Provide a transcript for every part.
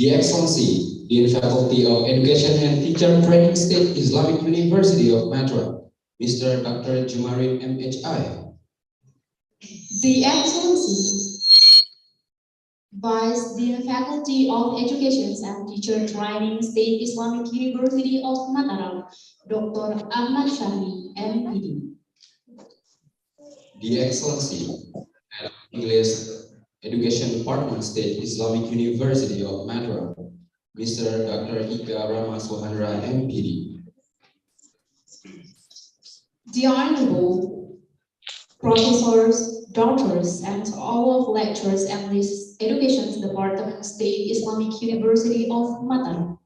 The Excellency, Dean Faculty of Education and Teacher Training State Islamic University of Matra, Mr. Dr. Jumarin MHI. The Excellency, Vice Dean Faculty of Education and Teacher Training State Islamic University of Mataram, Dr. Ahmad Shahri, MPD. The Excellency, Head of English Education Department State Islamic University of Matra, Mr. Dr. Ika Ramaswahandra, MPD. The Honorable Professors, Doctors, and all of lecturers and this Education Department State Islamic University of Mataram.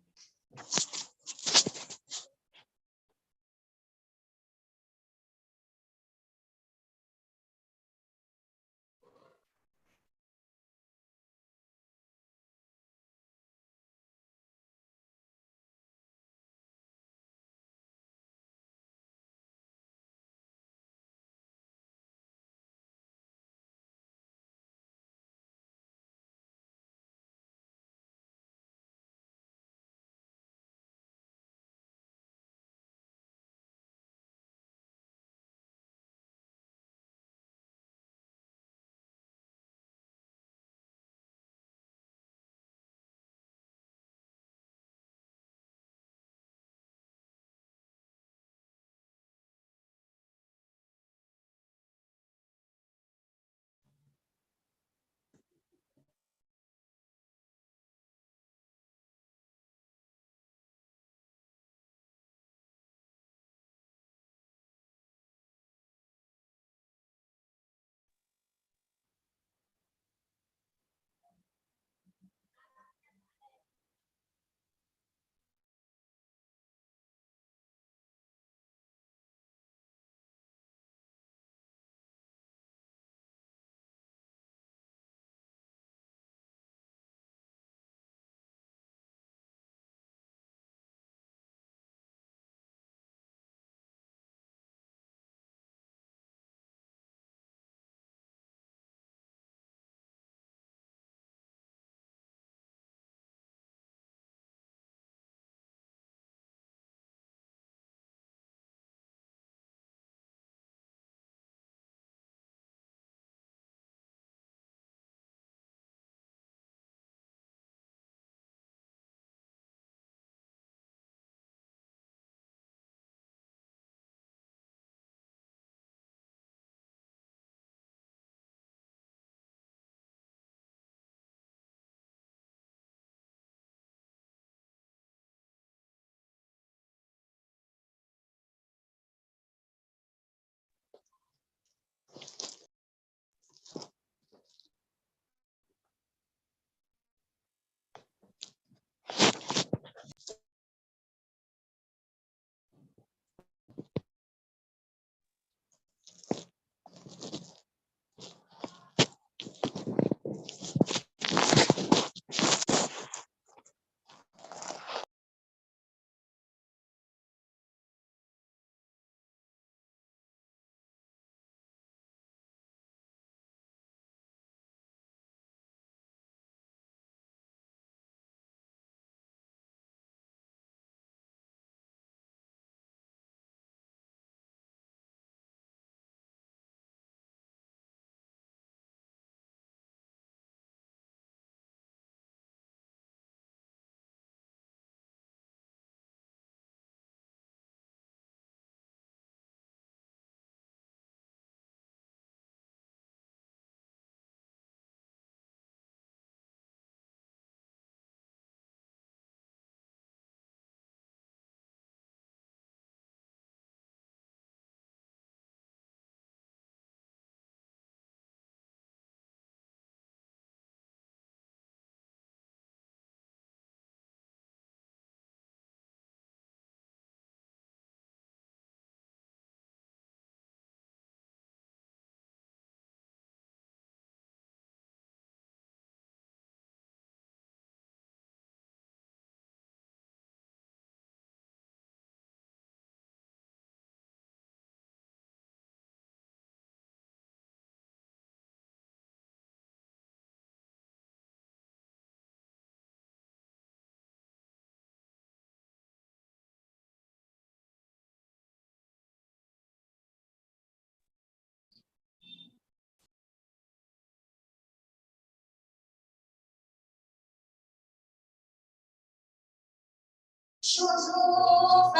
فانشزوا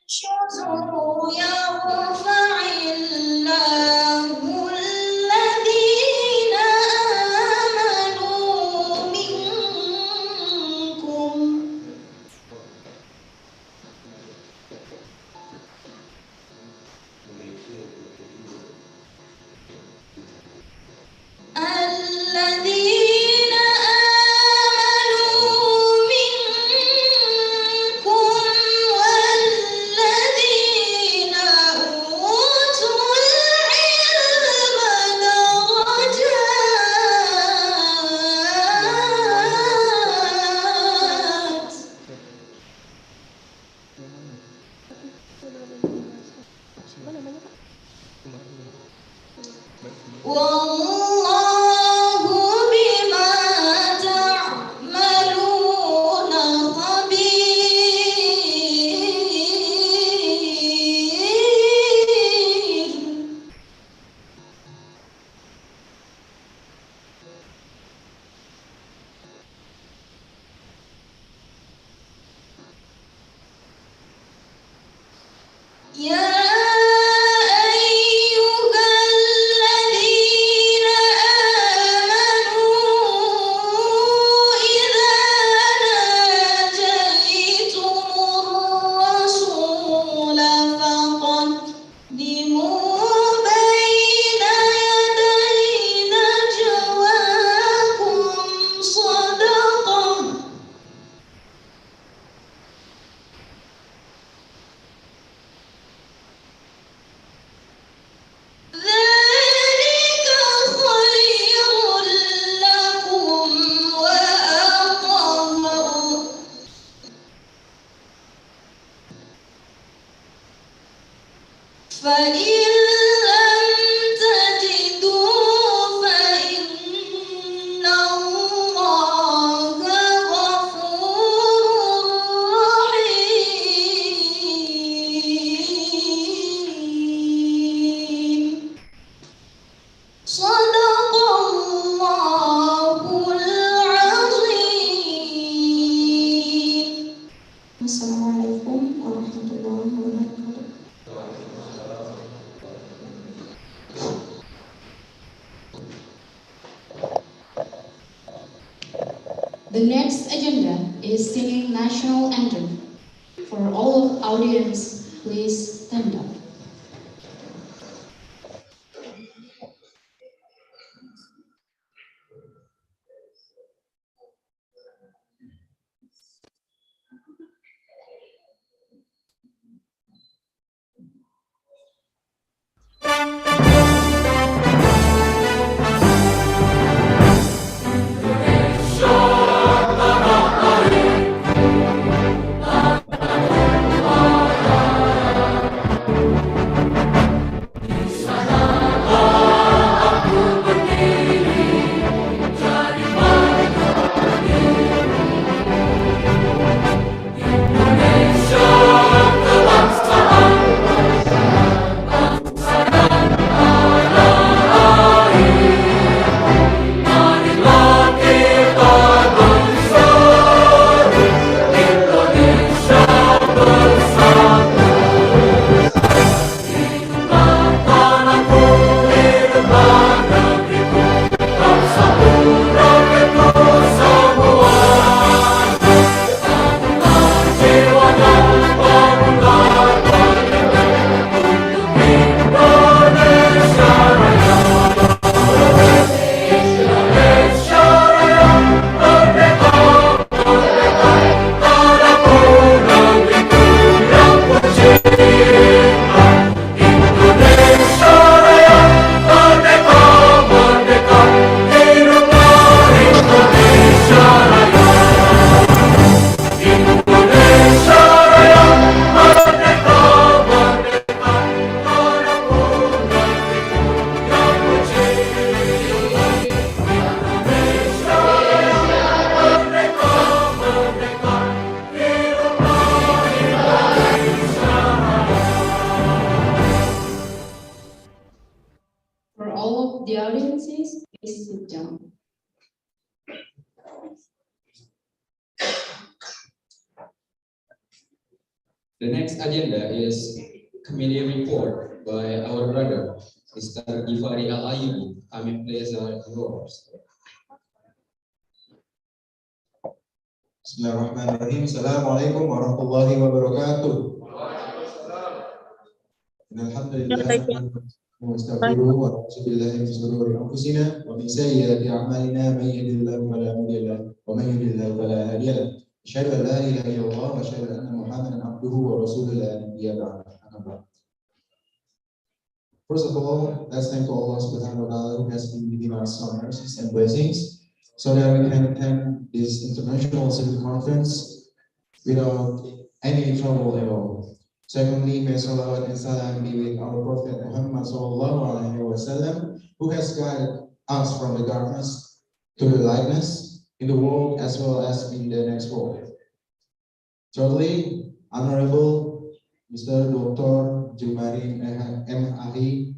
فانشزوا يرفع الله الذين آمنوا منكم الذين آمنوا منكم والذين أوتوا العلم درجات والله بما تعملون خبير يا أيها الذين آمنوا إذا ناجيتم الرسول فقدموا بين يدي نجواكم صدقة ذلك خير لكم وأطهر فإن لم تجدوا فإن الله غفور رحيم صدق الله العظيم. Assalamualaikum warahmatullahi wabarakatuh. The next agenda is singing national anthem. For all audience, please stand up. The next agenda is committee report by our brother, Mr. Givari Al-Ayubi. Kami please yours. Bismillahirrahmanirrahim. Assalamualaikum warahmatullahi wabarakatuh. Alhamdulillah wa nastaghfiruhu wa na'udzu billahi min shururi anfusina wa min sayyiati a'malina may yahdihillahu fala mudilla lahu wa may yudlil fala hadiya lahu. Asyhadu an la ilaha illallah wa asyhadu anna Muhammadan abduhu wa rasuluhu la nabiyya ba'dahu. First of all, let's thank Allah Subhanahu wa Ta'ala who has been giving us some mercies and blessings, so that we can attend this international civil conference without any trouble at all. Secondly, may salawat and salam be with our Prophet Muhammad sallallahu alaihi wasallam, who has guided us from the darkness to the lightness in the world as well as in the next world. Thirdly, Honorable Mr. Dr. Jumarin M.Ahi,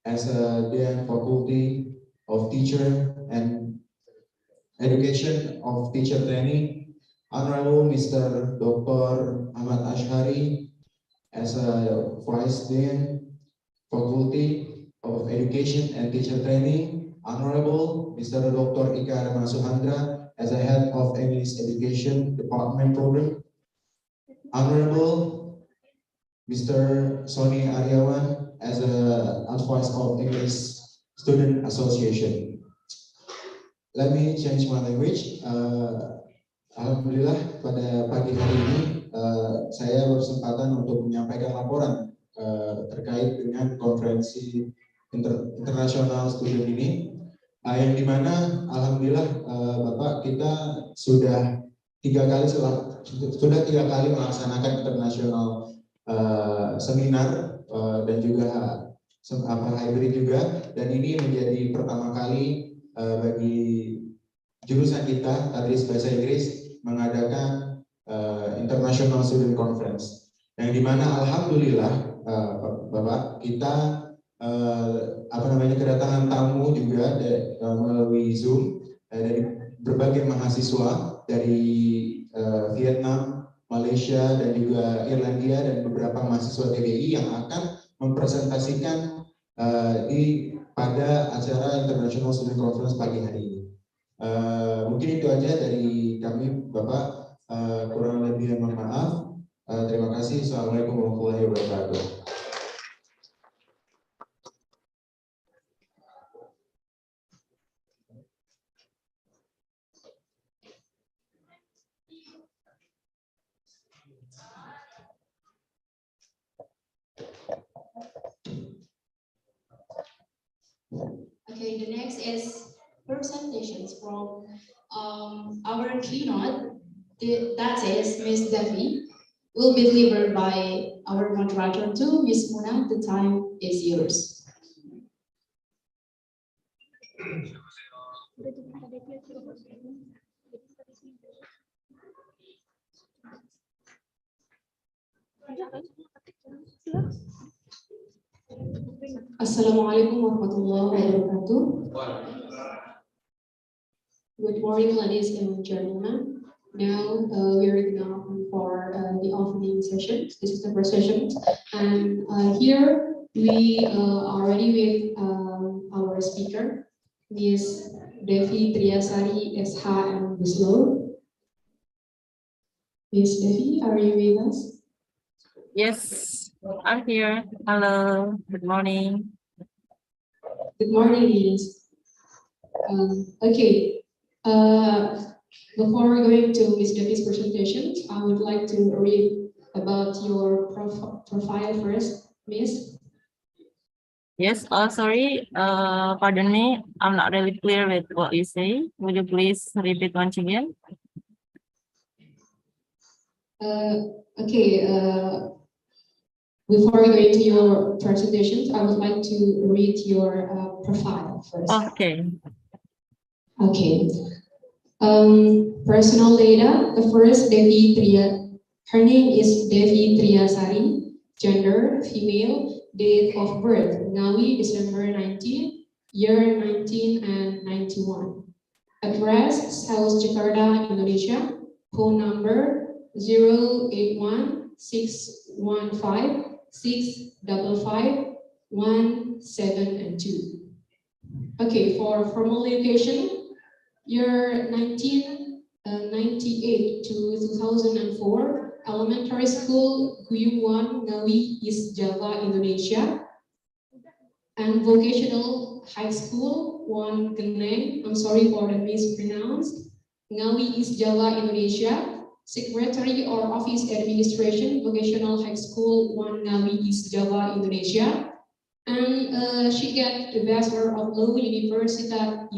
as a Dean Faculty of Teacher and Education of Teacher Training, Honorable Mr. Dr. Ahmad Ashari, as a Vice Dean Faculty of Education and Teacher Training, Honorable Mr. Dr. Ika Masuhandra, as a Head of English Education Department Program, Honorable Mr. Sony Aryawan, as a Advice of English Student Association. Let me change my language. Alhamdulillah pada pagi hari ini saya berkesempatan untuk menyampaikan laporan terkait dengan konferensi internasional student ini, yang dimana alhamdulillah Bapak kita sudah tiga kali melaksanakan internasional seminar dan juga hybrid juga, dan ini menjadi pertama kali bagi jurusan kita Tadris Bahasa Inggris mengadakan International Student Conference, yang dimana alhamdulillah Bapak kita kedatangan tamu juga melalui Zoom dari berbagai mahasiswa dari Vietnam, Malaysia, dan juga Irlandia, dan beberapa mahasiswa TBI yang akan mempresentasikan pada acara International Student Conference pagi hari ini. Mungkin itu aja dari kami, Bapak. Kurang lebih mohon maaf. Terima kasih. Assalamualaikum warahmatullahi wabarakatuh. Okay, the next is presentations from our keynote. That is Ms. Devi will be delivered by our moderator too, Ms. Muna. The time is yours. Assalamualaikum warahmatullahi wabarakatuh. Good morning, ladies and gentlemen. Now we are now for the opening session. This is the first session, and here we are ready with our speaker, Ms. Devi Triasari, SH, Bislo. Ms. Devi, are you with us? Yes, I'm here. Hello, good morning. Good morning, Ms. Okay. Before going to Ms. Devi's presentation, I would like to read about your profile first, Ms. Yes, sorry, pardon me. I'm not really clear with what you say. Would you please repeat once again? Okay. Before going to your presentation, I would like to read your profile first. Okay. Okay. Personal data. The first, Devi Tria. Her name is Devi Triasari. Gender, female. Date of birth, Ngawi, December 19, year 1991. Address, South Jakarta, Indonesia. Phone number 081 615 655 17 and 2. Okay, for formal education, year 1998 to 2004, elementary school Guyung 1, Ngawi, East Java, Indonesia, and vocational high school 1, Geneng, I'm sorry for the mispronounced, Ngawi, East Java, Indonesia, Secretary or Office Administration, vocational high school 1, Ngawi, East Java, Indonesia. And she get the Bachelor of Law Universitas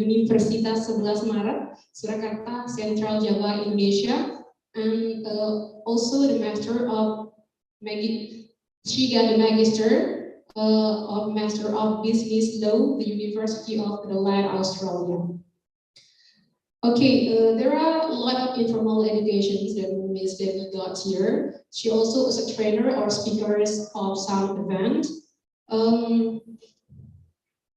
11 Maret, Surakarta, Central Java, Indonesia, and also the Master of she got the Magister of Master of Business Law, the University of Adelaide, Australia. Okay, there are a lot of informal educations that Ms. Debbie got here. She also is a trainer or speaker of some event.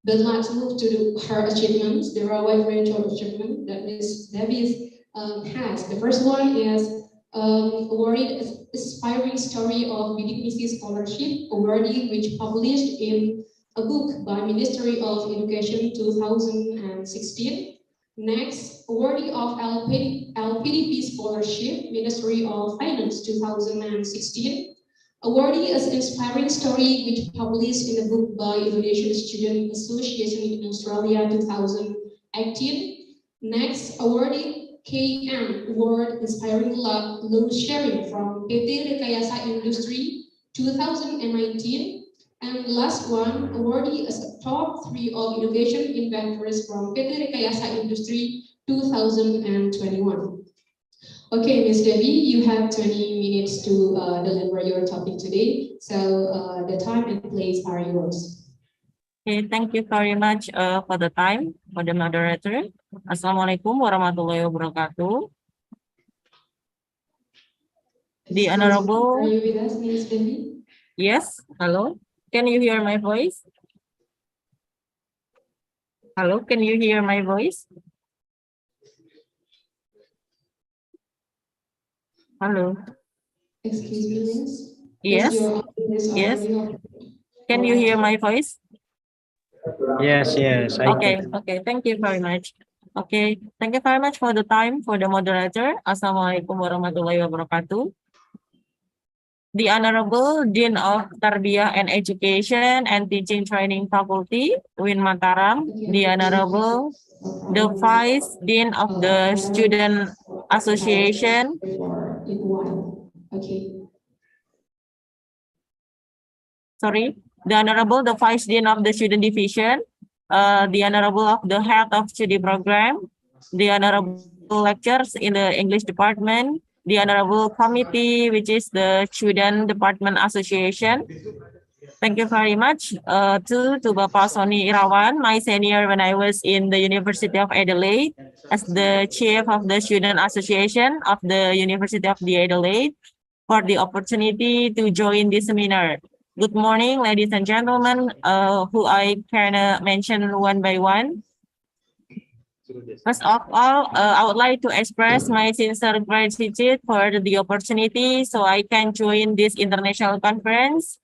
But let's move to her achievements. There are a wide range of achievements that Ms. Debbie has. The first one is awarded Aspiring Story of Dignity Scholarship, awardee which published in a book by Ministry of Education 2016. Next, awardee of LPDP Scholarship, Ministry of Finance 2016. Awardee as Inspiring Story, which published in a book by Indonesian Student Association in Australia 2018. Next, awardee KM Award Inspiring Law Sharing from PT Rekayasa Industri 2019. And last one, awardee as a top 3 of innovation inventors from PT Rekayasa Industri 2021. Okay, Ms. Debbie, you have 20 minutes to deliver your topic today. So the time and place are yours. Okay, thank you very much for the time, for the moderator. Assalamualaikum warahmatullahi wabarakatuh. The Honorable... Are you with us, Ms. Debbie? Yes, hello. Can you hear my voice? Hello, can you hear my voice? Hello. Excuse me, Ms. Yes. Yes. Can you hear my voice? Yes, I Okay, can. okay. Thank you very much. Okay, thank you very much for the time for the moderator. Assalamualaikum warahmatullahi wabarakatuh. The Honorable Dean of Tarbiyah and Education and Teaching Training Faculty, Win Mataram. The Honorable, the Vice Dean of the Student Association. Okay. Sorry, the Honorable, the Vice Dean of the Student Division, the Honorable of the Head of Study Program, the Honorable Lectures in the English Department, the Honorable Committee, which is the Student Department Association. Thank you very much to Bapak Sony Irawan, my senior when I was in the University of Adelaide as the Chief of the Student Association of the University of Adelaide for the opportunity to join this seminar. Good morning, ladies and gentlemen, who I can mention one by one. First of all, I would like to express my sincere gratitude for the opportunity so I can join this international conference.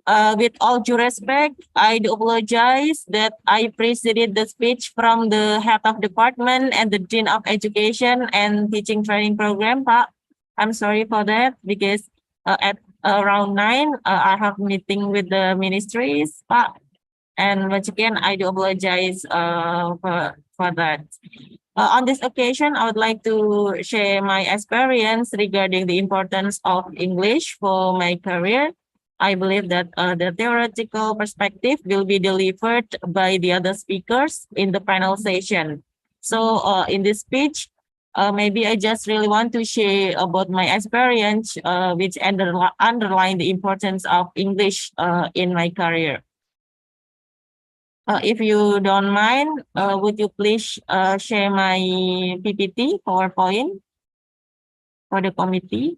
With all due respect, I do apologize that I preceded the speech from the head of department and the Dean of Education and Teaching Training Program, Pak. I'm sorry for that because at around 9, I have meeting with the ministries, Pak. And once again, I do apologize for that. On this occasion, I would like to share my experience regarding the importance of English for my career. I believe that the theoretical perspective will be delivered by the other speakers in the panel session. So in this speech, maybe I just really want to share about my experience, which underline the importance of English in my career. If you don't mind, would you please share my PPT, PowerPoint, for the committee?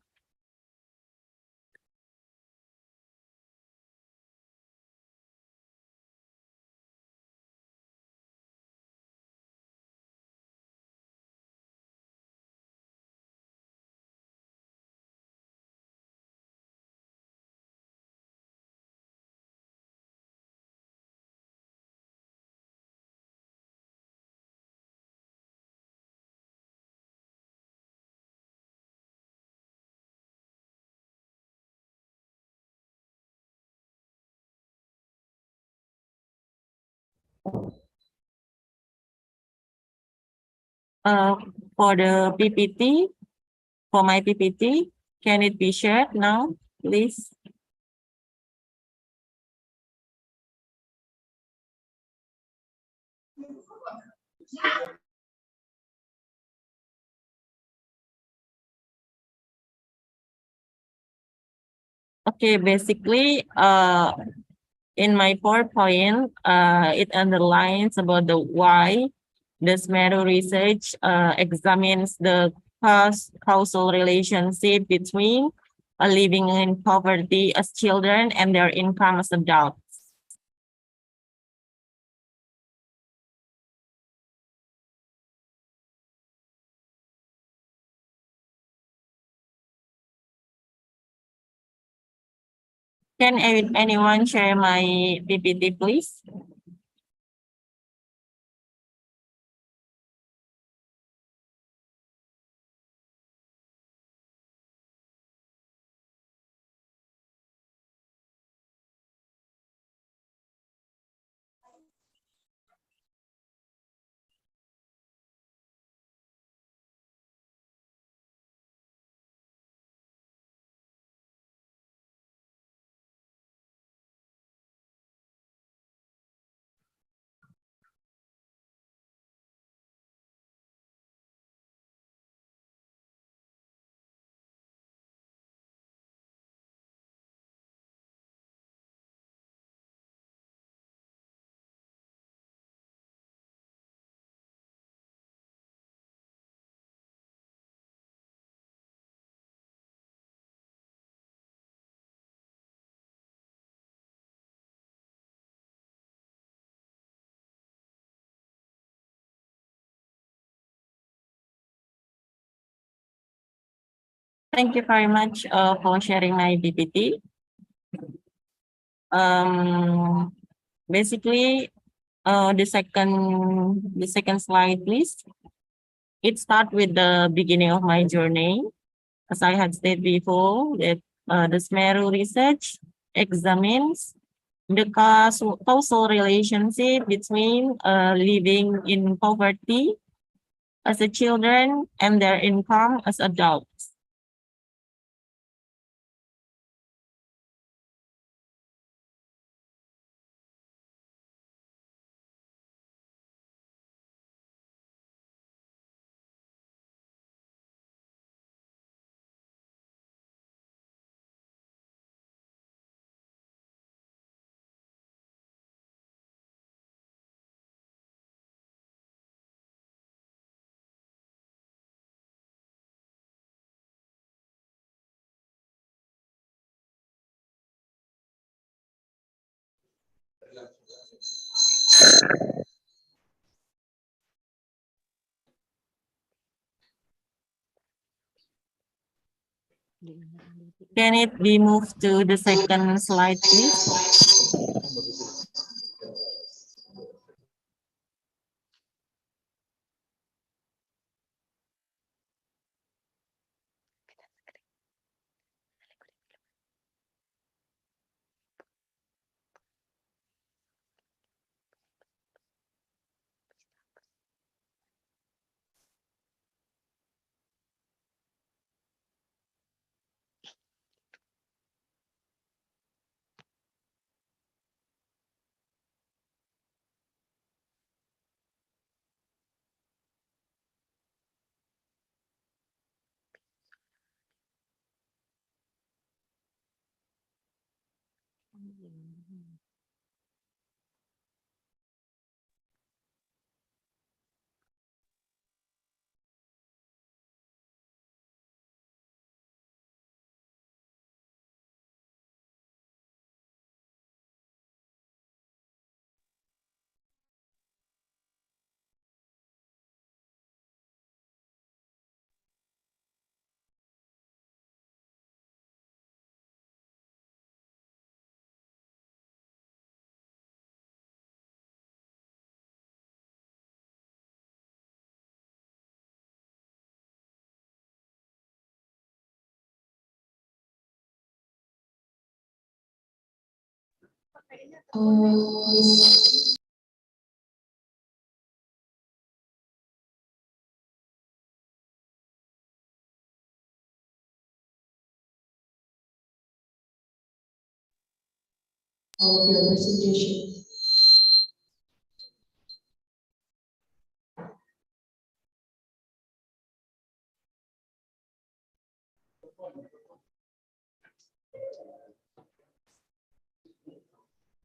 Uh, for the PPT, for my PPT, can it be shared now, please? Okay, basically, in my PowerPoint, it underlines about the why the SMERU research examines the causal relationship between living in poverty as children and their income as adults. Can anyone share my PPT, please? Thank you very much for sharing my PPT. Basically, the second slide, please. It starts with the beginning of my journey. As I had said before, that the SMERU research examines the causal relationship between living in poverty as a children and their income as adults. Can it be moved to the second slide, please? of your presentation.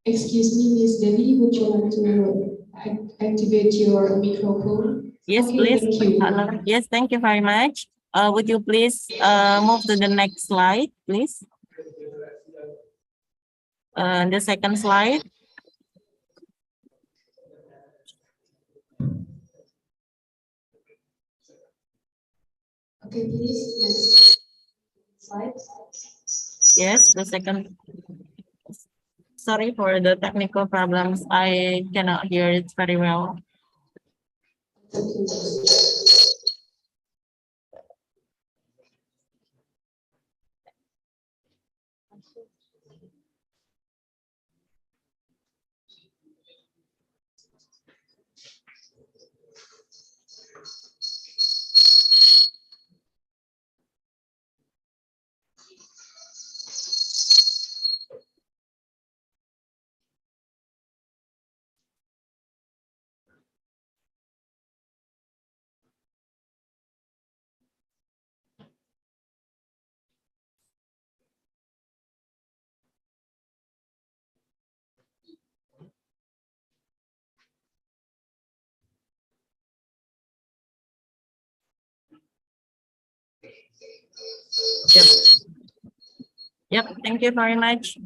Excuse me, Miss Debbie, would you like to activate your microphone? Yes, Okay, please. thank you. Hello. Yes, thank you very much. Would you please move to the next slide, please? The second slide. Okay, please, next slide. Yes, the second. Sorry for the technical problems. I cannot hear it very well. Yep. Yep. Thank you very much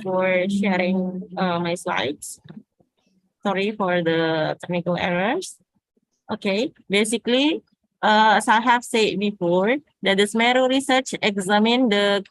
for sharing my slides. Sorry for the technical errors. Okay, basically, as I have said before, that the SMERU research examined the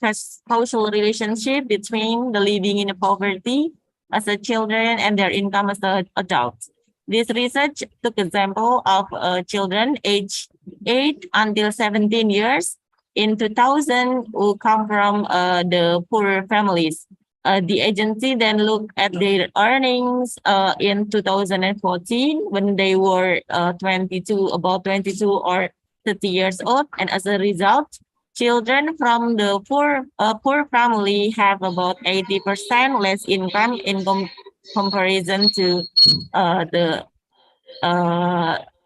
causal relationship between the living in poverty as a children and their income as adults. This research took example of children aged 8 until 17 years in 2000 who come from the poor families. The agency then looked at their earnings in 2014 when they were about 22 or 30 years old. And as a result, children from the poor family have about 80% less income in comparison to the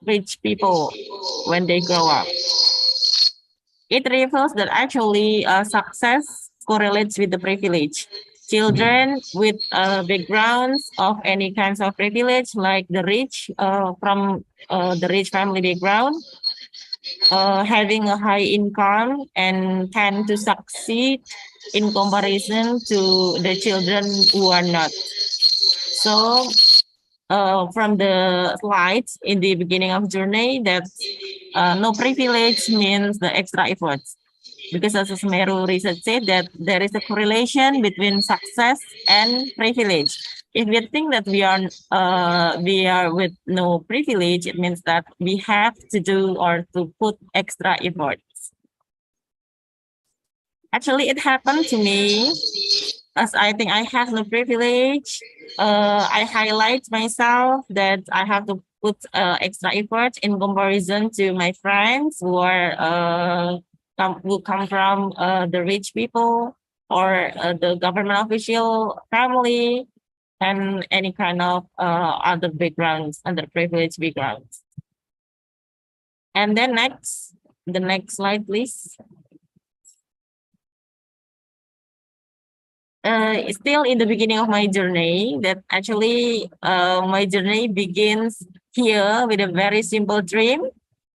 rich people when they grow up. It reveals that actually success correlates with the privilege. Children with backgrounds of any kinds of privilege, like the rich from the rich family background, having a high income and tend to succeed in comparison to the children who are not. So from the slides in the beginning of journey, that no privilege means the extra efforts. Because as Meru research said that there is a correlation between success and privilege. If we think that we are with no privilege, it means that we have to do or to put extra efforts. Actually, it happened to me, as I think I have no privilege. I highlight myself that I have to put extra effort in comparison to my friends who are who come from the rich people or the government official family and any kind of other backgrounds, underprivileged backgrounds. And then the next slide, please. Still in the beginning of my journey, that actually my journey begins here with a very simple dream.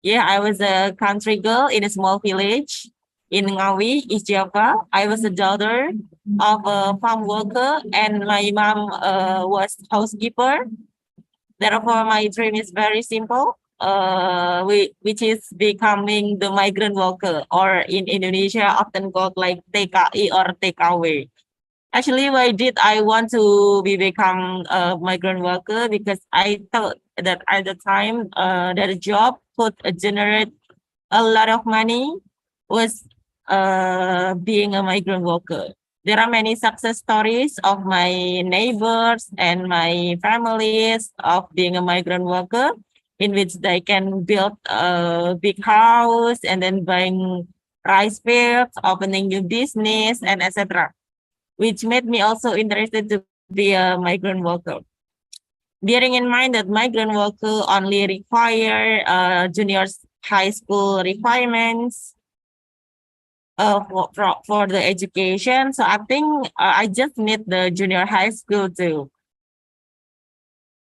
Yeah, I was a country girl in a small village in Ngawi, East Java. I was the daughter of a farm worker and my mom was housekeeper. Therefore, my dream is very simple, which is becoming the migrant worker, or in Indonesia often called like TKI or takeaway. Actually, why did I want to become a migrant worker? Because I thought that at the time that a job could generate a lot of money was being a migrant worker. There are many success stories of my neighbors and my families of being a migrant worker, in which they can build a big house and then buying rice fields, opening new business, and etc. which made me also interested to be a migrant worker. Bearing in mind that migrant worker only require junior high school requirements for the education. So I think I just need the junior high school too.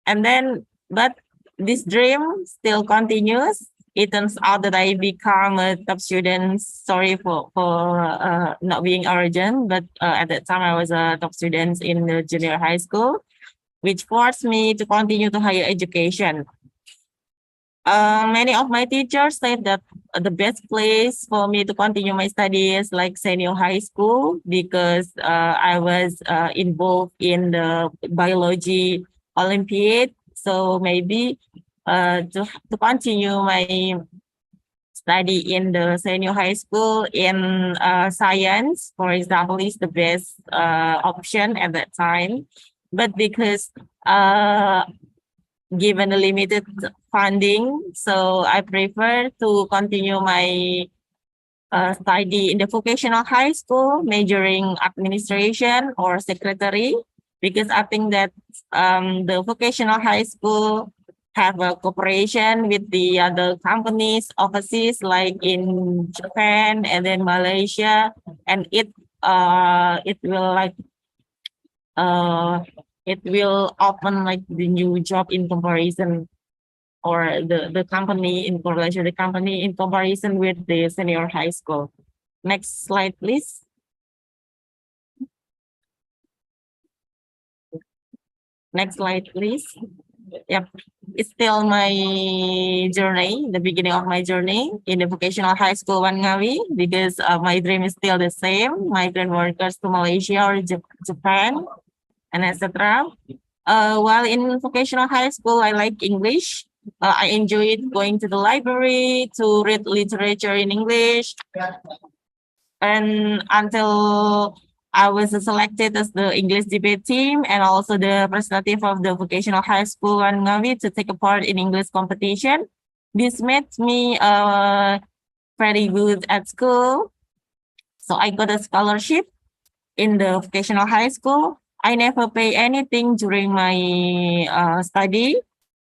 And then, but this dream still continues. It turns out that I become a top student. Sorry for not being arrogant, but at that time I was a top student in the junior high school, which forced me to continue to higher education. Many of my teachers said that the best place for me to continue my studies like senior high school because I was involved in the biology Olympiad. So maybe to continue my study in the senior high school in science, for example, is the best option at that time. But because given the limited funding, so I prefer to continue my study in the vocational high school, majoring administration or secretary, because I think that the vocational high school have a cooperation with the other companies overseas, like in Japan and then Malaysia, and it will like it will open like the new job in comparison, or the company in correlation, the company in comparison with the senior high school. Next slide, please. Next slide, please. Yep, it's still my journey, the beginning of my journey in the vocational high school Wangawi, because my dream is still the same, migrant workers to Malaysia or Japan, and etc. While in vocational high school, I like English. I enjoyed going to the library to read literature in English. And until I was selected as the English debate team and also the representative of the vocational high school Wangawi to take a part in English competition. This made me very good at school. So I got a scholarship in the vocational high school. I never pay anything during my study.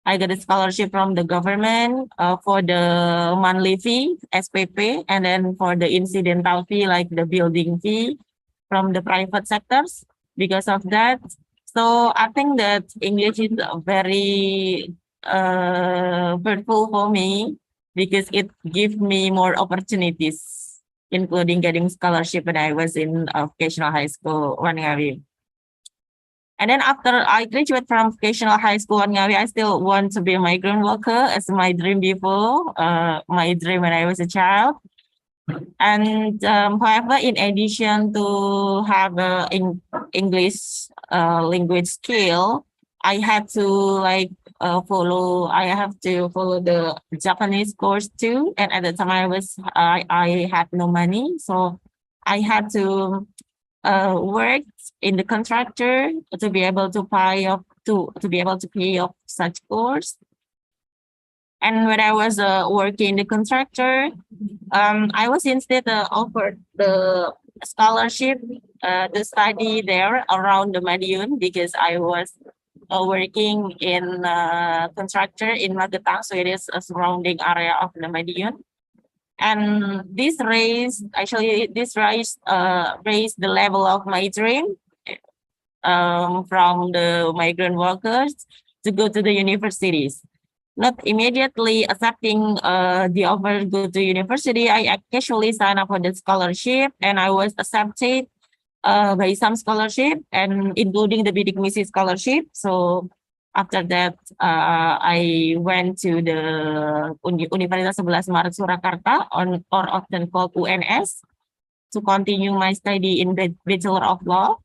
I got a scholarship from the government for the monthly fee, SPP, and then for the incidental fee, like the building fee from the private sectors. Because of that, so I think that English is very fruitful for me because it gives me more opportunities, including getting scholarship when I was in vocational high school, Wangawi. And then after I graduate from vocational high school Wangawi, I still want to be a migrant worker as my dream before, my dream when I was a child. And however, in addition to have English language skill, I had to like I have to follow the Japanese course too. And at the time I had no money, so I had to work in the contractor to be able to pay off such course. And when I was working in the contractor, I was instead offered the scholarship to study there around the Madiun because I was working in contractor in Magetan, so it is a surrounding area of the Madiun. And this raised the level of my dream from the migrant workers to go to the universities. Not immediately accepting the offer to go to university, I actually signed up for the scholarship, and I was accepted by some scholarship, and including the bidik misi scholarship. So after that, I went to the Universitas 11 Maret Surakarta, or often called UNS, to continue my study in the Bachelor of Law.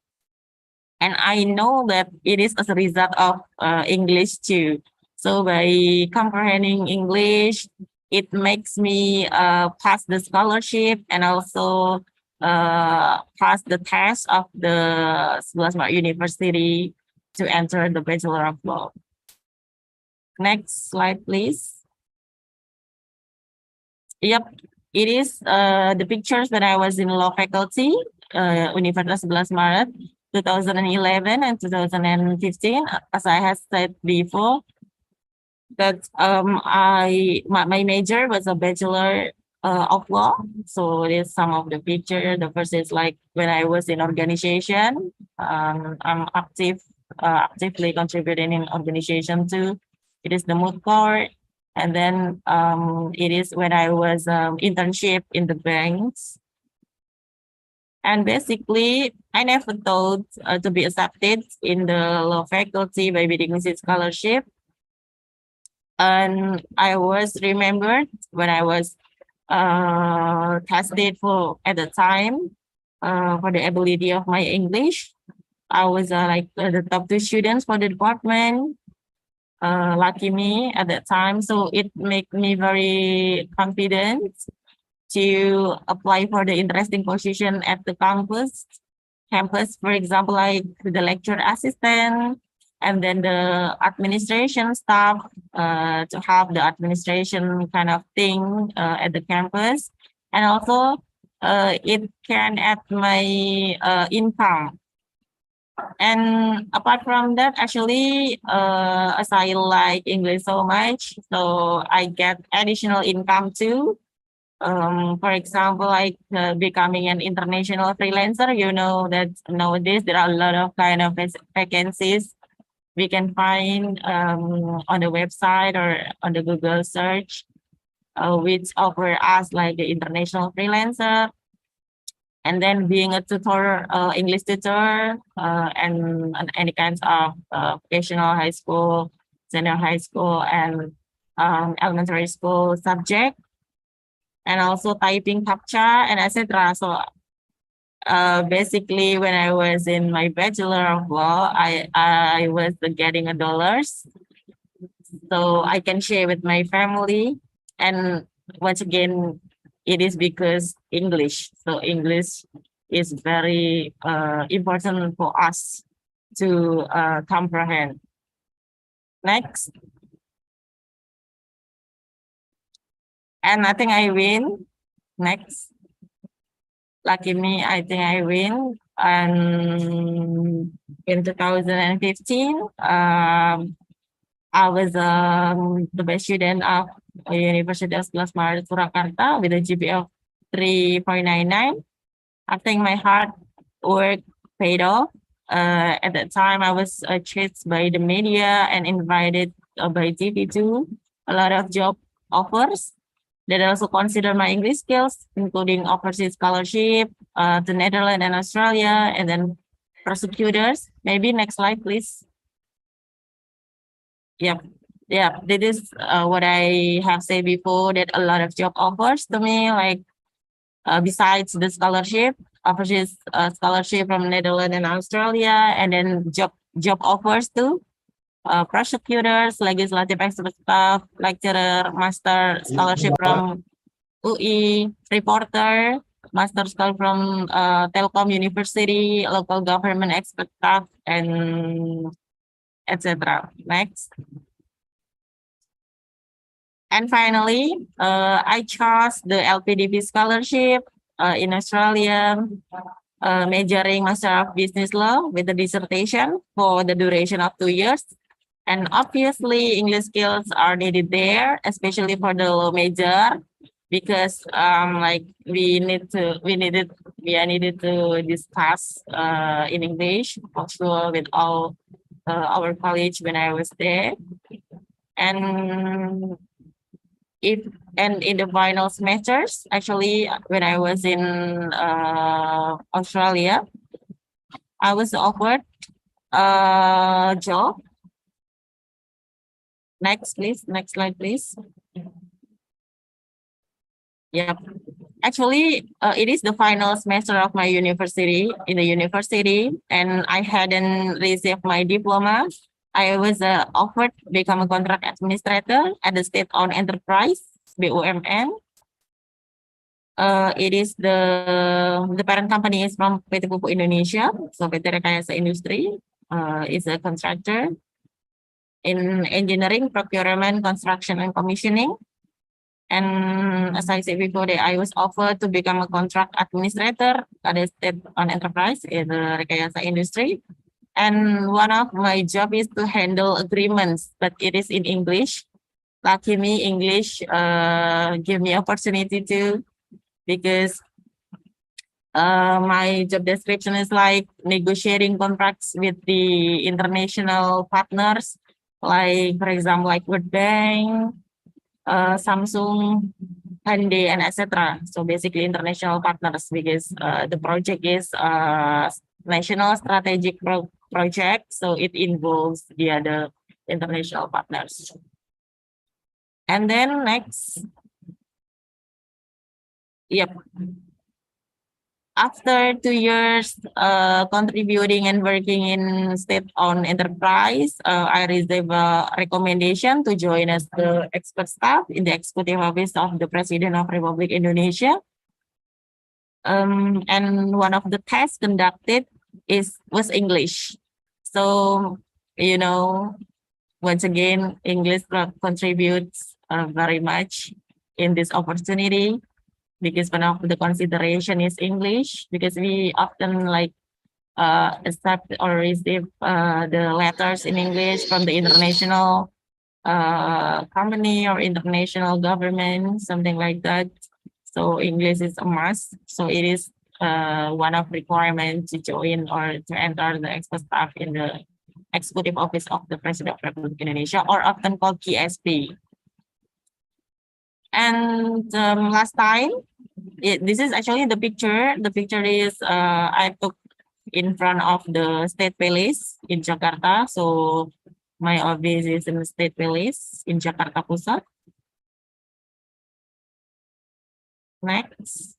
And I know that it is as a result of English too. So by comprehending English, it makes me pass the scholarship and also pass the test of the 11 Maret University to enter the Bachelor of Law. Next slide, please. Yep, it is the pictures when I was in law faculty. Universitas 11 Maret 2011 and 2015. As I have said before, that my major was a bachelor of law. So there's some of the picture. The first is like when I was in organization. I'm actively contributing in organization too. It is the mood court. And then it is when I was internship in the banks. And basically, I never thought to be accepted in the law faculty by bidding scholarship. And I was remembered when I was tested for at the time for the ability of my English. I was like the top 2 students for the department. Lucky me at that time, so it made me very confident to apply for the interesting position at the campus. For example, like the lecture assistant, and then the administration staff, to have the administration kind of thing at the campus. And also it can add my income. And apart from that, actually, as I like English so much, so I get additional income too. For example, like becoming an international freelancer, you know that nowadays there are a lot of kind of vacancies we can find on the website or on the Google search, which offer us like the international freelancer. And then being a tutor, English tutor, and any kinds of vocational high school, senior high school, and elementary school subject, and also typing CAPTCHA and etc. So basically, when I was in my Bachelor of Law, I was getting $1, so I can share with my family. And once again, it is because English. So English is very important for us to comprehend. Next. And I think I win. Next. Lucky me, I think I win. And in 2015, I was the best student of University of 11 Maret Surakarta with a GPA of 3.99. I think my hard work paid off. At that time, I was chased by the media and invited by TV to a lot of job offers that also consider my English skills, including overseas scholarship to Netherlands and Australia, and then prosecutors. Maybe next slide, please. Yep. Yeah, this is what I have said before, that a lot of job offers to me, like besides the scholarship, overseas scholarship from Netherlands and Australia, and then job offers too. Prosecutors, legislative expert staff, lecturer, master scholarship from UI, reporter, master scholar from Telkom University, local government expert staff, and etc. Next. And finally, I chose the LPDP scholarship in Australia, majoring Master of Business Law with a dissertation for the duration of 2 years. And obviously, English skills are needed there, especially for the law major, because like we needed to discuss in English, also with all our college when I was there. And in the final semesters, actually, when I was in Australia, I was offered a job. Next, please. Next slide, please. Yep. Actually, it is the final semester of my university, and I hadn't received my diploma. I was offered to become a contract administrator at the state-owned enterprise, BUMN. It is the parent company is from PT Pupuk Indonesia, so PT Rekayasa Industri is a contractor in engineering, procurement, construction, and commissioning. And as I said before, that I was offered to become a contract administrator at a state-owned enterprise in the rekayasa industry. And one of my job is to handle agreements, but it is in English. Lucky me, English give me opportunity to, because my job description is like negotiating contracts with the international partners, like for example, like World Bank, Samsung, Hyundai, and etc. So basically international partners, because the project is national strategic project, so it involves the other international partners. And then next, yep. After 2 years contributing and working in state-owned enterprise, I received a recommendation to join as the expert staff in the executive office of the President of Republic Indonesia. And one of the tests conducted was English. So, you know, once again, English contributes very much in this opportunity, because one of the consideration is English, because we often like accept or receive the letters in English from the international company or international government, something like that. So English is a must. So it is one of requirements to join or to enter the expert staff in the executive office of the President of Republic Indonesia, or often called KSP. And last time, this is actually the picture. The picture is I took in front of the State Palace in Jakarta. So my office is in the State Palace in Jakarta Pusat. Next.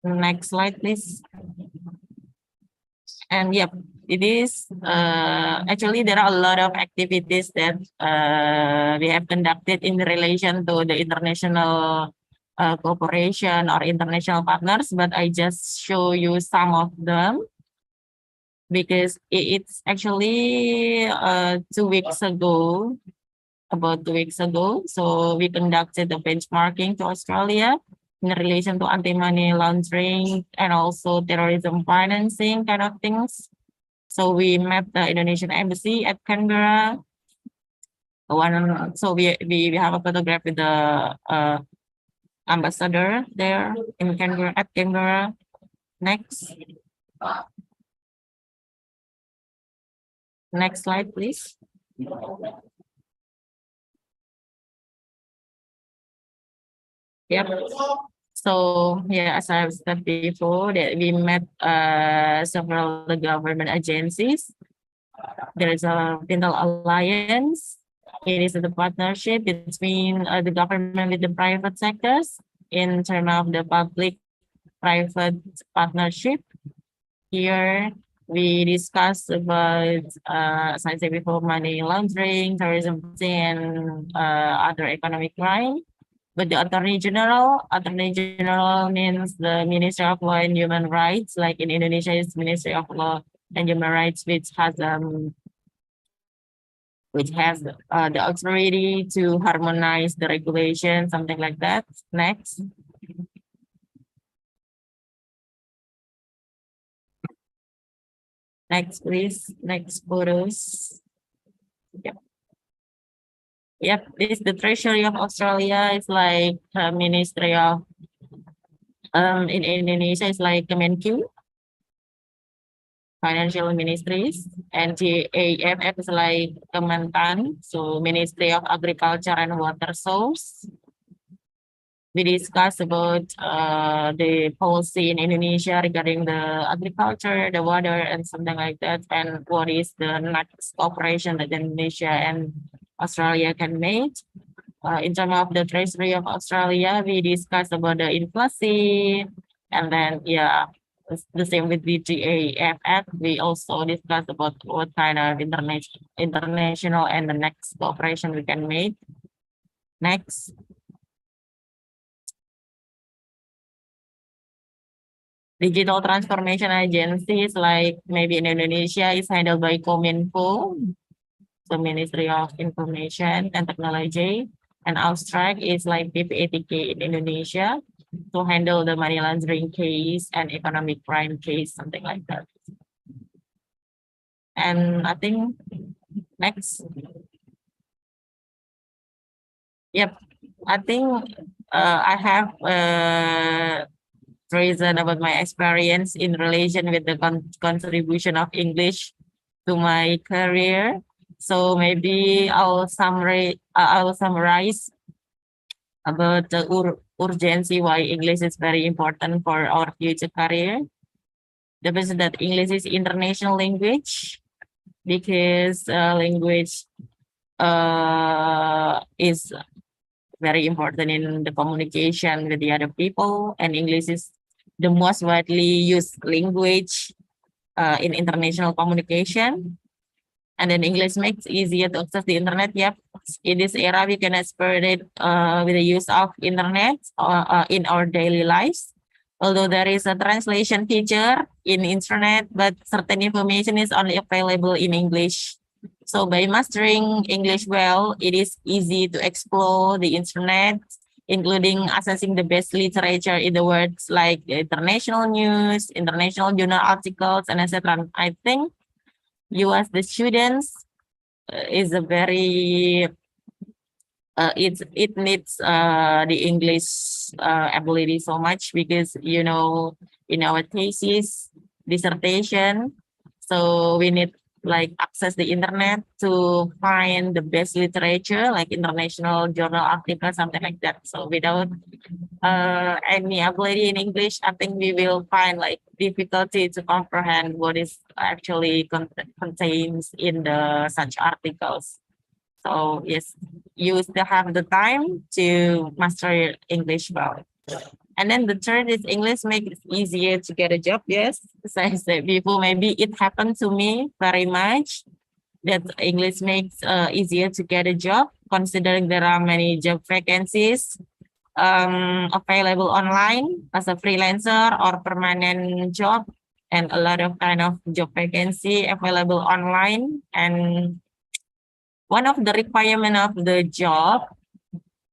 Next slide, please. And yep, it is actually there are a lot of activities that we have conducted in relation to the international cooperation or international partners, but I just show you some of them, because it's actually 2 weeks ago, about 2 weeks ago. So we conducted the benchmarking to Australia in relation to anti-money laundering and also terrorism financing kind of things. So we met the Indonesian embassy at Canberra. So we have a photograph with the ambassador there in Canberra, at Canberra. Next. Next slide, please. Yep. So yeah, as I've said before, that we met several government agencies. There is a dental alliance. It is the partnership between the government with the private sectors in terms of the public-private partnership. Here we discussed about, as I said before, money laundering, terrorism, and other economic crime. But the Attorney General means the Ministry of Law and Human Rights, like in Indonesia is Ministry of Law and Human Rights, which has the authority to harmonize the regulation, something like that. Next. Next, please. Next photos. Yep. Yep, this the Treasury of Australia. It's like Ministry of in Indonesia it's like Kemenq, Financial Ministries, and GAFF is like Kementan, so Ministry of Agriculture and Water Source. We discussed about the policy in Indonesia regarding the agriculture, the water, and something like that, and what is the next cooperation that Indonesia and Australia can make. In terms of the Treasury of Australia, we discussed about the inflation, and then yeah, the same with the GAFF. We also discussed about what kind of international and the next cooperation we can make. Next. Digital transformation agencies, like maybe in Indonesia, is handled by Kominfo. so Ministry of Information and Technology, and Austrac is like PPATK in Indonesia to handle the money laundering case and economic crime case, something like that. And I think next. Yep, I think I have reason about my experience in relation with the contribution of English to my career. So maybe I'll summarize about the urgency why English is very important for our future career. The reason that English is international language because language is very important in the communication with the other people, and English is the most widely used language in international communication. And then English makes it easier to access the internet. Yep, in this era we can expert it with the use of internet in our daily lives. Although there is a translation feature in internet, but certain information is only available in English. So by mastering English well, it is easy to explore the internet, including accessing the best literature in the words like international news, international journal articles, and etc. I think you as the students is a very it needs the English ability so much because in our thesis dissertation, so we need like access the internet to find the best literature like international journal articles, something like that. So without any ability in English, I think we will find like difficulty to comprehend what is actually contains in the such articles. So yes, you still have the time to master English well. And then the third is English makes it easier to get a job. Yes, as I said before, maybe it happened to me very much that English makes easier to get a job, considering there are many job vacancies available online as a freelancer or permanent job, and a lot of kind of job vacancy available online. And one of the requirement of the job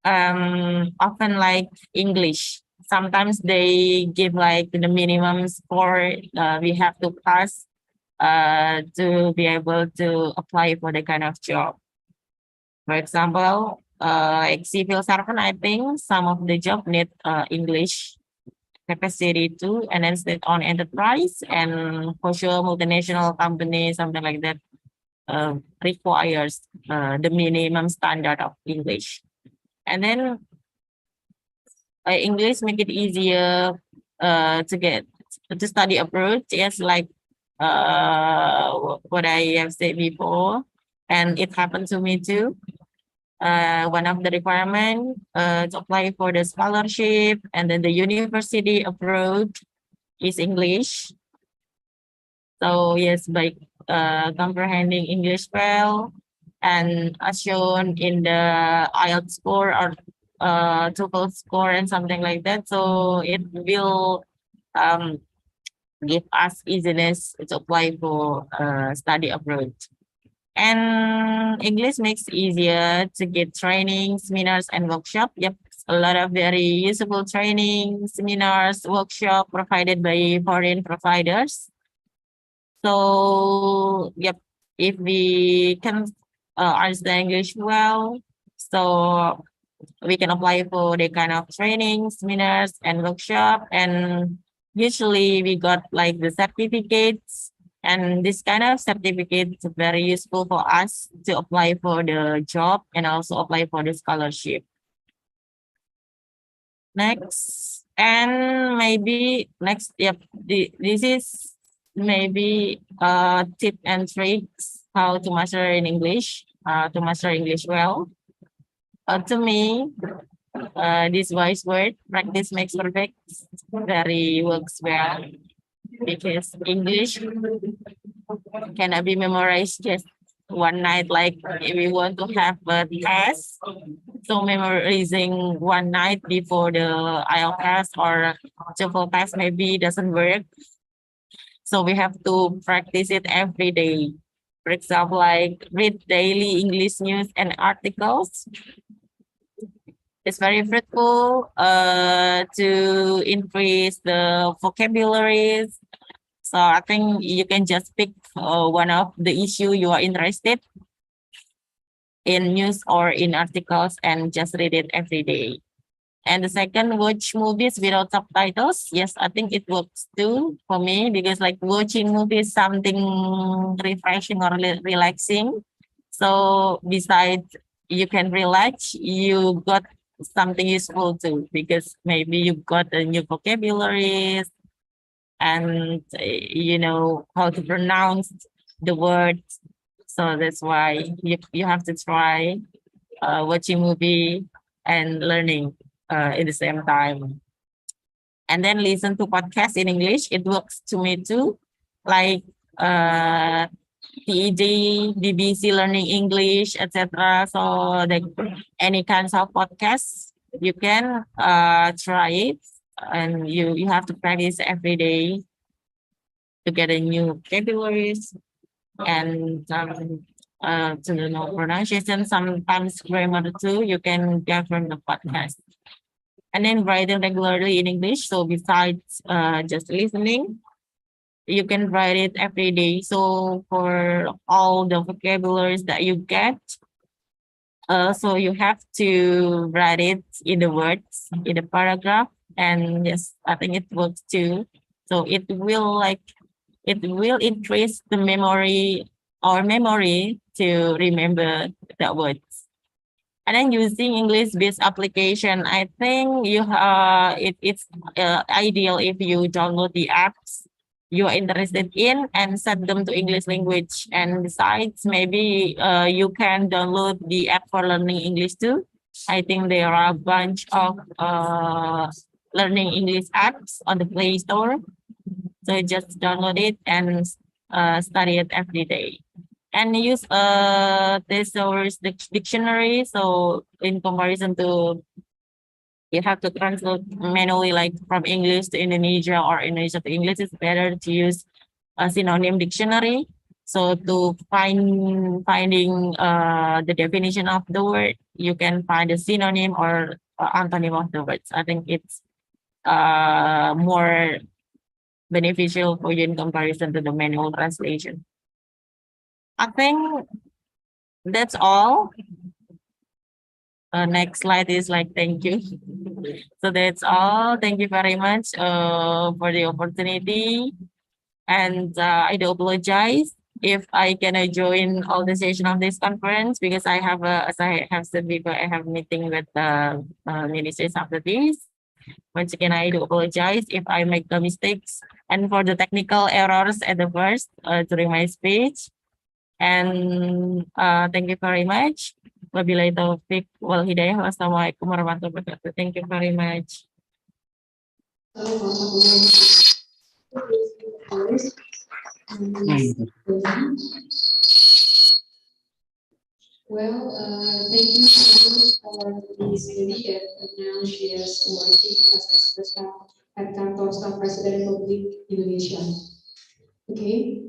often like English. Sometimes they give like the minimum score we have to pass to be able to apply for the kind of job. For example, like civil servant, I think some of the job need English capacity too, and then state-owned enterprise and for sure multinational company, something like that requires the minimum standard of English. And then English make it easier to study abroad. Yes, like what I have said before, and it happened to me too. One of the requirements to apply for the scholarship and then the university abroad is English. So yes, by comprehending English well, and as shown in the IELTS score or TOEFL score and something like that, so it will give us easiness to apply for study abroad. And English makes it easier to get training, seminars, and workshop. Yep, a lot of very useful training, seminars, workshop provided by foreign providers. So yep, if we can understand English well, so we can apply for the kind of training, seminars, and workshop. And usually we got like the certificates, and this kind of certificates are very useful for us to apply for the job and also apply for the scholarship. Next, and maybe next, yep, this is maybe tip and tricks how to master in English, to master English well. To me, this wise word, practice makes perfect, very works well, because English cannot be memorized just one night. Like if we want to have a test, so memorizing one night before the IELTS test or TOEFL test maybe doesn't work. So we have to practice it every day. For example, like read daily English news and articles. It's very fruitful to increase the vocabularies. So I think you can just pick one of the issue you are interested in news or in articles and just read it every day. And the second, watch movies without subtitles. Yes, I think it works too for me because like watching movies something refreshing or relaxing. So besides you can relax, you got something useful too because maybe you got a new vocabularies and you know how to pronounce the words. So that's why you have to try watching movie and learning in the same time. And then listen to podcasts in English. It works to me too, like TED, BBC Learning English, etc. So like any kinds of podcasts, you can try it, and you have to practice every day to get a new vocabularies and to know pronunciation, sometimes grammar too. You can get from the podcast. And then writing regularly in English. So besides just listening, you can write it every day. So for all the vocabularies that you get, so you have to write it in the words, in the paragraph. And yes, I think it works too. So it will increase the memory to remember the words. And then using English-based application, I think it's ideal if you download the apps you are interested in and set them to English language. And besides, maybe you can download the app for learning English too. I think there are a bunch of learning English apps on the Play Store. So just download it and study it every day. And use thesaurus dictionary. So in comparison to you have to translate manually, like from English to Indonesia or Indonesia to English, it's better to use a synonym dictionary. So to finding the definition of the word, you can find a synonym or antonym of the words. I think it's more beneficial for you in comparison to the manual translation. I think that's all. Next slide is like, thank you. So that's all. Thank you very much for the opportunity. And I do apologize if I cannot join all the session of this conference because I have, as I have said before, I have meeting with the ministers after this. Once again, I do apologize if I make the mistakes and for the technical errors at the first during my speech. And thank you very much. Wabillahi taufiq wal hidayah. Wassalamualaikum warahmatullahi wabarakatuh. Thank you very much. Well, thank you so much for this lady, and now she is working as expert staff at Kantor Staf Presiden Republik Indonesia. Okay,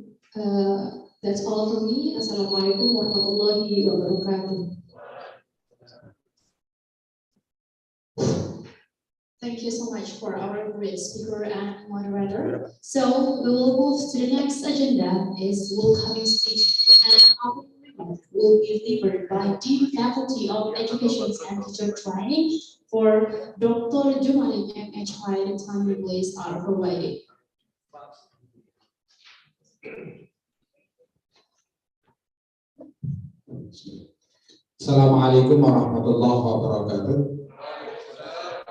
that's all from me. Assalamualaikum warahmatullahi wabarakatuh. Thank you so much for our great speaker and moderator. So we will move to the next agenda is welcoming speech, and our will be delivered by Dean Faculty of Education and Teacher Training for Dr. Jumarin MHI. The time and place are provided. Assalamualaikum warahmatullahi wabarakatuh.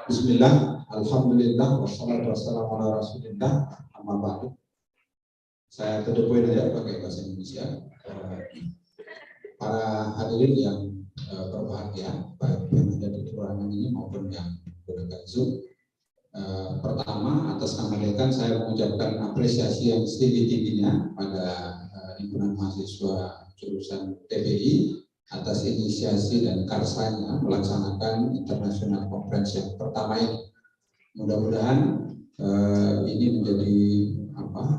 Bismillah, alhamdulillah, wassalatu wassalamu ala rasulillah, amma ba'du. Saya tutup poin aja pakai bahasa Indonesia. Para hadirin yang berbahagia, baik yang ada di ruangan ini maupun yang menggunakan Zoom. Pertama, atas nama dekan saya mengucapkan apresiasi yang setinggi-tingginya pada himpunan mahasiswa jurusan TBI atas inisiasi dan karsanya melaksanakan International Conference yang pertama ini. Mudah-mudahan ini menjadi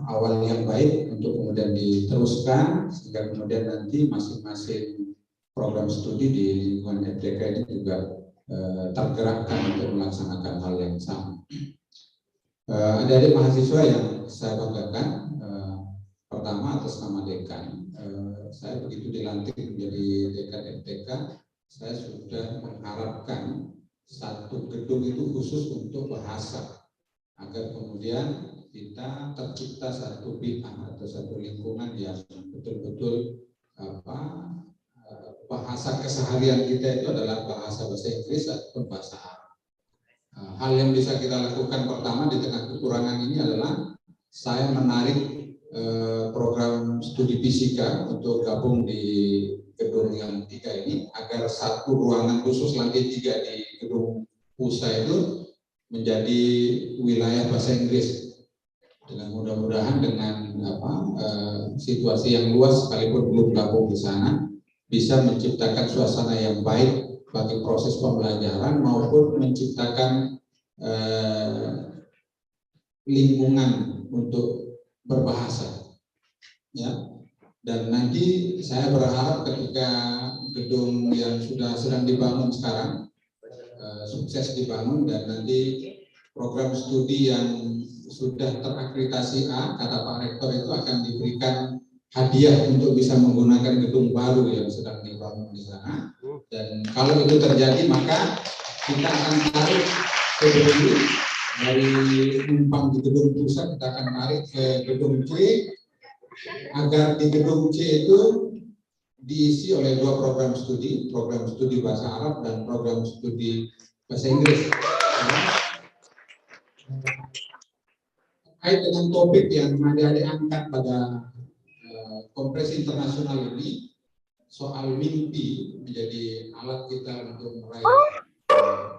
awal yang baik untuk kemudian diteruskan sehingga kemudian nanti masing-masing program studi di lingkungan FDK ini juga tergerakkan untuk melaksanakan hal yang sama. Adik-adik mahasiswa yang saya banggakan, pertama atas nama dekan, saya begitu dilantik menjadi dekan FDK, saya sudah mengharapkan satu gedung itu khusus untuk bahasa, agar kemudian kita tercipta satu bid'ah atau satu lingkungan yang betul-betul bahasa keseharian kita itu adalah bahasa Inggris ataupun bahasa Arab. Hal yang bisa kita lakukan pertama di tengah kekurangan ini adalah saya menarik program studi fisika untuk gabung di gedung yang 3 ini agar satu ruangan khusus lantai 3 di gedung pusat itu menjadi wilayah bahasa Inggris. Dengan mudah-mudahan dengan situasi yang luas sekalipun belum gabung di sana bisa menciptakan suasana yang baik bagi proses pembelajaran maupun menciptakan lingkungan untuk berbahasa, ya. Dan nanti saya berharap ketika gedung yang sedang dibangun sekarang sukses dibangun dan nanti program studi yang sudah terakreditasi A, kata Pak Rektor, itu akan diberikan hadiah untuk bisa menggunakan gedung baru yang sedang dibangun di sana. Dan kalau itu terjadi maka kita akan tarik ke gedung dari numpang di gedung pusat, kita akan narik ke gedung C agar di gedung C itu diisi oleh 2 program studi bahasa Arab dan program studi bahasa Inggris. Terkait dengan topik yang adik-adik angkat pada konferensi internasional ini, soal mimpi menjadi alat kita untuk meraih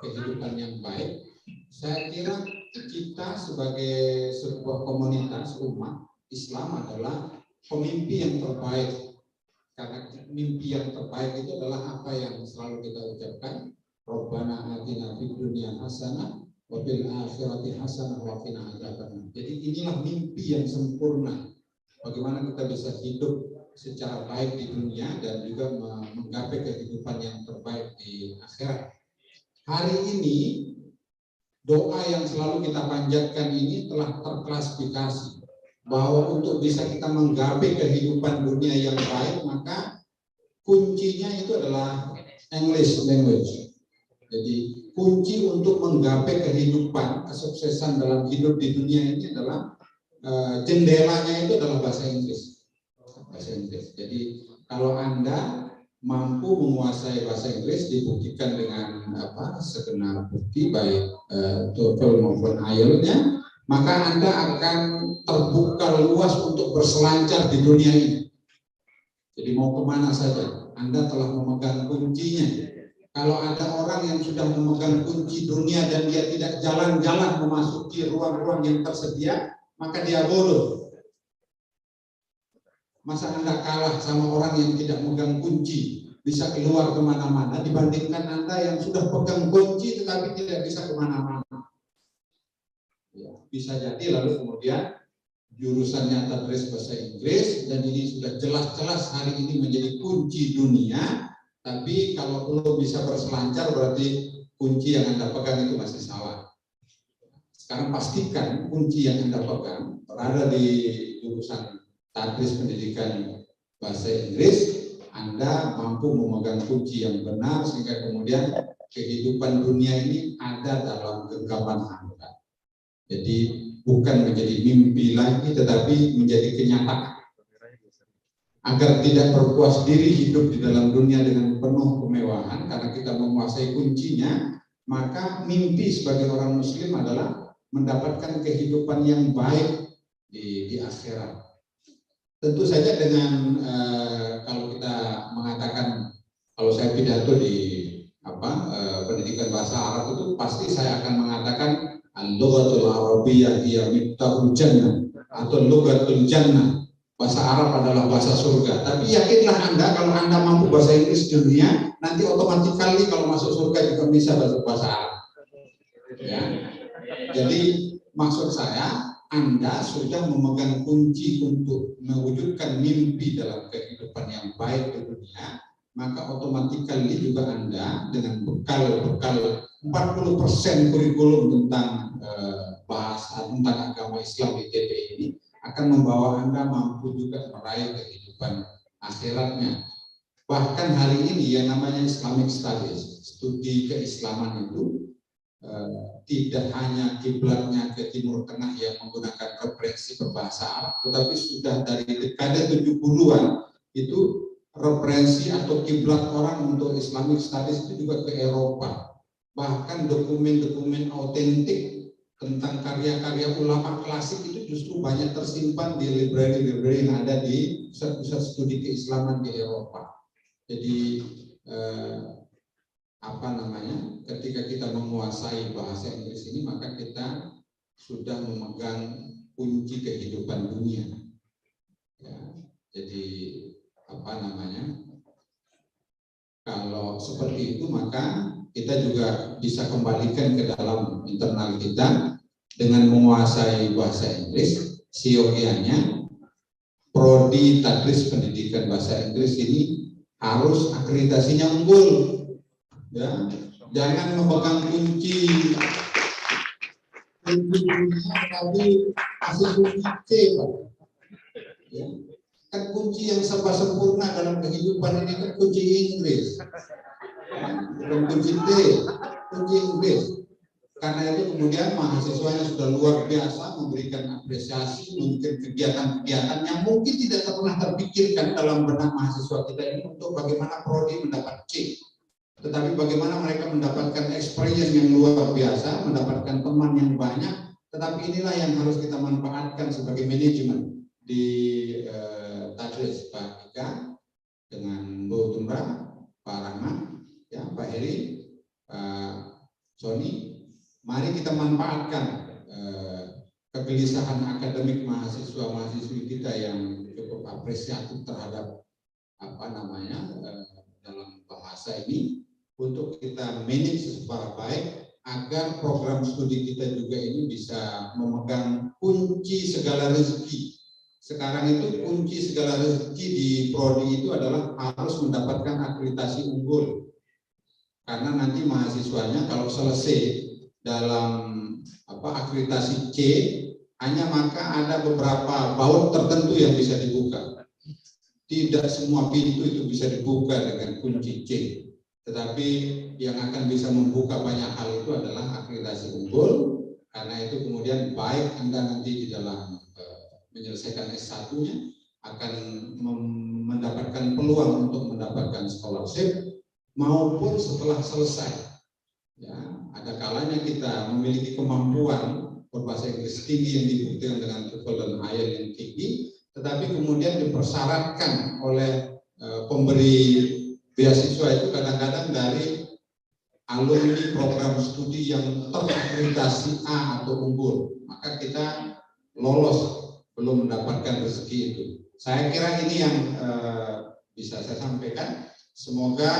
kehidupan yang baik. Saya kira kita sebagai sebuah komunitas umat Islam adalah pemimpi yang terbaik, karena mimpi yang terbaik itu adalah apa yang selalu kita ucapkan, Rabbana atina fid dunya hasanah wa fil akhirati hasanah wa qina adzabannar. Jadi inilah mimpi yang sempurna, bagaimana kita bisa hidup secara baik di dunia dan juga menggapai kehidupan yang terbaik di akhirat. Hari ini doa yang selalu kita panjatkan ini telah terklasifikasi bahwa untuk bisa kita menggapai kehidupan dunia yang baik maka kuncinya itu adalah English language. Jadi kunci untuk menggapai kehidupan, kesuksesan dalam hidup di dunia ini adalah jendelanya itu adalah bahasa Inggris. Bahasa Inggris. Jadi kalau Anda mampu menguasai bahasa Inggris dibuktikan dengan segenap bukti baik TOEFL maupun IELTS-nya, maka Anda akan terbuka luas untuk berselancar di dunia ini. Jadi mau kemana saja, Anda telah memegang kuncinya. Kalau ada orang yang sudah memegang kunci dunia dan dia tidak jalan-jalan memasuki ruang-ruang yang tersedia, maka dia bodoh. Masa Anda kalah sama orang yang tidak memegang kunci, bisa keluar kemana-mana, dibandingkan Anda yang sudah pegang kunci tetapi tidak bisa kemana-mana. Ya, bisa jadi lalu kemudian jurusannya tadris bahasa Inggris dan ini sudah jelas-jelas hari ini menjadi kunci dunia, tapi kalau belum bisa berselancar berarti kunci yang Anda pegang itu masih salah. Sekarang pastikan kunci yang Anda pegang berada di jurusan tadris pendidikan bahasa Inggris, Anda mampu memegang kunci yang benar sehingga kemudian kehidupan dunia ini ada dalam genggaman Anda. Jadi bukan menjadi mimpi lagi tetapi menjadi kenyataan. Agar tidak berpuas diri hidup di dalam dunia dengan penuh kemewahan karena kita menguasai kuncinya, maka mimpi sebagai orang muslim adalah mendapatkan kehidupan yang baik di akhirat. Tentu saja dengan kalau kita mengatakan, kalau saya pidato di pendidikan bahasa Arab itu pasti saya akan mengatakan al-lughatul arabiyyah hiya miftahul jannah atau lughatul jannah. Bahasa Arab adalah bahasa surga. Tapi yakinlah Anda kalau Anda mampu bahasa Inggris di dunia, nanti otomatis kalau masuk surga juga bisa bahasa Arab. Ya. Jadi maksud saya, Anda sudah memegang kunci untuk mewujudkan mimpi dalam kehidupan yang baik di dunia, maka otomatikally juga Anda dengan bekal 40% kurikulum tentang bahasa tentang agama Islam di TP ini akan membawa Anda mampu juga meraih kehidupan akhiratnya. Bahkan hari ini yang namanya Islamic Studies, studi keislaman itu tidak hanya kiblatnya ke Timur Tengah yang menggunakan referensi berbahasa Arab, tetapi sudah dari dekade 70-an itu referensi atau kiblat orang untuk Islamic Studies itu juga ke Eropa. Bahkan dokumen-dokumen autentik tentang karya-karya ulama klasik itu justru banyak tersimpan di library-library yang ada di pusat-pusat studi keislaman di Eropa. Jadi ketika kita menguasai bahasa Inggris ini, maka kita sudah memegang kunci kehidupan dunia. Ya, jadi kalau seperti itu, maka kita juga bisa kembalikan ke dalam internal kita dengan menguasai bahasa Inggris. Siogianya prodi tadris pendidikan bahasa Inggris ini harus akreditasinya unggul. Ya, jangan memegang kunci tapi masih kunci C, Pak. Ya. Kan kunci yang serba sempurna dalam kehidupan ini kan kunci Inggris, bukan kunci D, kunci Inggris. Karena itu kemudian mahasiswanya sudah luar biasa memberikan apresiasi, mungkin kegiatan-kegiatan yang mungkin tidak pernah terpikirkan dalam benak mahasiswa kita ini untuk bagaimana prodi mendapat C. Tetapi bagaimana mereka mendapatkan experience yang luar biasa, mendapatkan teman yang banyak, tetapi inilah yang harus kita manfaatkan sebagai manajemen di Tadris, Pak Ika, dengan Bu Tumra, Pak Rahman, ya, Pak Heri, Pak Sony. Mari kita manfaatkan kegelisahan akademik mahasiswa-mahasiswi kita yang cukup apresiatif terhadap dalam bahasa ini, untuk kita manage secara baik agar program studi kita juga ini bisa memegang kunci segala rezeki. Sekarang itu kunci segala rezeki di prodi itu adalah harus mendapatkan akreditasi unggul. Karena nanti mahasiswanya kalau selesai dalam akreditasi C, hanya maka ada beberapa baut tertentu yang bisa dibuka. Tidak semua pintu itu bisa dibuka dengan kunci C. Tetapi yang akan bisa membuka banyak hal itu adalah akreditasi unggul. Karena itu kemudian baik Anda nanti di dalam menyelesaikan S1-nya akan mendapatkan peluang untuk mendapatkan scholarship, maupun setelah selesai. Ya, ada kalanya kita memiliki kemampuan berbahasa Inggris tinggi yang dibuktikan dengan TOEFL dan IELTS yang tinggi, tetapi kemudian dipersyaratkan oleh pemberi beasiswa itu kadang-kadang dari alumni program studi yang terakreditasi A atau unggul, maka kita lolos belum mendapatkan rezeki itu. Saya kira ini yang bisa saya sampaikan. Semoga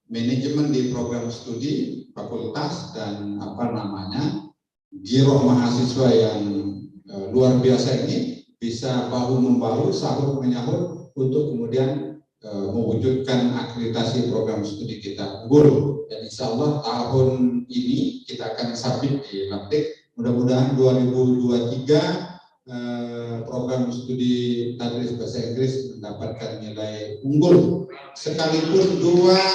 manajemen di program studi, fakultas, dan giroh mahasiswa yang luar biasa ini bisa bahu membahu, sahur menyahur untuk kemudian mewujudkan akreditasi program studi kita unggul. Dan insya Allah tahun ini kita akan submit di Labtek. Mudah-mudahan 2023 program studi tadris bahasa Inggris mendapatkan nilai unggul. Sekalipun 2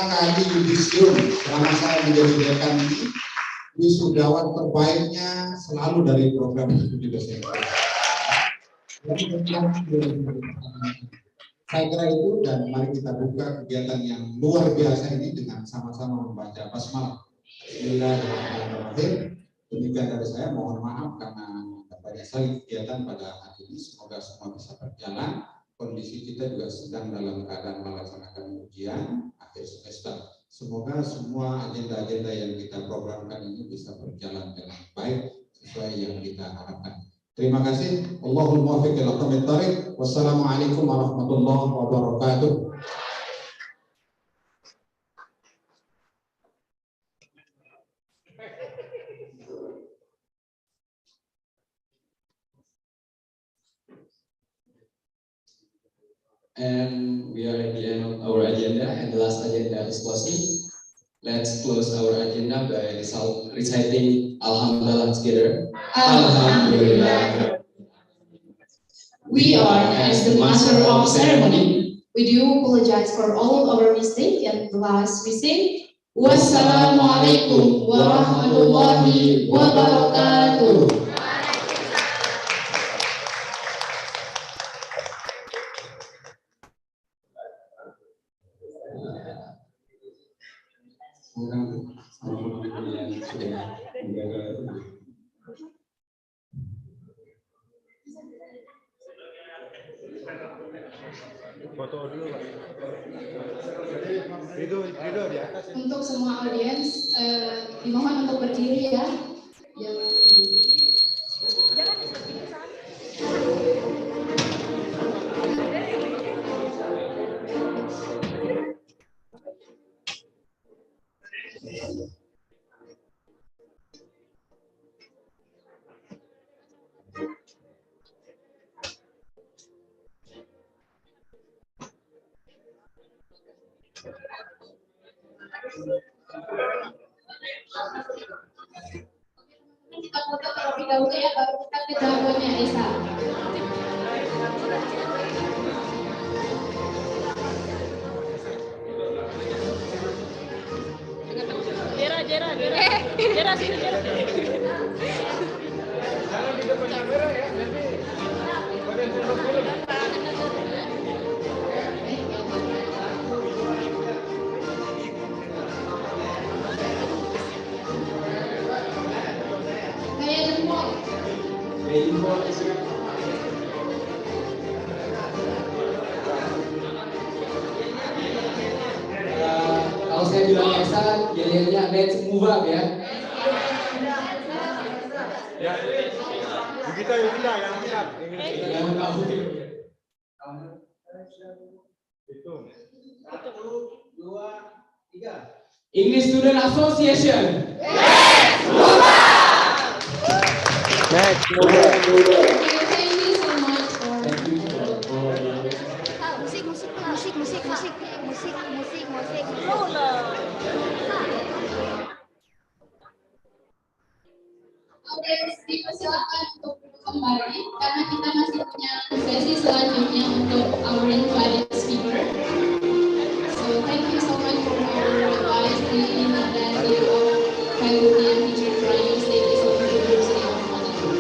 kali yudisium selama saya menjadi dekan ini, wisudawan terbaiknya selalu dari program studi bahasa Inggris. Saya kira itu, dan mari kita buka kegiatan yang luar biasa ini dengan sama-sama membaca basmalah. Bismillahirrahmanirrahim. Demikian dari saya, mohon maaf karena banyak sekali kegiatan pada hari ini. Semoga semua bisa berjalan. Kondisi kita juga sedang dalam keadaan melaksanakan ujian akhir semester. Semoga semua agenda-agenda yang kita programkan ini bisa berjalan dengan baik sesuai yang kita harapkan. Terima kasih. Allahul muwaffiq ila aqwamit thoriq. Wassalamualaikum warahmatullahi wabarakatuh. And we are at the end of our agenda, and the last agenda is closing. Let's close our agenda by reciting Alhamdulillah together. Alhamdulillah. We are, as the master of ceremony, we do apologize for all our mistakes, and last we say, Wassalamualaikum warahmatullahi wabarakatuh. Foto dulu, Pak. Ridho di atas. Untuk semua audiens, dimohon untuk berdiri ya. Kita foto terlebih dahulu ya, baru kita ke dragonnya Esa. Jera sini, Jera. Jangan di depan kamera ya, nanti badan film. Kayak jempol. Kalau saya bilang Esa, yel-yelnya let's move up ya. Ya. Kita yang lihat. Jangan kabur. Itu. 1, 2, 3. English Student Association. Thank you so much for musik. Audiens dipersilakan untuk kembali karena kita masih punya sesi selanjutnya untuk our invited speaker. So thank you so much for our guys in the day of faculty and teacher training stages of the University of Manila.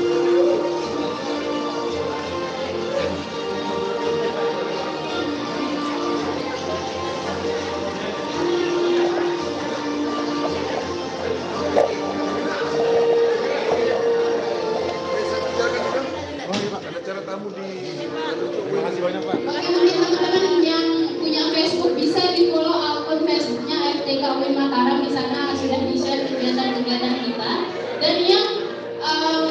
Terima kasih banyak, Pak. Bagi teman-teman yang punya Facebook bisa di follow akun Facebooknya FTK UIN Mataram, di sana sudah di-share kegiatan-kegiatan kita. Dan yang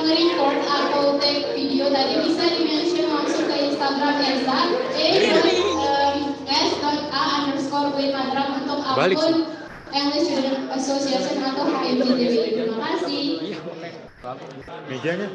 nge-record atau take video tadi bisa di-mention langsung ke Instagram s.a_UIN Mataram untuk akun English Student Association atau HMDTW. Terima kasih. Mejanya.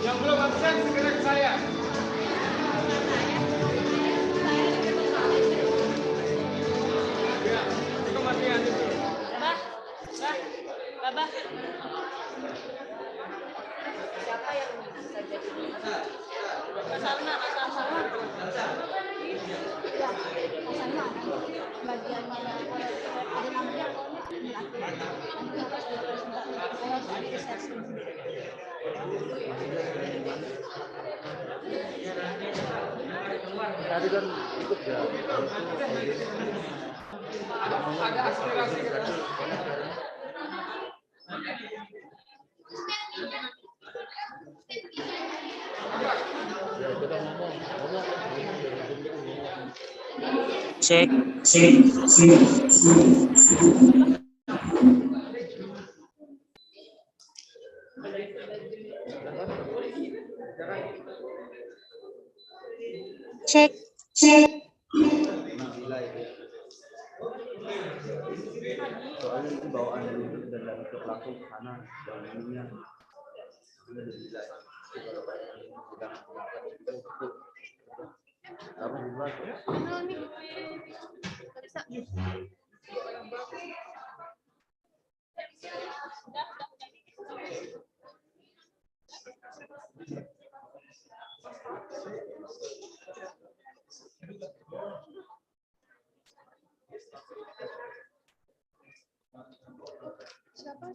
Yang belum absen segera ke saya. Ya, itu masih ada. Babah. Siapa yang bisa jadi Mas Salma. ya, Mas Salma, bagian mana ada namanya nanti atas kalau ada resepsi. Check. Cek.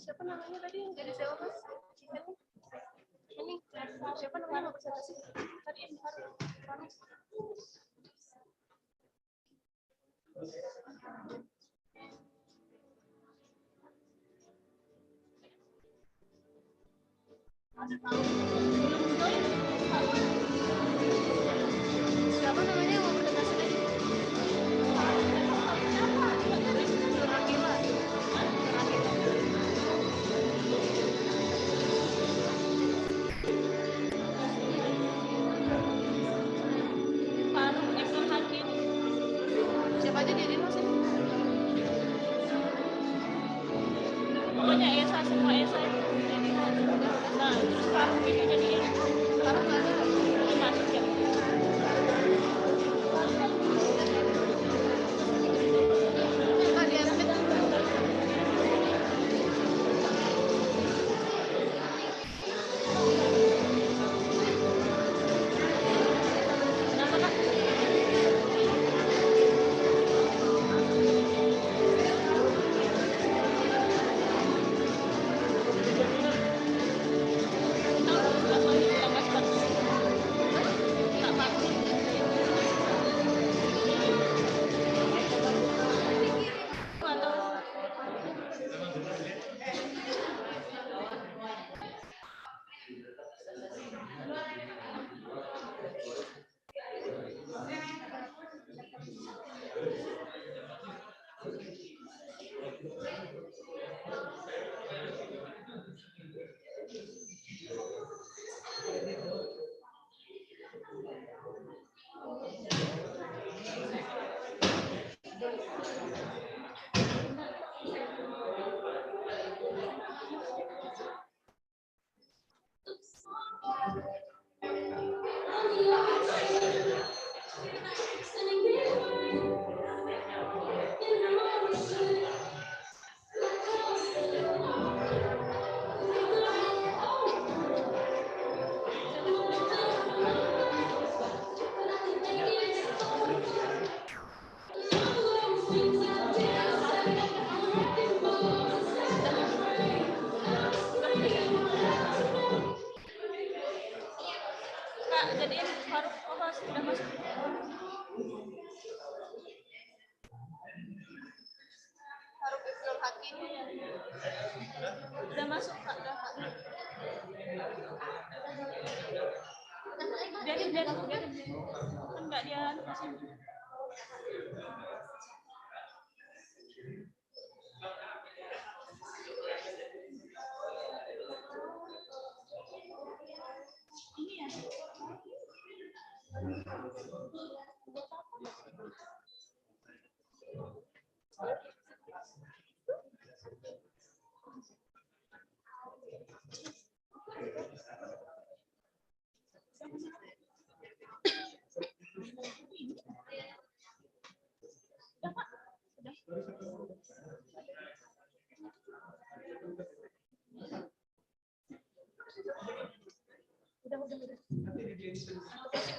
Siapa namanya tadi yang jadi sewa mas? Ini siapa namanya mau presentasi? Tadi yang harus. Siapa namanya yang mau presentasi tadi? Siapa aja jadi mas ini? Pokoknya Esa, semua Esa. Nah, terus sekarang ini jadi sekarang nggak ada masuk ya. Nggak diarahkan. Kenapa kak? Kak, jadi Faruk sudah masuk. Faruk Ibnul Hakim udah masuk kak, udah. Jadi kan nggak dia masih. Ini ya. Udah.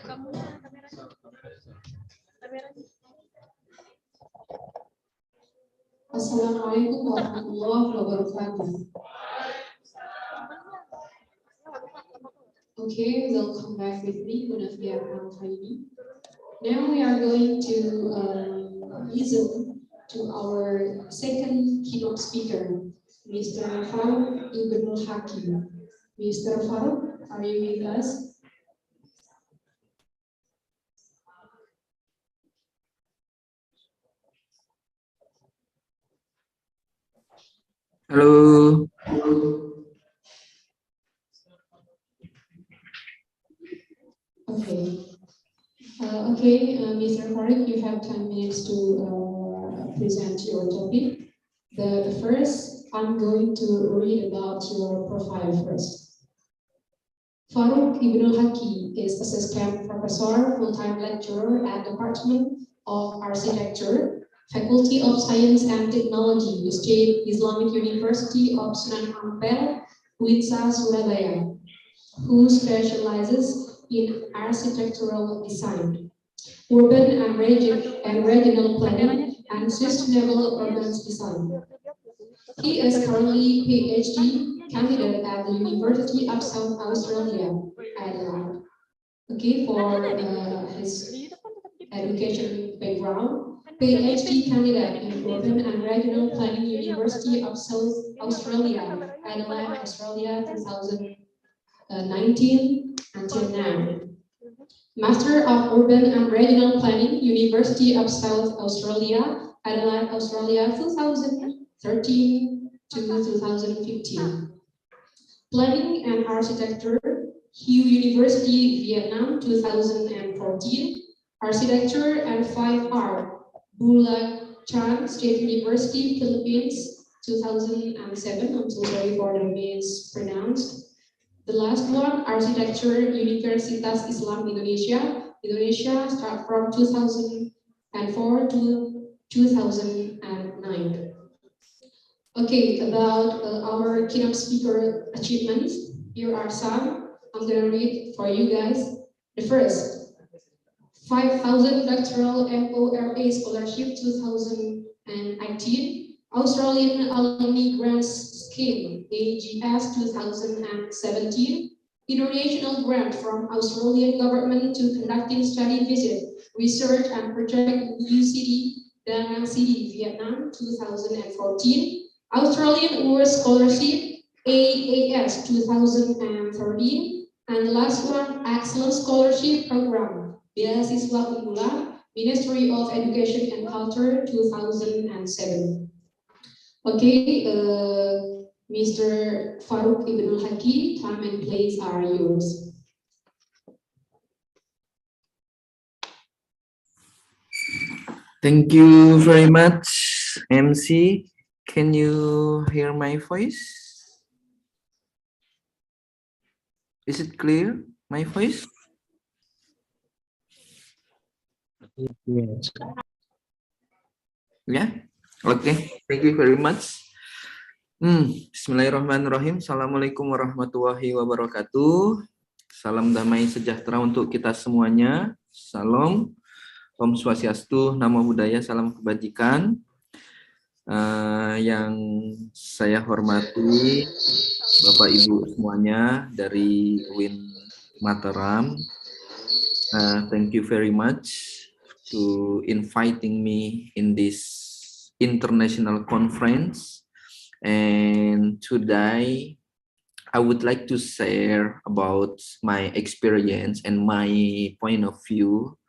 Kamu kameranya. Assalamualaikum warahmatullahi wabarakatuh. Okay, welcome back with me, Munafia Khairi. Now we are going to listen to our second keynote speaker, Mr. Farouk Ibnul Hakim. Mr. Farouk, are you with us? Hello. Okay. Mr. Farouk, you have 10 minutes to present your topic. The first, I'm going to read about your profile first. Farouk Ibnul Hakim is assistant professor, full-time lecturer at Department of Architecture, Faculty of Science and Technology, State Islamic University of Sunan Ampel, Witsa, Surabaya, who specializes in architectural design, urban and regional planning, and sustainable urban design. He is currently PhD candidate at the University of South Australia, Adelaide. Okay, for his education background, PhD candidate in urban and regional planning, University of South Australia, Adelaide, Australia, 2019 until now. Master of Urban and Regional Planning, University of South Australia, Adelaide, Australia, 2013 to 2015. Planning and Architecture, Hue University, Vietnam, 2014. Architecture and Fine Art, Bulag Chan State University, Philippines, 2007. I'm so sorry for the mispronounced. The last one, Architecture, Universitas Islam Indonesia. Indonesia, start from 2004 to 2009. Okay, about our keynote speaker achievements. Here are some. I'm gonna read for you guys. The first, 5,000 doctoral MORA scholarship 2018. Australian Alumni Grants Scheme, AGS 2017, international grant from Australian government to conducting study visit, research and project in New City, Da Nang City, Vietnam, 2014, Australian Award Scholarship, AAS 2013, and the last one, Excellent Scholarship Program, Beasiswa Unggulan, Ministry of Education and Culture, 2007. Okay, Mr. Farouk Ibnul Hakim, time and place are yours. Thank you very much, MC. Can you hear my voice? Is it clear, my voice? Yes. Yeah. Okay. Thank you very much. Bismillahirrahmanirrahim. Assalamualaikum warahmatullahi wabarakatuh. Salam damai sejahtera untuk kita semuanya. Salam. Om Swastiastu, Namo Buddhaya, salam kebajikan. Yang saya hormati Bapak Ibu semuanya dari UIN Mataram. Thank you very much to inviting me in this international conference. And today I would like to share about my experience and my point of view,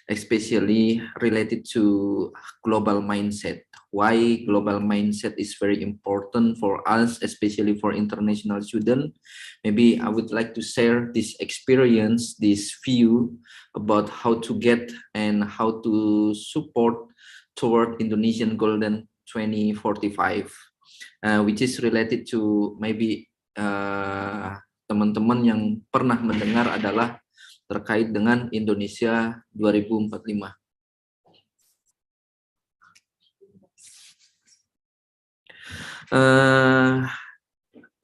especially related to global mindset. Why global mindset is very important for us, especially for international students. Maybe I would like to share this experience, this view about how to get and how to support toward Indonesian Golden 2045, which is related to maybe teman-teman yang pernah mendengar adalah terkait dengan Indonesia 2045.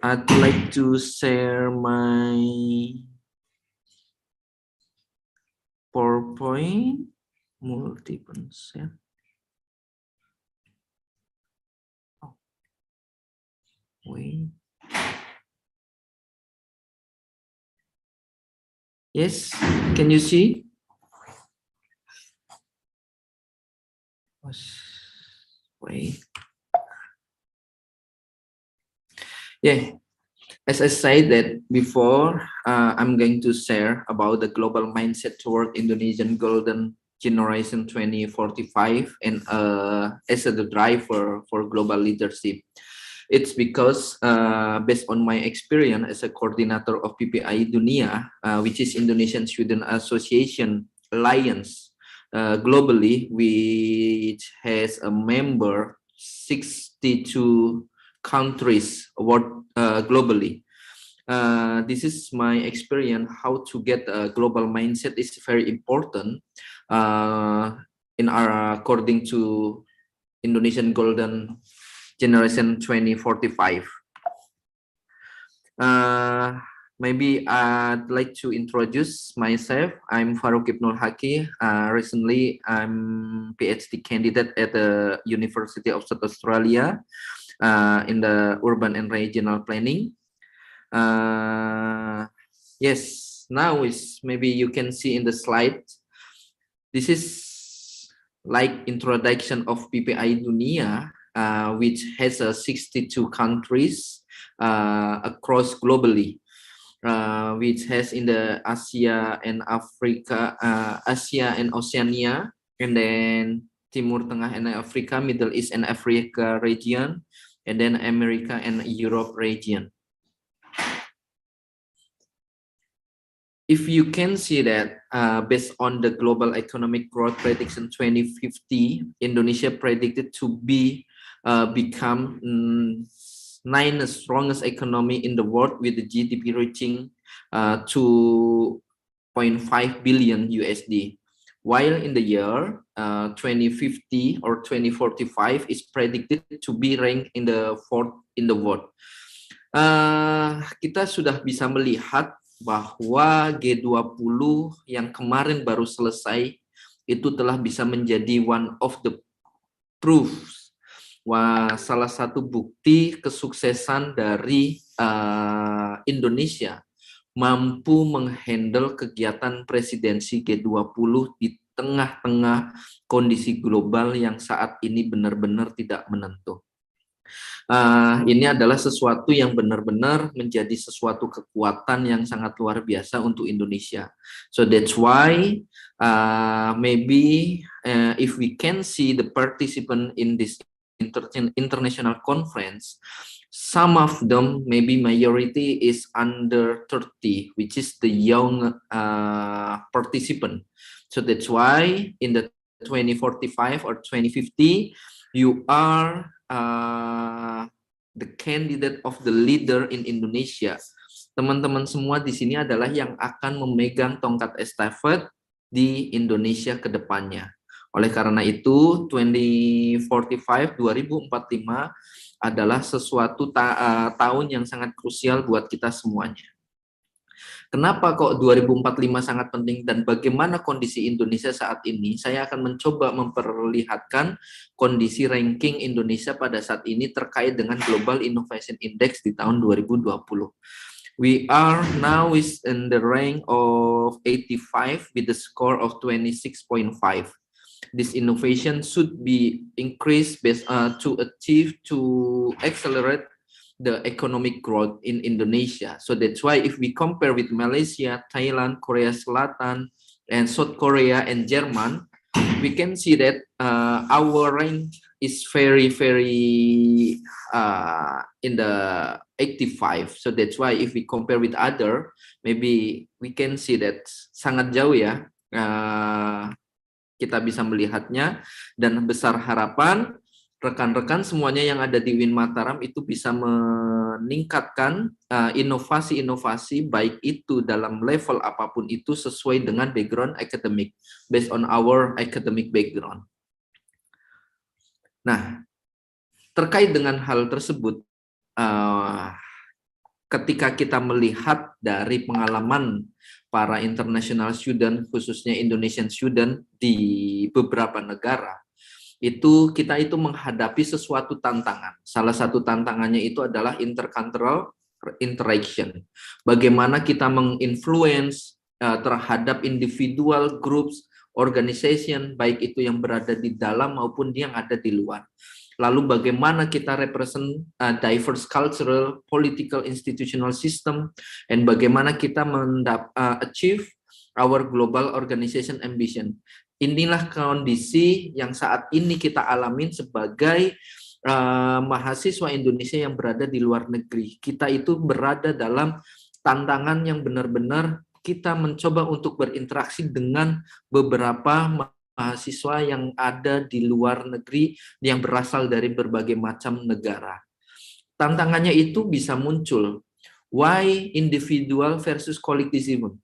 I'd like to share my PowerPoint, multiple share. Oh. Wait. Yes, can you see? Wait. Yeah, as I said that before, I'm going to share about the global mindset toward Indonesian Golden Generation 2045 and as the driver for global leadership. It's because based on my experience as a coordinator of PPI Dunia, which is Indonesian Student Association Alliance globally, which has a member 62 countries globally. This is my experience. How to get a global mindset is very important according to Indonesian Golden Generation 2045. Maybe I'd like to introduce myself. I'm Farouk Ibnul Haki. Recently, I'm PhD candidate at the University of South Australia in the urban and regional planning. Yes, now is maybe you can see in the slide. This is like introduction of PPI Dunia, which has 62 countries across globally, which has in the Asia and Africa, Asia and Oceania, and then Timur Tengah and Africa, Middle East and Africa region, and then America and Europe region. If you can see that based on the global economic growth prediction 2050, Indonesia predicted to become 9th strongest economy in the world with the GDP reaching 2.5 billion USD. While in the year 2050 or 2045 is predicted to be ranked in the 4th in the world. Kita sudah bisa melihat bahwa G20 yang kemarin baru selesai itu telah bisa menjadi one of the proofs, salah satu bukti kesuksesan dari Indonesia mampu menghandle kegiatan presidensi G20 di tengah-tengah kondisi global yang saat ini benar-benar tidak menentu. Ini adalah sesuatu yang benar-benar menjadi sesuatu kekuatan yang sangat luar biasa untuk Indonesia. So that's why maybe if we can see the participant in this international conference, some of them, maybe majority is under 30, which is the young participant. So that's why in the 2045 or 2050, you are the candidate of the leader in Indonesia. Teman-teman semua di sini adalah yang akan memegang tongkat estafet di Indonesia ke depannya. Oleh karena itu, 2045 adalah sesuatu tahun yang sangat krusial buat kita semuanya. Kenapa kok 2045 sangat penting dan bagaimana kondisi Indonesia saat ini? Saya akan mencoba memperlihatkan kondisi ranking Indonesia pada saat ini terkait dengan Global Innovation Index di tahun 2020. We are now in the rank of 85 with the score of 26.5. This innovation should be increased to accelerate the economic growth in Indonesia. So that's why if we compare with Malaysia, Thailand, Korea Selatan, and South Korea and German, we can see that our rank is very in the 85. So that's why if we compare with other, maybe we can see that sangat jauh ya. Kita bisa melihatnya dan besar harapan rekan-rekan semuanya yang ada di UIN Mataram itu bisa meningkatkan inovasi-inovasi baik itu dalam level apapun itu sesuai dengan background akademik, based on our academic background. Nah, terkait dengan hal tersebut, ketika kita melihat dari pengalaman para international student, khususnya Indonesian student di beberapa negara, kita itu menghadapi sesuatu tantangan. Salah satu tantangannya itu adalah intercultural interaction. Bagaimana kita menginfluence terhadap individual groups organization, baik itu yang berada di dalam maupun yang ada di luar. Lalu bagaimana kita represent diverse cultural, political, institutional system, and bagaimana kita achieve our global organization ambition. Inilah kondisi yang saat ini kita alamin sebagai mahasiswa Indonesia yang berada di luar negeri. Kita itu berada dalam tantangan yang benar-benar kita mencoba untuk berinteraksi dengan beberapa mahasiswa yang ada di luar negeri yang berasal dari berbagai macam negara. Tantangannya itu bisa muncul. Why individual versus collectivism?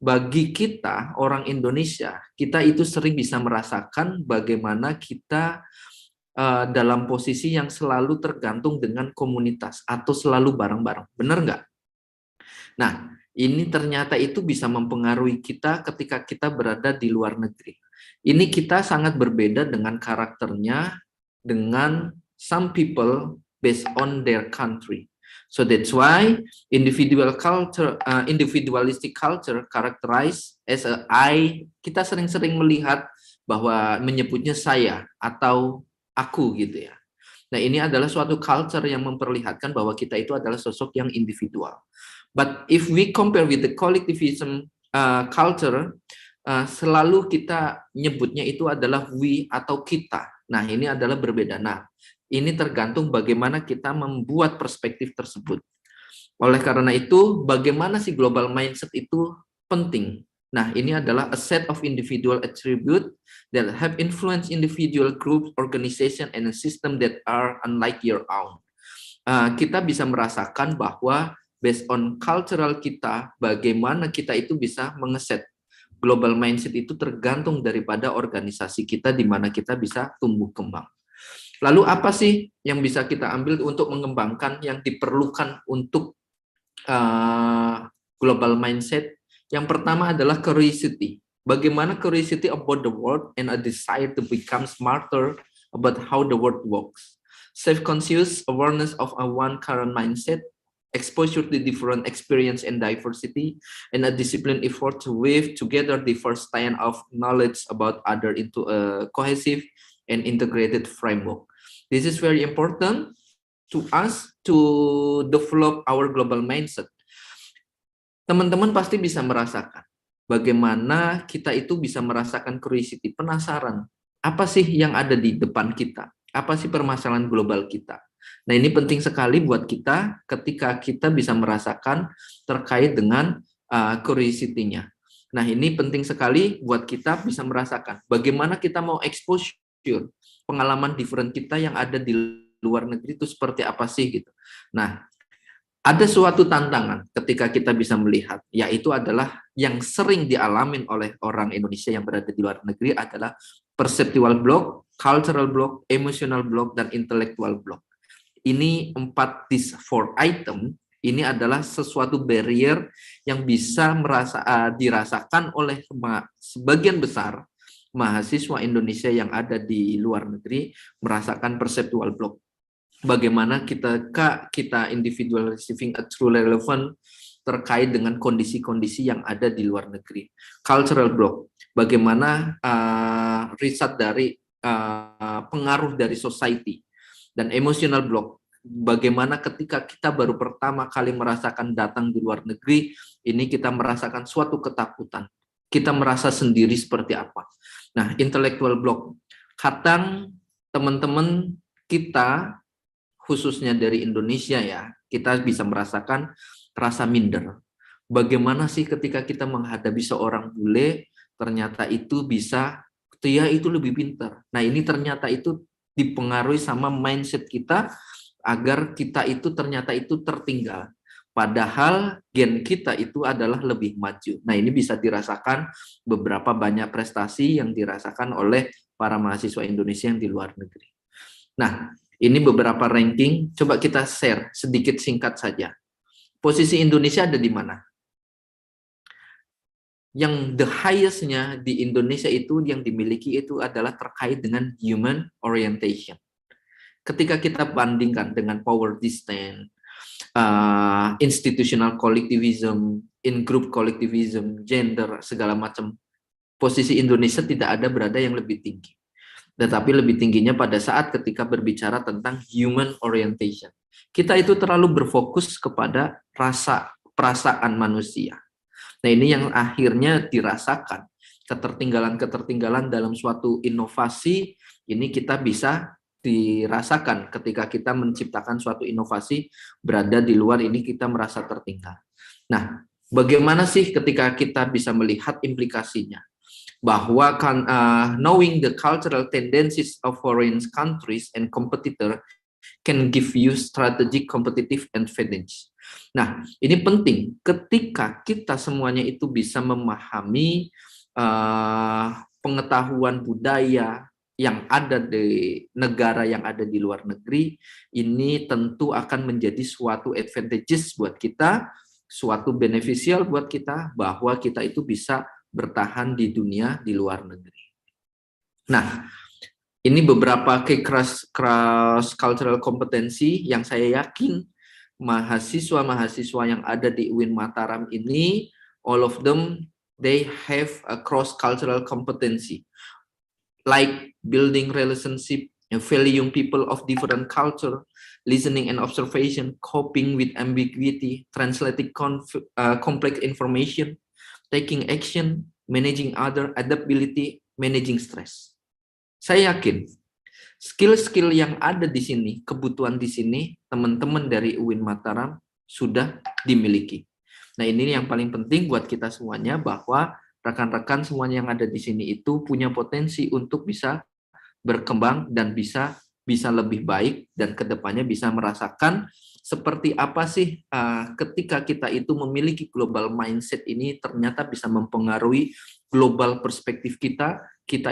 Bagi kita, orang Indonesia, kita itu sering bisa merasakan bagaimana kita dalam posisi yang selalu tergantung dengan komunitas atau selalu bareng-bareng. Benar nggak? Nah, ini ternyata itu bisa mempengaruhi kita ketika kita berada di luar negeri. Ini kita sangat berbeda dengan karakternya dengan some people based on their country. So that's why individualistic culture characterized as a I. Kita sering-sering melihat bahwa menyebutnya saya atau aku gitu ya. Nah, ini adalah suatu culture yang memperlihatkan bahwa kita itu adalah sosok yang individual. But if we compare with the collectivism culture, selalu kita nyebutnya itu adalah we atau kita. Nah, ini adalah berbeda. Nah, ini tergantung bagaimana kita membuat perspektif tersebut. Oleh karena itu, bagaimana sih global mindset itu penting. Nah, ini adalah a set of individual attribute that have influence individual groups, organization, and a system that are unlike your own. Kita bisa merasakan bahwa based on cultural kita, bagaimana kita itu bisa mengeset global mindset itu tergantung daripada organisasi kita di mana kita bisa tumbuh kembang. Lalu apa sih yang bisa kita ambil untuk mengembangkan yang diperlukan untuk global mindset? Yang pertama adalah curiosity. Bagaimana curiosity about the world and a desire to become smarter about how the world works. Self-conscious awareness of a one current mindset, exposure to different experience and diversity, and a disciplined effort to weave together the first kind of knowledge about other into a cohesive and integrated framework. This is very important to us to develop our global mindset. Teman-teman pasti bisa merasakan bagaimana kita itu bisa merasakan curiosity, penasaran. Apa sih yang ada di depan kita? Apa sih permasalahan global kita? Nah, ini penting sekali buat kita ketika kita bisa merasakan terkait dengan curiosity-nya. Nah, ini penting sekali buat kita bisa merasakan bagaimana kita mau exposure pengalaman different kita yang ada di luar negeri itu seperti apa sih gitu. Nah, ada suatu tantangan ketika kita bisa melihat, yaitu adalah yang sering dialamin oleh orang Indonesia yang berada di luar negeri adalah perceptual block, cultural block, emotional block, dan intellectual block. Ini 4 item, ini adalah sesuatu barrier yang bisa dirasakan oleh sebagian besar mahasiswa Indonesia yang ada di luar negeri merasakan perceptual block. Bagaimana kita individual receiving a truly relevant terkait dengan kondisi-kondisi yang ada di luar negeri. Cultural block, bagaimana riset dari pengaruh dari society. Dan emotional block, bagaimana ketika kita baru pertama kali merasakan datang di luar negeri, ini kita merasakan suatu ketakutan. Kita merasa sendiri seperti apa. Nah, intellectual block, kadang teman-teman kita, khususnya dari Indonesia ya, kita bisa merasakan rasa minder. Bagaimana sih ketika kita menghadapi seorang bule, ternyata itu bisa, dia itu lebih pintar. Nah, ini ternyata itu dipengaruhi sama mindset kita, agar kita itu ternyata itu tertinggal. Padahal gen kita itu adalah lebih maju. Nah, ini bisa dirasakan beberapa banyak prestasi yang dirasakan oleh para mahasiswa Indonesia yang di luar negeri. Nah, ini beberapa ranking, coba kita share sedikit singkat saja. Posisi Indonesia ada di mana? Yang the highest-nya di Indonesia itu yang dimiliki itu adalah terkait dengan human orientation. Ketika kita bandingkan dengan power distance, institutional collectivism, in-group collectivism, gender, segala macam, posisi Indonesia tidak ada berada yang lebih tinggi. Tetapi lebih tingginya pada saat ketika berbicara tentang human orientation. Kita itu terlalu berfokus kepada perasaan manusia. Nah, ini yang akhirnya dirasakan. Ketertinggalan-ketertinggalan dalam suatu inovasi, ini kita bisa dirasakan ketika kita menciptakan suatu inovasi, berada di luar ini kita merasa tertinggal. Nah, bagaimana sih ketika kita bisa melihat implikasinya? Bahwa knowing the cultural tendencies of foreign countries and competitor can give you strategic competitive advantage. Nah, ini penting ketika kita semuanya itu bisa memahami pengetahuan budaya yang ada di negara yang ada di luar negeri, ini tentu akan menjadi suatu advantages buat kita, suatu beneficial buat kita, bahwa kita itu bisa bertahan di dunia di luar negeri. Nah, ini beberapa cross cultural kompetensi yang saya yakin mahasiswa-mahasiswa yang ada di UIN Mataram ini, all of them, they have a cross cultural competency, like building relationship, valuing people of different culture, listening and observation, coping with ambiguity, translating complex information, taking action, managing other, adaptability, managing stress. Saya yakin skill-skill yang ada di sini, kebutuhan di sini, teman-teman dari UIN Mataram sudah dimiliki. Nah, ini yang paling penting buat kita semuanya, bahwa rekan-rekan semuanya yang ada di sini itu punya potensi untuk bisa berkembang dan bisa lebih baik, dan kedepannya bisa merasakan seperti apa sih ketika kita itu memiliki global mindset ini ternyata bisa mempengaruhi global perspektif kita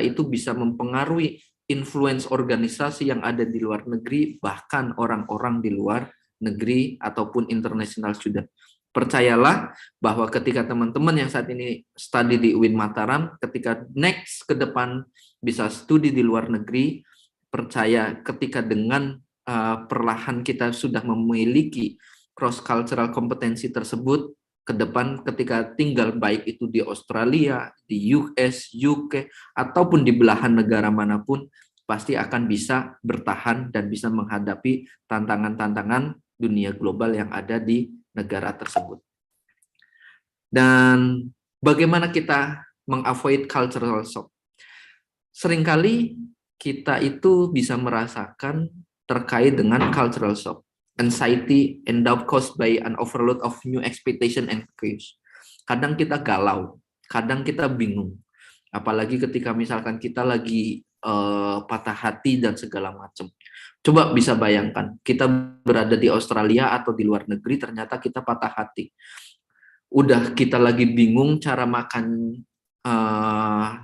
itu bisa mempengaruhi influence organisasi yang ada di luar negeri, bahkan orang-orang di luar negeri ataupun international student. Percayalah bahwa ketika teman-teman yang saat ini studi di UIN Mataram, ketika next ke depan bisa studi di luar negeri, percaya ketika dengan perlahan kita sudah memiliki cross cultural kompetensi tersebut, ke depan ketika tinggal baik itu di Australia, di US, UK, ataupun di belahan negara manapun, pasti akan bisa bertahan dan bisa menghadapi tantangan-tantangan dunia global yang ada di negara tersebut. Dan bagaimana kita mengavoid cultural shock? Seringkali kita itu bisa merasakan terkait dengan cultural shock, anxiety and doubt caused by an overload of new expectation and cues. Kadang kita galau, kadang kita bingung. Apalagi ketika misalkan kita lagi patah hati dan segala macam. Coba bisa bayangkan, kita berada di Australia atau di luar negeri, ternyata kita patah hati. Udah kita lagi bingung cara makan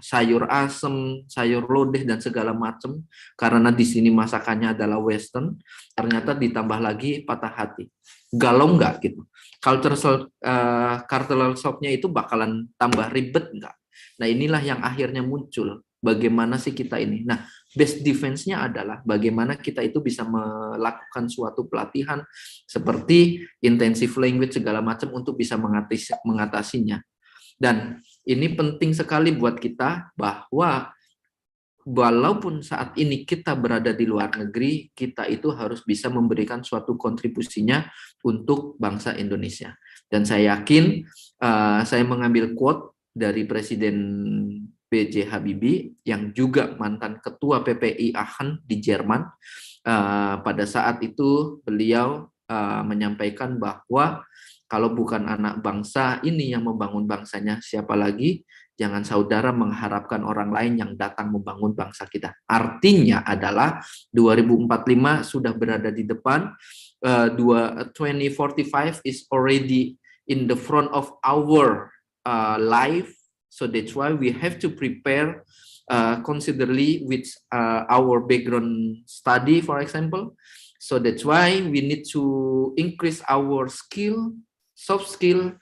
sayur asem, sayur lodeh dan segala macam, karena di sini masakannya adalah Western, ternyata ditambah lagi patah hati. Galau nggak gitu? Cultural shock-nya itu bakalan tambah ribet nggak? Nah, inilah yang akhirnya muncul. Bagaimana sih kita ini? Nah, best defense-nya adalah bagaimana kita itu bisa melakukan suatu pelatihan seperti intensive language segala macam untuk bisa mengatasinya. Dan ini penting sekali buat kita, bahwa walaupun saat ini kita berada di luar negeri, kita itu harus bisa memberikan suatu kontribusinya untuk bangsa Indonesia. Dan saya yakin, saya mengambil quote dari Presiden B.J. Habibie, yang juga mantan Ketua PPI Aachen di Jerman. Pada saat itu beliau menyampaikan bahwa kalau bukan anak bangsa ini yang membangun bangsanya, siapa lagi? Jangan saudara mengharapkan orang lain yang datang membangun bangsa kita. Artinya adalah 2045 sudah berada di depan, 2045 is already in the front of our life. So that's why we have to prepare considerably with our background study, for example. So that's why we need to increase our skill, soft skill,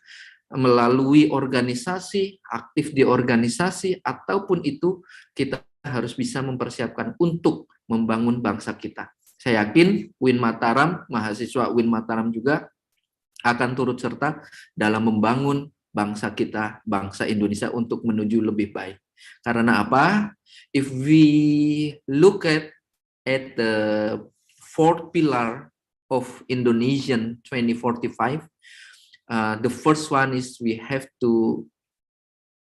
melalui organisasi, aktif di organisasi, ataupun itu kita harus bisa mempersiapkan untuk membangun bangsa kita. Saya yakin UIN Mataram, mahasiswa UIN Mataram juga akan turut serta dalam membangun bangsa kita, bangsa Indonesia untuk menuju lebih baik. Karena apa? If we look at the fourth pillar of Indonesian 2045, the first one is we have to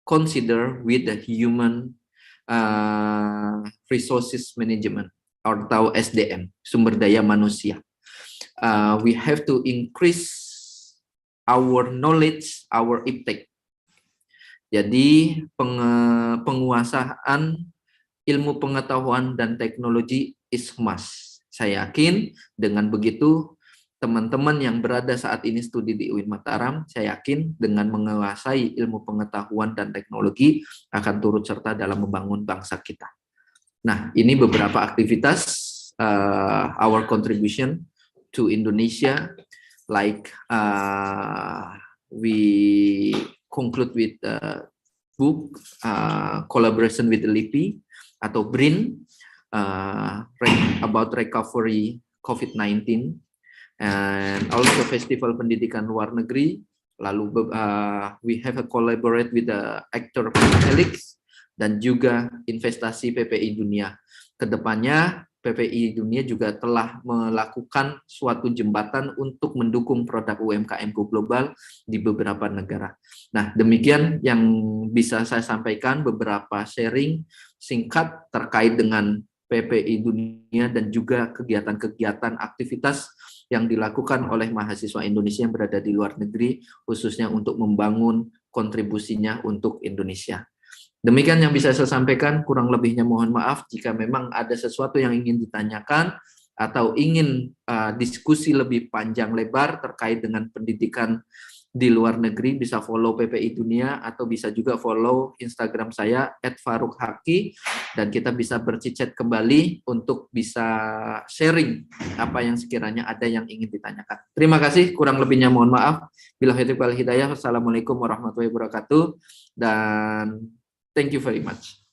consider with the human resources management atau SDM, sumber daya manusia. We have to increase our knowledge, our intake. Jadi penguasaan ilmu pengetahuan dan teknologi is must. Saya yakin dengan begitu teman-teman yang berada saat ini studi di UIN Mataram, saya yakin dengan menguasai ilmu pengetahuan dan teknologi akan turut serta dalam membangun bangsa kita. Nah, ini beberapa aktivitas our contribution to Indonesia, like we conclude with book collaboration with LIPI atau BRIN about recovery COVID-19, and also festival pendidikan luar negeri. Lalu we have a collaborate with the actor Felix dan juga investasi PPI Dunia. Kedepannya PPI Dunia juga telah melakukan suatu jembatan untuk mendukung produk UMKM go global di beberapa negara. Nah, demikian yang bisa saya sampaikan, beberapa sharing singkat terkait dengan PPI Dunia dan juga kegiatan-kegiatan aktivitas yang dilakukan oleh mahasiswa Indonesia yang berada di luar negeri, khususnya untuk membangun kontribusinya untuk Indonesia. Demikian yang bisa saya sampaikan, kurang lebihnya mohon maaf jika memang ada sesuatu yang ingin ditanyakan atau ingin diskusi lebih panjang lebar terkait dengan pendidikan di luar negeri, bisa follow PPI Dunia atau bisa juga follow Instagram saya @farukhaki, dan kita bisa bercicet kembali untuk bisa sharing apa yang sekiranya ada yang ingin ditanyakan. Terima kasih, kurang lebihnya mohon maaf. Bila hidup wal hidayah, wassalamualaikum warahmatullahi wabarakatuh, dan thank you very much.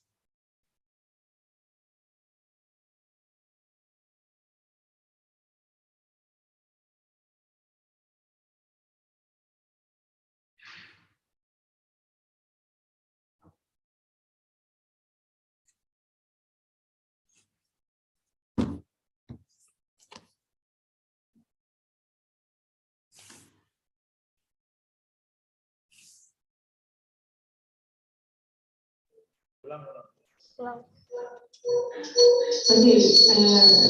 Okay,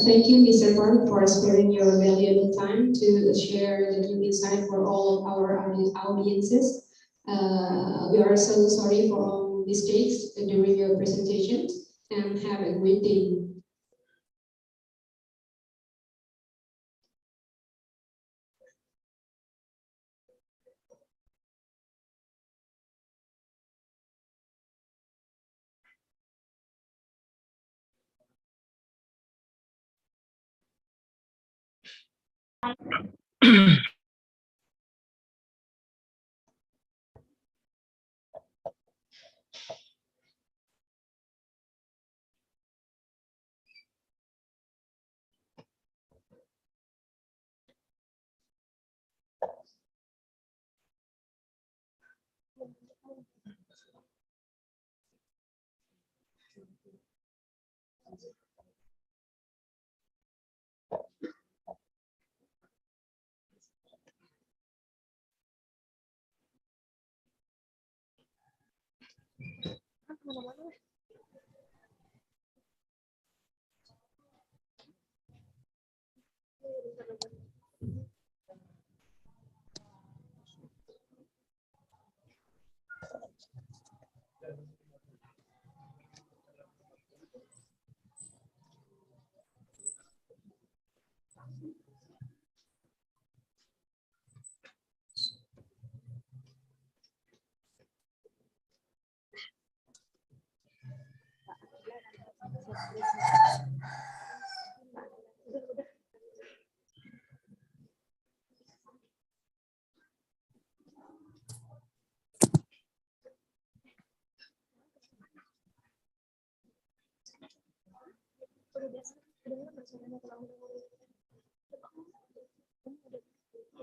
thank you, Mr. Park, for sparing your valuable time to share the new insight for all of our audiences. We are so sorry for all mistakes during your presentations, and have a great day.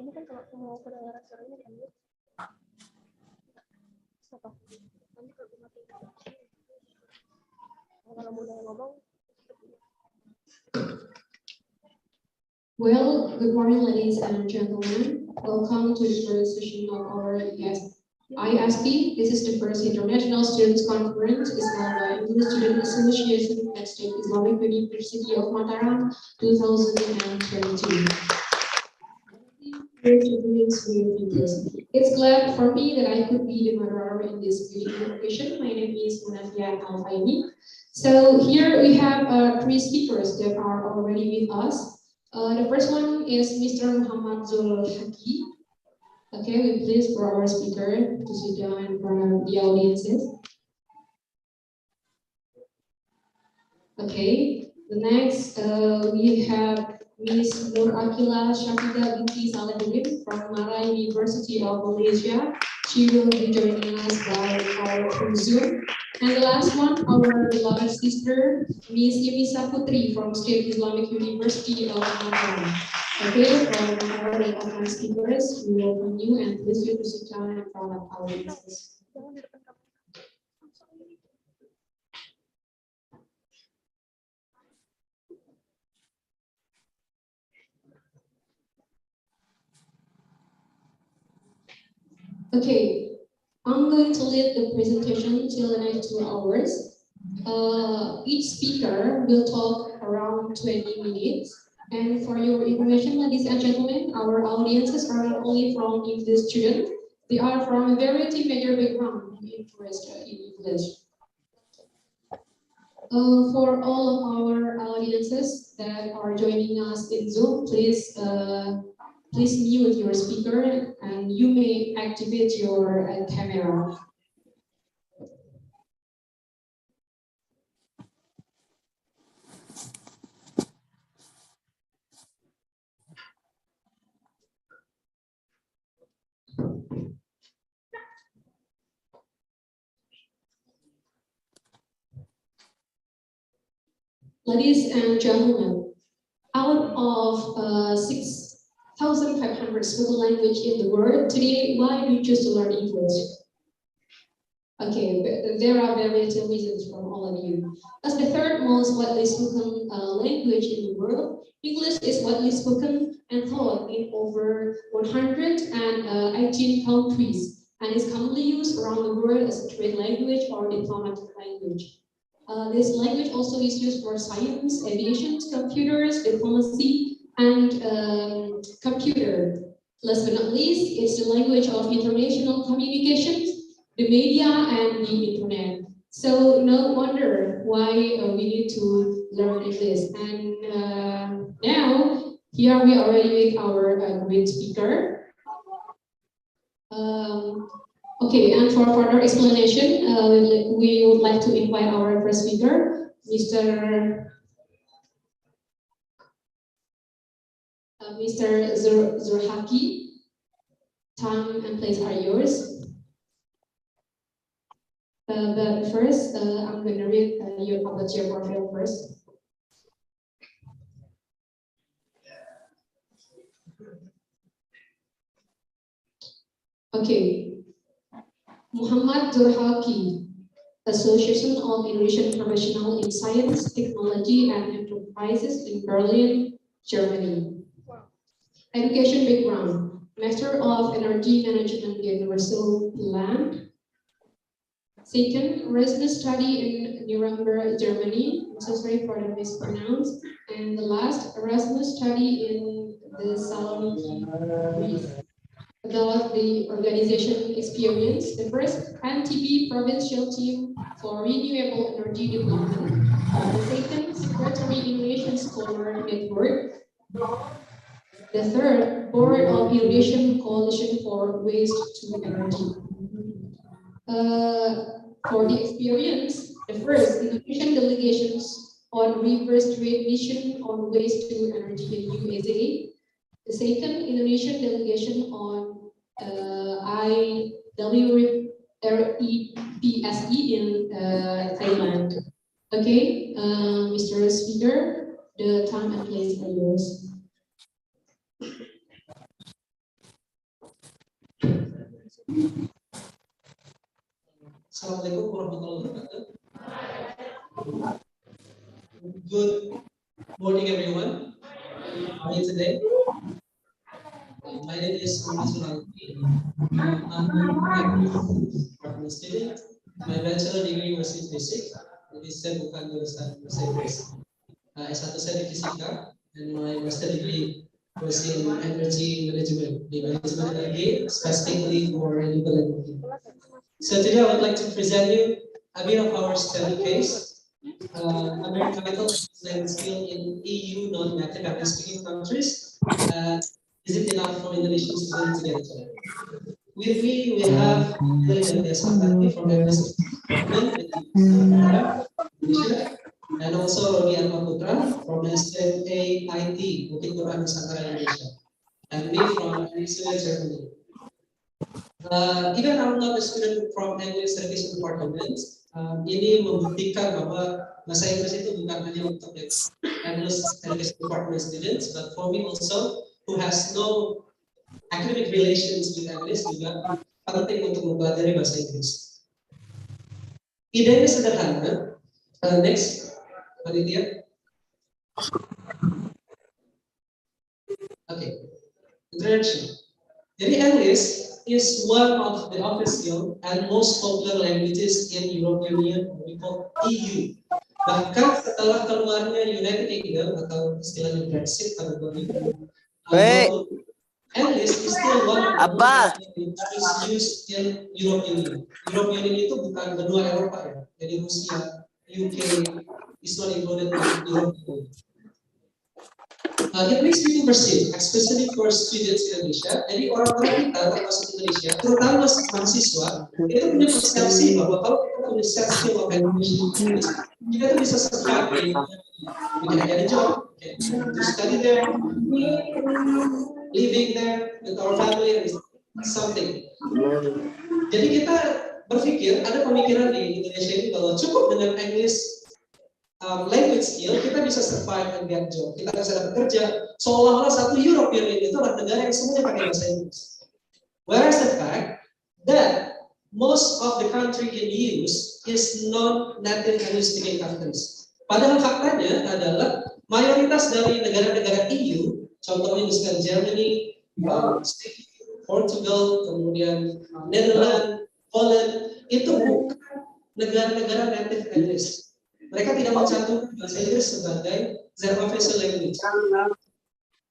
Ini kan kalau mau kedengaran suaranya diambil. Apa? Nanti kalau mati. Kalau udah ngomong. Well, good morning, ladies and gentlemen. Welcome to the first session of our ISP. This is the first International Students Conference held by English Student Association at State Islamic University of Mataram 2022. It's glad for me that I could be the moderator in this beautiful occasion. My name is Munafia Al-Faini. So here we have three speakers that are already with us. The first one is Mr. Muhammad Zul Haki. Okay, we please for our speaker to sit down in front of the audiences. Okay, the next we have Ms. Nur Akila Shafida binti Salahuddin from Mara University of Malaysia. She will be joining us by our Zoom. And the last one, our beloved sister, Ms. Yemisa Putri from State Islamic University of Mataram. Okay, from our online speakers, we welcome you and please you to sit down in front of our audiences. Okay, I'm going to lead the presentation till the next 2 hours. Each speaker will talk around 20 minutes. And for your information, ladies and gentlemen, our audiences are not only from English students, they are from a variety major background interested in English. For all of our audiences that are joining us in Zoom, please mute your speaker and you may activate your camera. Ladies and gentlemen, out of 6,500 spoken language in the world today, why do you choose to learn English? Okay, there are various reasons from all of you. As the third most widely spoken language in the world, English is widely spoken and taught in over 118 countries and is commonly used around the world as a trade language or diplomatic language. This language also is used for science, aviation, computers, diplomacy, and computer. Last but not least, it's the language of international communications, the media, and the internet. So no wonder why we need to learn English. And now, here we are already with our great speaker. Okay, and for further explanation, we would like to invite our first speaker, Mr. Zurhaki. Time and place are yours. But first, I'm going to read about your profile first. Okay. Muhammad Zurhaki, Association of Indonesian Professionals in Science, Technology, and Enterprises in Berlin, Germany. Education background: Master of Energy Management Universal Land. Second, Erasmus study in Nuremberg, Germany. I'm so sorry for the mispronounce. And the last, Erasmus study in the Saloniki, Greece. About the organization experience, the first NTB provincial team for renewable energy development, the second Secretary Indonesian Scholar Network, the third Board of Indonesian Coalition for Waste to Energy. For the experience, the first Indonesian delegations on reverse trade mission on waste to energy in USA. The second Indonesian delegation on IWREPSE in Thailand. Okay, Mr. Speaker, the time and place are yours. Assalamualaikum warahmatullahi wabarakatuh. Good morning, everyone. How are you today? My name is I'm a student. My bachelor degree was in physics. Jadi saya bukan jurusan bahasa Inggris. S1 saya di fisika, and my master degree was in energy management, the management energy, specifically for renewable energy. So today I would like to present you a bit of our study case. American title is still in EU non-native English speaking countries. Is it enough for Indonesian students to get a job? With me, we have from English Department Indonesia, and also Rodi Putra from SAIT, Bukit Quran Nusantara Indonesia, and me from Switzerland, Germany. Even I'm not a student from English Education Department, ini membuktikan bahwa bahasa Inggris itu bukan hanya untuk English Education Department students, but for me also who has no academic relations with English juga penting untuk mempelajari bahasa Inggris. Idenya sederhana. Next, Aditya. Okay, introduction. Jadi English is one of the official and most popular languages in European Union, we call EU. Bahkan setelah keluarnya United Kingdom atau istilahnya Brexit pada 2020, English is still one of the languages used in European Union. European Union itu bukan benua Eropa ya, jadi Rusia, UK, is not included in European Union. It makes me to perceive, especially for students in Indonesia. Jadi orang-orang kita termasuk Indonesia, terutama mahasiswa, itu punya persepsi bahwa kalau kita punya set skill of Indonesia, kita tuh bisa survive, we can get a job, to study there, living there with our family, and something. Jadi kita berpikir, ada pemikiran di Indonesia ini bahwa cukup dengan English language skill, kita bisa survive and get job. Kita bisa dapat kerja. Seolah-olah satu European Union itu adalah negara yang semuanya pakai bahasa Inggris. Whereas the fact that most of the country in EU is non-native English speaking countries. Padahal faktanya adalah mayoritas dari negara-negara EU, contohnya misalkan Germany, Portugal, kemudian Netherlands, Holland, itu bukan negara-negara native English. Mereka tidak mencantumkan bahasa Inggris sebagai their official language.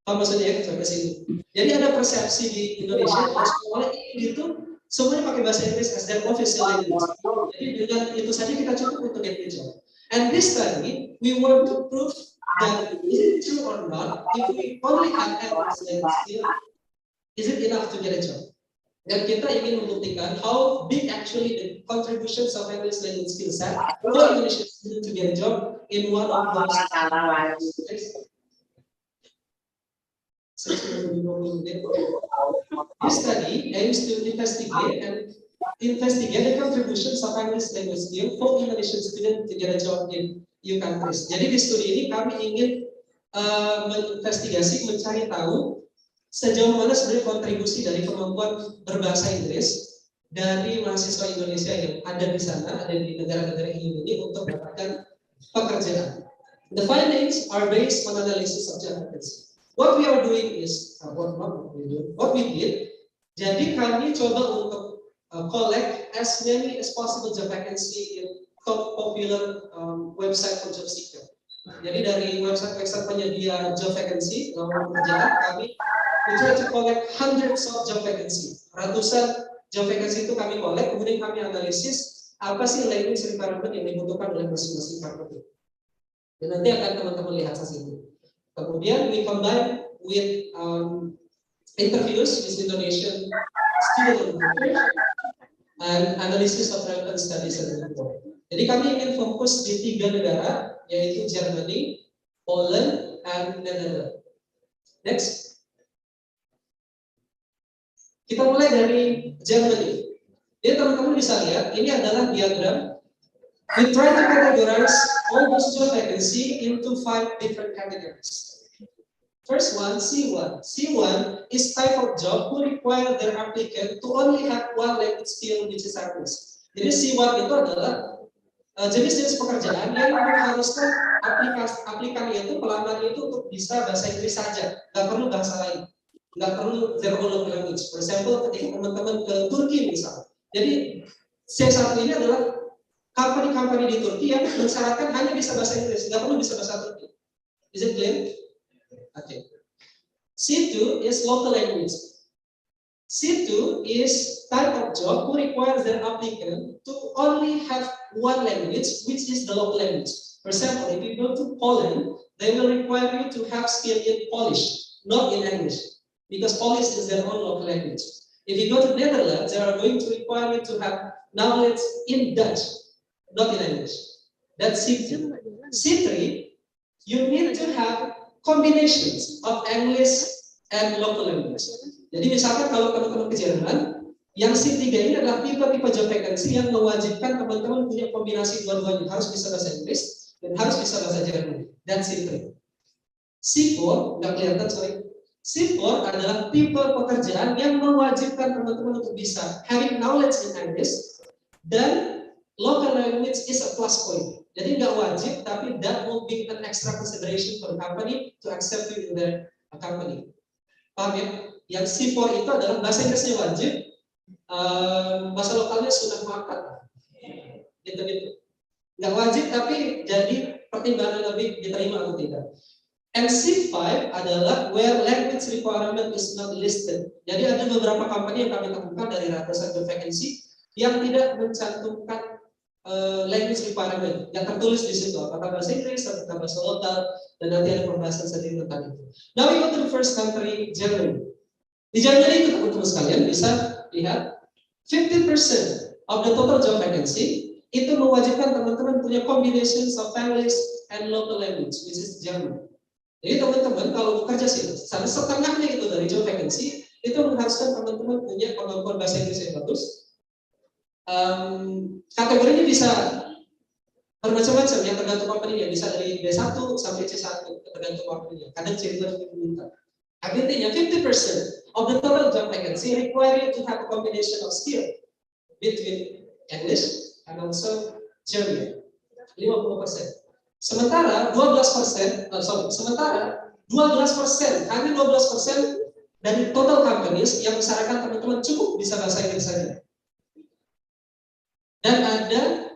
Apa maksudnya ya? Sampai sini. Jadi ada persepsi di Indonesia bahwa sekolah ini gitu semuanya pakai bahasa Inggris as their official language. Jadi dengan itu saja kita cukup untuk get a job. And this study we want to prove that is it true or not? If we only have English language skill, is it enough to get a job? Dan kita ingin membuktikan how big actually the contributions of English language skill set for Indonesian students to get a job in one of those. This study aims to investigate the contributions of English language skill for Indonesian students to get a job in EU countries. Jadi di studi ini kami ingin menginvestigasi, mencari tahu sejauh mana sebenarnya kontribusi dari kemampuan berbahasa Inggris dari mahasiswa Indonesia yang ada di sana, ada di negara-negara EU ini untuk mendapatkan pekerjaan. The findings are based on analysis of job vacancy. What we are doing is what we did. Jadi kami coba untuk collect as many as possible job vacancy in top popular website for job seeker. Jadi dari website penyedia job vacancy, lowongan pekerjaan, kami try to collect hundreds of job vacancy. Ratusan job vacancy itu kami collect, kemudian kami analisis apa sih language requirement yang dibutuhkan oleh masing-masing company. Dan nanti akan teman-teman lihat hasilnya. Kemudian we combine with interviews with Indonesian student and analysis of relevant studies and report. Jadi kami ingin fokus di 3 negara, yaitu Germany, Poland, and Netherlands. Next. Kita mulai dari Germany. Jadi teman-teman bisa lihat, ini adalah diagram. We try to categorize all those job vacancy into 5 different categories. First one, C1. C1 is type of job who require their applicant to only have one language skill which is English. Jadi C1 itu adalah jenis-jenis pekerjaan yang mengharuskan aplikannya itu, pelamarnya itu untuk bisa bahasa Inggris saja, nggak perlu bahasa lain, nggak perlu their own local language. For example, ketika teman-teman ke Turki misal, jadi C1 ini adalah company-company di Turki yang mensyaratkan hanya bisa bahasa Inggris, nggak perlu bisa bahasa Turki. Is it clear? Okay. C2 is local language. C2 is type of job who requires their applicant to only have one language, which is the local language. For example, if you go to Poland, they will require you to have skill in Polish, not in English, because Polish is their own local language. If you go to Netherlands, they are going to require you to have knowledge in Dutch, not in English. That's C2. C3, you need to have combinations of English and local language. Jadi misalkan kalau teman-teman ke Jerman, yang C3 ini adalah tipe-tipe job vacancy yang mewajibkan teman-teman punya kombinasi dua-duanya, harus bisa bahasa Inggris dan harus bisa bahasa Jerman. Dan C3. C4, nggak kelihatan sorry. C4 adalah tipe pekerjaan yang mewajibkan teman-teman untuk bisa having knowledge in English dan local language is a plus point. Jadi nggak wajib, tapi that will be an extra consideration for the company to accept you in their company. Paham ya? Yang C4 itu adalah bahasa Inggrisnya wajib, bahasa lokalnya sunnah muakkad. Gitu-gitu. Nggak wajib, tapi jadi pertimbangan lebih diterima atau tidak. And C5 adalah where language requirement is not listed. Jadi ada beberapa company yang kami temukan dari ratusan job vacancy yang tidak mencantumkan language requirement yang tertulis di situ, apakah bahasa Inggris atau bahasa lokal, dan nanti ada pembahasan sendiri tentang itu. Now we go to the first country, Germany. Di Germany itu teman-teman sekalian bisa lihat 50% of the total job vacancy itu mewajibkan teman-teman punya combinations of English and local language, which is German. Jadi teman-teman kalau bekerja sih, setengahnya itu dari job vacancy itu mengharuskan teman-teman punya kemampuan bahasa Inggris yang bagus. Kategorinya bisa bermacam-macam ya, tergantung company-nya, bisa dari B1 sampai C1 tergantung company-nya. Kadang C2 juga diminta. Artinya 50% of the total job vacancy require you to have a combination of skill between English and also German. 50%. Sementara 12%, hanya 12% dari total companies yang mensyaratkan teman-teman cukup bisa bahasa Inggris saja. Dan ada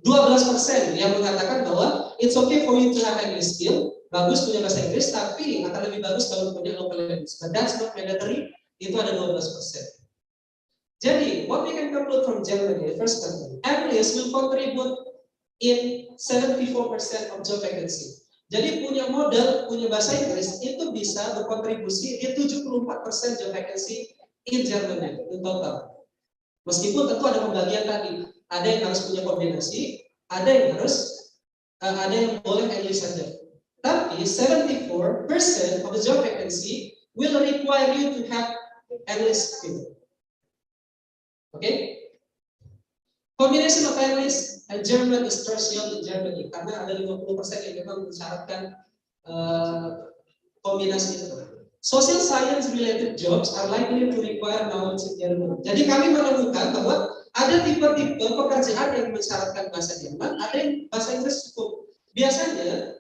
12% yang mengatakan bahwa it's okay for you to have English skill, bagus punya bahasa Inggris, tapi akan lebih bagus kalau punya local language. But that's not mandatory, itu ada 12%. Jadi, what we can conclude from Germany, first country, English will contribute in 74% of job vacancy. Jadi punya modal, punya bahasa Inggris itu bisa berkontribusi di 74% job vacancy in Germany in total. Meskipun tentu ada pembagian tadi, ada yang harus punya kombinasi, ada yang boleh English saja. Tapi 74% of the job vacancy will require you to have English skill. Okay? Combination of English and German is crucial in Germany karena ada 50% yang memang mensyaratkan kombinasi itu. Social science related jobs are likely to require knowledge in German. Jadi kami menemukan bahwa ada tipe-tipe pekerjaan yang mensyaratkan bahasa Jerman, ada yang bahasa Inggris cukup. Biasanya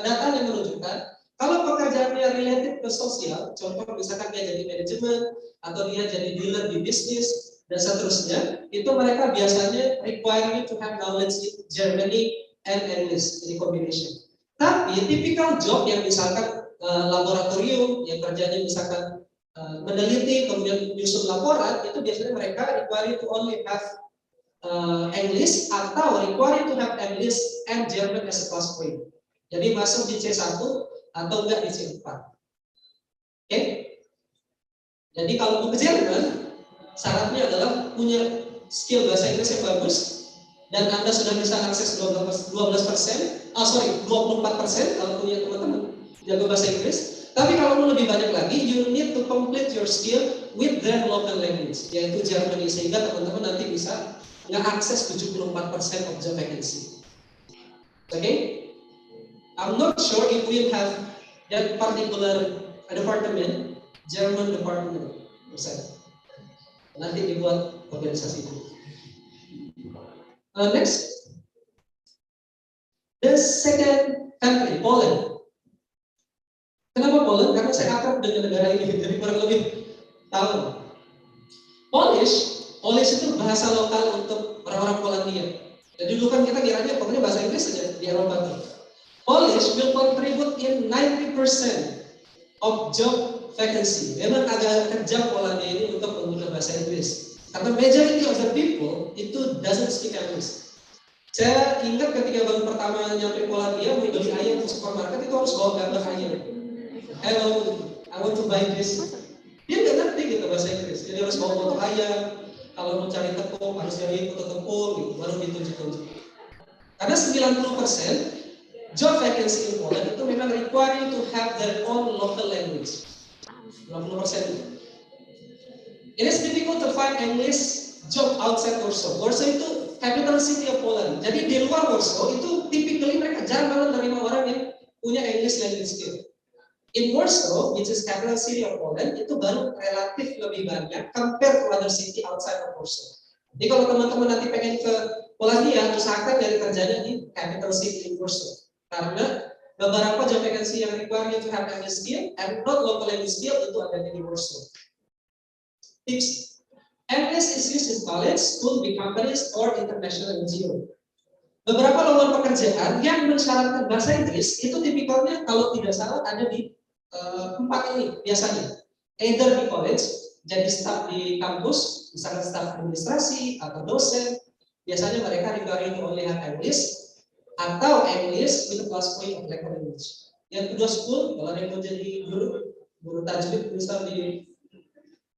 data yang menunjukkan kalau pekerjaannya related ke sosial, contoh misalkan dia jadi manajemen atau dia jadi dealer di bisnis dan seterusnya, itu mereka biasanya require you to have knowledge in Germany and English, jadi combination. Tapi tipikal job yang misalkan laboratorium yang kerjanya misalkan meneliti kemudian menyusun laporan, itu biasanya mereka require to only have English atau require to have English and German as a plus point. Jadi masuk di C1 atau enggak di C4. Oke? Jadi kalau mau ke Jerman, syaratnya adalah punya skill bahasa Inggris yang bagus dan Anda sudah bisa akses 24% kalau punya teman-teman jago bahasa Inggris. Tapi kalau mau lebih banyak lagi, you need to complete your skill with their local language, yaitu Germany, sehingga teman-teman nanti bisa nge-akses 74% of job vacancy. Okay? I'm not sure if we have that particular department, German department, nanti dibuat organisasi itu. Next, the second country, Poland. Kenapa Poland? Karena saya akrab dengan negara ini, jadi kurang lebih tahu. Polish itu bahasa lokal untuk orang-orang Polandia. Jadi dulu kan kita kiranya pokoknya bahasa Inggris saja di Eropa. Polish will contribute in 90% of job vacancy. Memang agak kejam Polandia ini untuk menggunakan bahasa Inggris. Karena majority of the people itu doesn't speak English. Saya ingat ketika baru pertama nyampe Polandia, mau beli ayam di supermarket itu harus bawa gambar ayam. Hello, I want to buy this. Dia nggak ngerti gitu bahasa Inggris, jadi harus bawa foto ayam. Kalau mau cari tepung harus cari foto tepung, gitu, baru ditunjuk-tunjuk. Karena 90% job vacancy in Poland itu memang require you to have their own local language. 90%. It is difficult to find English job outside Warsaw. Warsaw itu capital city of Poland. Jadi di luar Warsaw itu typically mereka jarang banget menerima orang yang punya English language skill. In Warsaw, which is capital city of Poland, itu baru relatif lebih banyak compared to other city outside of Warsaw. Jadi kalau teman-teman nanti pengen ke Polandia, usahakan dari kerjanya di capital city in Warsaw. Karena beberapa job vacancy yang require you to have English skill and not local language skill itu ada di Warsaw. Tips: English is used in college, school, big companies, or international NGO. Beberapa lowongan pekerjaan yang mensyaratkan bahasa Inggris itu tipikalnya kalau tidak salah ada di empat ini biasanya. Either di college, jadi staf di kampus, misalkan staf administrasi atau dosen, biasanya mereka require to only have English atau English with a plus point of local language. Yang kedua school, kalau ada yang mau jadi guru tajwid misal di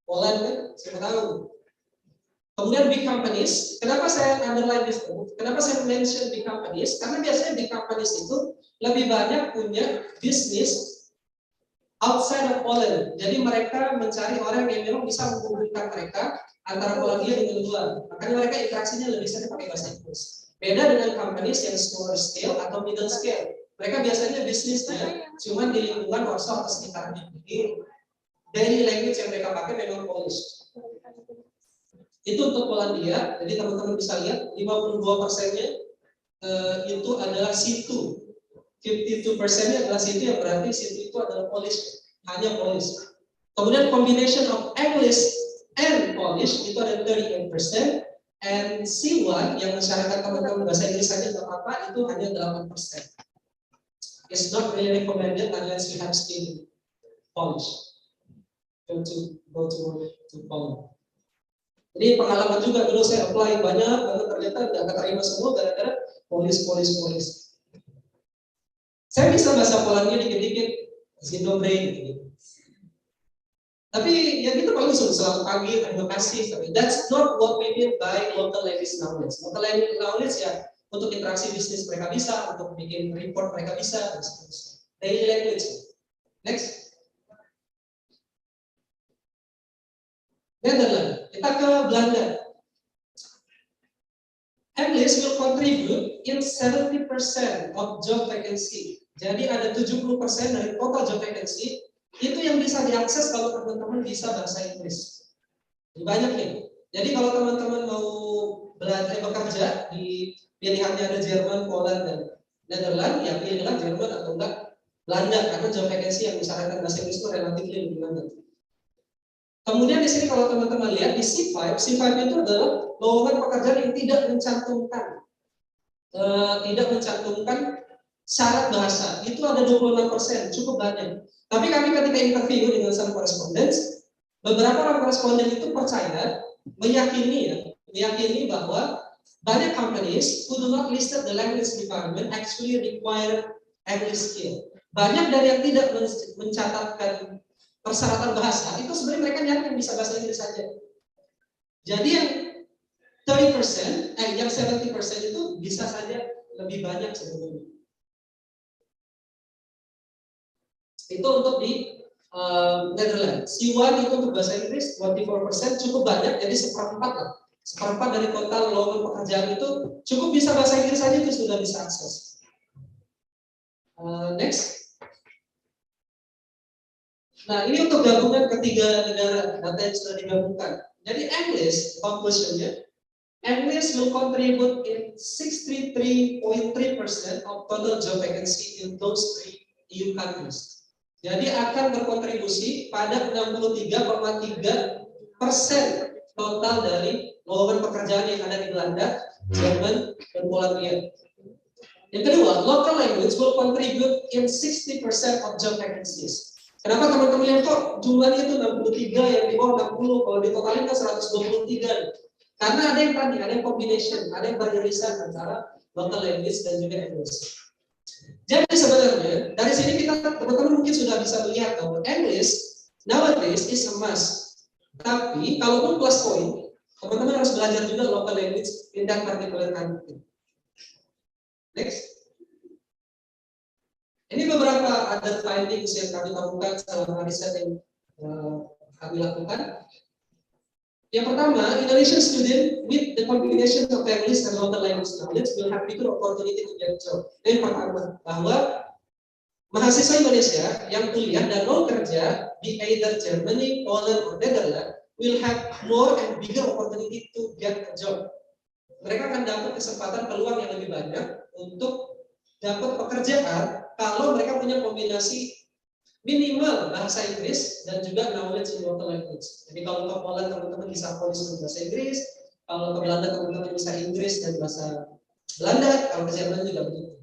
Poland kan, saya tahu. Kemudian big companies, kenapa saya underline this? Kenapa saya mention big companies? Karena biasanya big companies itu lebih banyak punya bisnis outside of Poland. Jadi mereka mencari orang yang memang bisa menghubungkan mereka antara Polandia dengan luar. Makanya mereka interaksinya lebih sering pakai bahasa Inggris. Beda dengan companies yang smaller scale atau middle scale. Mereka biasanya bisnisnya cuma di lingkungan Warsaw atau sekitarnya. Jadi daily language yang mereka pakai memang Polish. Itu untuk Polandia. Jadi teman-teman bisa lihat 52%-nya itu adalah C2. 52%-nya adalah C2 yang berarti C2 itu adalah Polish, hanya Polish. Kemudian combination of English and Polish itu ada 38%, and C1 yang mensyaratkan teman-teman bahasa Inggris saja tidak apa-apa itu hanya 8%. It's not really recommended unless you have skill in Polish. Go to Poland. Jadi pengalaman juga dulu saya apply banyak, ternyata tidak keterima semua gara-gara Polish. Saya bisa bahasa Polandia dikit-dikit, Dzień dobry gitu. Tapi ya kita paling selalu pagi, terima kasih. Tapi that's not what we mean by local language knowledge. Local language knowledge ya untuk interaksi bisnis mereka bisa, untuk bikin report mereka bisa, dan seterusnya. Daily language. Next. Netherlands. Kita ke Belanda. English will contribute in 70% of job vacancy. Jadi ada 70% dari total job vacancy itu yang bisa diakses kalau teman-teman bisa bahasa Inggris. Jadi banyak nih. Jadi kalau teman-teman mau belajar bekerja di pilihannya ada Jerman, Poland, dan Netherlands, ya pilihlah Jerman atau enggak Belanda karena job vacancy yang disyaratkan bahasa Inggris itu relatif lebih banyak. Kemudian di sini kalau teman-teman lihat di C5 itu adalah lowongan pekerjaan yang tidak mencantumkan syarat bahasa. Itu ada 26%, cukup banyak. Tapi kami ketika interview dengan sang koresponden, beberapa orang koresponden itu percaya, meyakini bahwa banyak companies who do not listed the language requirement actually require English skill. Banyak dari yang tidak mencatatkan persyaratan bahasa itu sebenarnya mereka nyari yang bisa bahasa Inggris saja. Jadi yang 30%, yang 70% itu bisa saja lebih banyak sebetulnya. Itu untuk di Netherlands. C1 itu untuk bahasa Inggris 24% cukup banyak, jadi seperempat lah. Seperempat dari total lowongan pekerjaan itu cukup bisa bahasa Inggris saja itu sudah bisa akses. Next. Nah ini untuk gabungan ketiga negara data yang sudah digabungkan. Jadi English conclusionnya, English will contribute in 63.3% of total job vacancy in those 3 EU countries. Jadi akan berkontribusi pada 63,3% total dari lowongan pekerjaan yang ada di Belanda, Jerman, dan Polandia. Yang kedua, local language will contribute in 60% of job vacancies. Kenapa teman-teman yang kok jumlahnya itu 63, yang di bawah 60, kalau ditotalin kan 123. Karena ada yang tadi, ada yang combination, ada yang beririsan antara local language dan juga English. Jadi sebenarnya dari sini kita teman-teman mungkin sudah bisa melihat bahwa English nowadays is a must. Tapi kalaupun plus point, teman-teman harus belajar juga local language in that particular country. Next. Ini beberapa ada findings yang kami temukan selama riset yang kami lakukan. Yang pertama, Indonesian student with the combination of English and local language knowledge will have bigger opportunity to get job. Yang pertama, bahwa mahasiswa Indonesia yang kuliah dan mau kerja di either Germany, Poland, or Netherlands will have more and bigger opportunity to get a job. Mereka akan dapat kesempatan peluang yang lebih banyak untuk dapat pekerjaan kalau mereka punya kombinasi minimal bahasa Inggris dan juga knowledge in local language. Jadi kalau ke Poland teman-teman bisa polis bahasa Inggris, kalau ke Belanda teman-teman bisa Inggris dan bahasa Belanda, kalau ke Jerman juga begitu.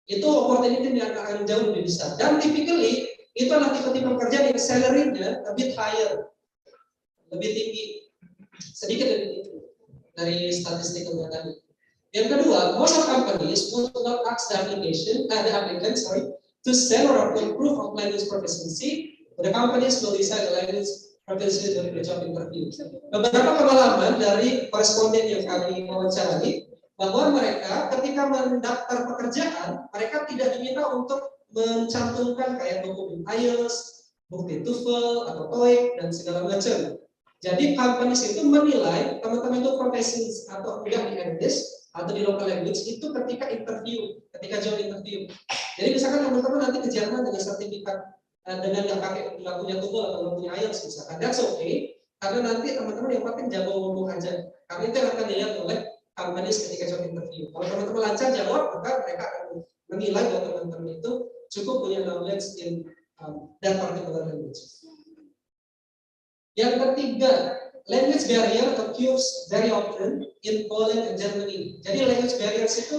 Itu opportunity yang akan jauh lebih besar. Dan typically itu adalah tipe-tipe pekerjaan yang salary-nya a bit higher, lebih tinggi, sedikit lebih tinggi dari statistik yang tadi. Yang kedua, most of companies will not ask the applicant, to sell or proof of language proficiency. The companies will decide the language proficiency during the job interview. Beberapa pengalaman dari koresponden yang kami wawancarai bahwa mereka ketika mendaftar pekerjaan, mereka tidak diminta untuk mencantumkan kayak dokumen IELTS, bukti TOEFL atau TOEIC dan segala macam. Jadi companies itu menilai teman-teman itu profesi atau enggak di English atau di local language itu ketika interview, ketika job interview. Jadi misalkan teman-teman nanti ke Jerman dengan sertifikat dengan nggak punya TOEFL atau nggak punya IELTS misalkan, that's okay. Karena nanti teman-teman yang penting jago ngomong aja. Karena itu yang akan dilihat oleh companies ketika job interview. Kalau teman-teman lancar jawab, maka mereka akan menilai bahwa teman-teman itu cukup punya knowledge in that particular language. Yang ketiga, language barrier occurs very often in Poland and Germany. Jadi language barriers itu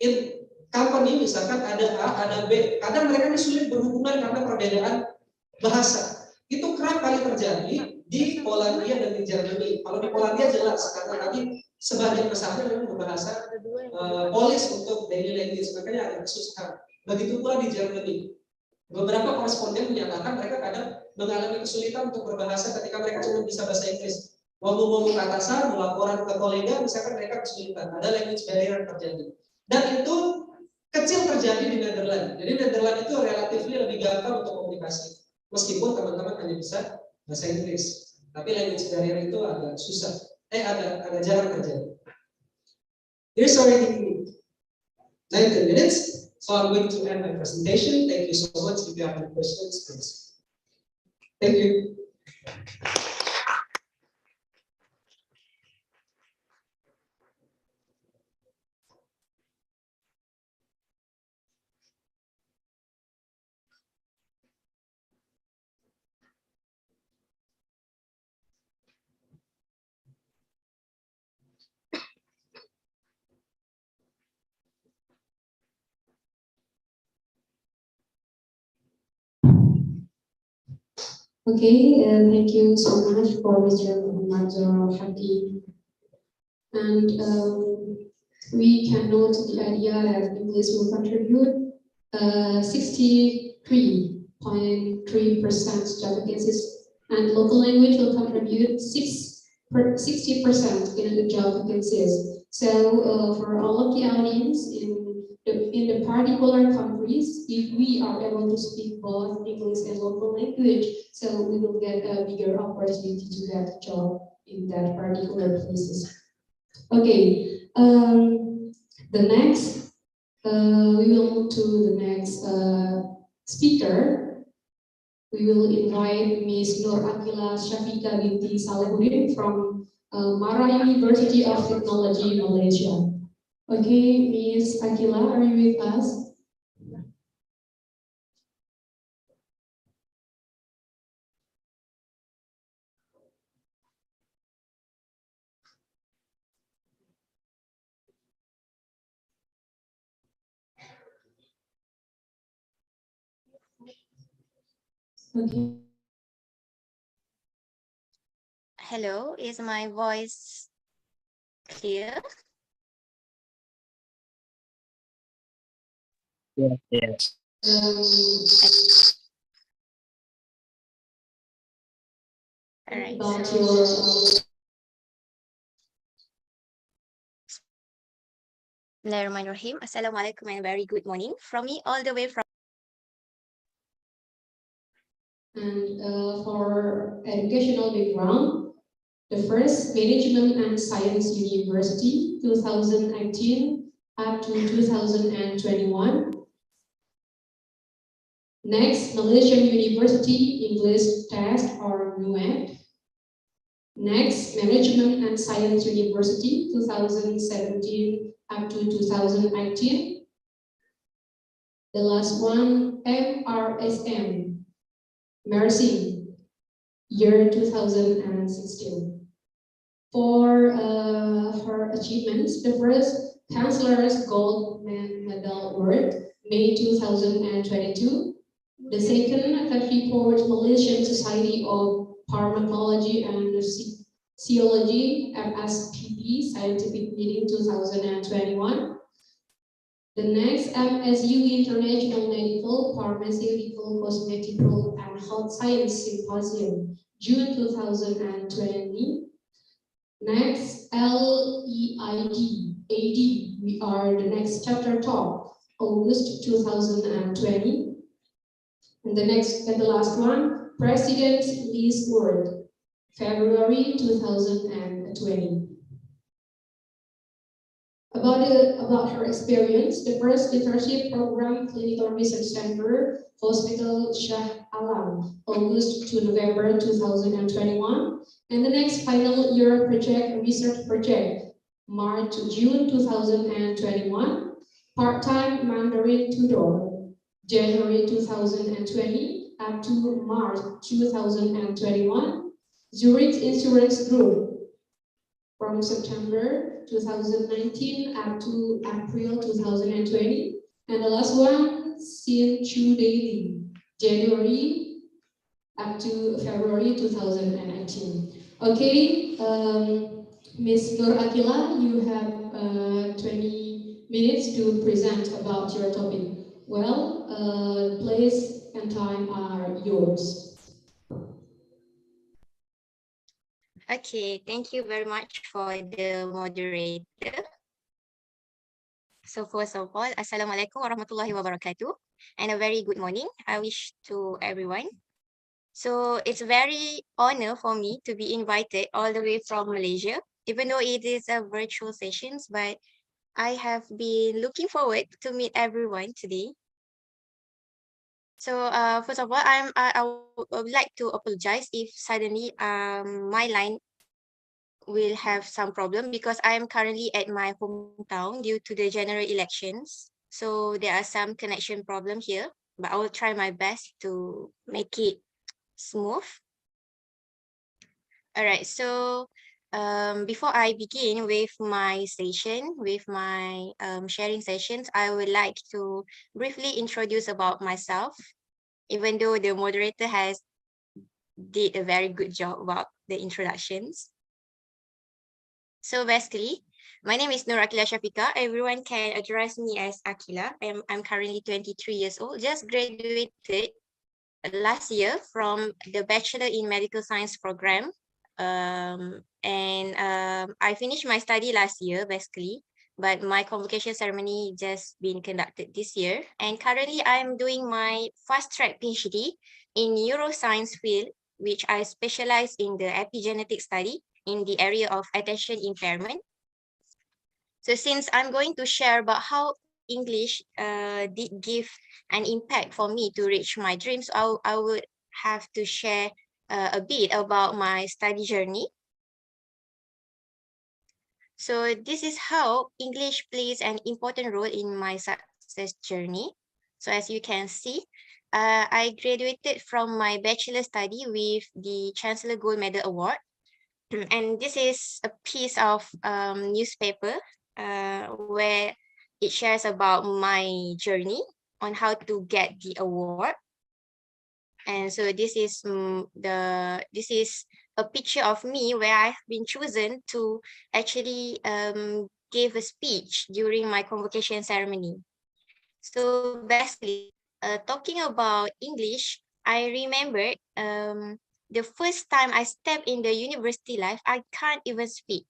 in company misalkan ada A, ada B. Kadang mereka ini sulit berhubungan karena perbedaan bahasa. Itu kerap kali terjadi di Polandia dan di Germany. Kalau di Polandia jelas karena tadi sebagian besarnya memang berbahasa Polish untuk daily language, makanya agak susah. Begitu pula di Germany. Beberapa koresponden menyatakan mereka kadang mengalami kesulitan untuk berbahasa ketika mereka cuma bisa bahasa Inggris. Mau ngomong ke atasan, mau laporan ke kolega, misalkan mereka kesulitan. Ada language barrier terjadi. Dan itu kecil terjadi di Netherlands. Jadi Netherlands itu relatif lebih gampang untuk komunikasi. Meskipun teman-teman hanya bisa bahasa Inggris. Tapi language barrier itu agak susah. Agak jarang terjadi. Here's already 19 minutes. So I'm going to end my presentation. Thank you so much. If you have any questions, please. Thank you. Okay, thank you so much for Mr. Muhammad Hadi. And we can note the idea that English will contribute 63.3% job vacancies, and local language will contribute 60% in the job vacancies. So for all of the audience in the particular countries, if we are able to speak both English and local language, so we will get a bigger opportunity to get a job in that particular places. Okay, the next, we will move to the next speaker. We will invite Ms. Nur Akila Shafika binti Salehuddin from Mara University of Technology, Malaysia. Okay, Miss Akila, are you with us? Okay. Hello, is my voice clear? Yes, yes. All right, About so your Bismillahirrahmanirrahim. Assalamualaikum and very good morning from me all the way from and for educational background, the first Management and Science University 2018 up to 2021. Next, Malaysian University English Test or NUET. Next, Management and Science University 2017 up to 2018. The last one, MRSM, Nursing, year 2016. For her achievements, the first Chancellor's Gold Medal Award, May 2022. The second, 34th Malaysian Society of Pharmacology and Physiology, MSPP, Scientific Meeting 2021. The next, MSU International Medical, Pharmaceutical, Cosmetical, and Health Science Symposium, June 2020. Next, LEID, AD, we are the next chapter talk, August 2020. And the next and the last one, President's Lee's Word, February 2020. About her experience, the first internship program, Clinical Research Center, Hospital Shah Alam, August to November 2021. And the next final year project, research project, March to June 2021. Part-time Mandarin tutor, January 2020 up to March 2021. Zurich Insurance Group from September 2019 up to April 2020. And the last one, Sin Chu Daily, January up to February 2019. Okay, Ms. Nur Akila, you have 20 minutes to present about your topic. Well, place and time are yours. Okay, thank you very much for the moderator. So first of all, Assalamualaikum warahmatullahi wabarakatuh and a very good morning I wish to everyone. So it's a very honor for me to be invited all the way from Malaysia, even though it is a virtual sessions, but I have been looking forward to meet everyone today. So first of all, I would like to apologize if suddenly my line will have some problem because I am currently at my hometown due to the general elections. So there are some connection problem here, but I will try my best to make it smooth. All right, so before I begin with my session, with my sharing sessions, I would like to briefly introduce about myself, even though the moderator has did a very good job about the introductions. So basically, my name is Nur Akila Shafika. Everyone can address me as Akila. I'm currently 23 years old, just graduated last year from the Bachelor in Medical Science program. I finished my study last year, basically, but my convocation ceremony just been conducted this year. And currently I'm doing my fast track PhD in neuroscience field, which I specialize in the epigenetic study in the area of attention impairment. So since I'm going to share about how English did give an impact for me to reach my dreams, I would have to share a bit about my study journey. So this is how English plays an important role in my success journey. So as you can see, I graduated from my bachelor study with the Chancellor Gold Medal Award. And this is a piece of newspaper where it shares about my journey on how to get the award. And so this is a picture of me where I've been chosen to actually give a speech during my convocation ceremony. So basically, talking about English, I remember the first time I stepped in the university life, I can't even speak.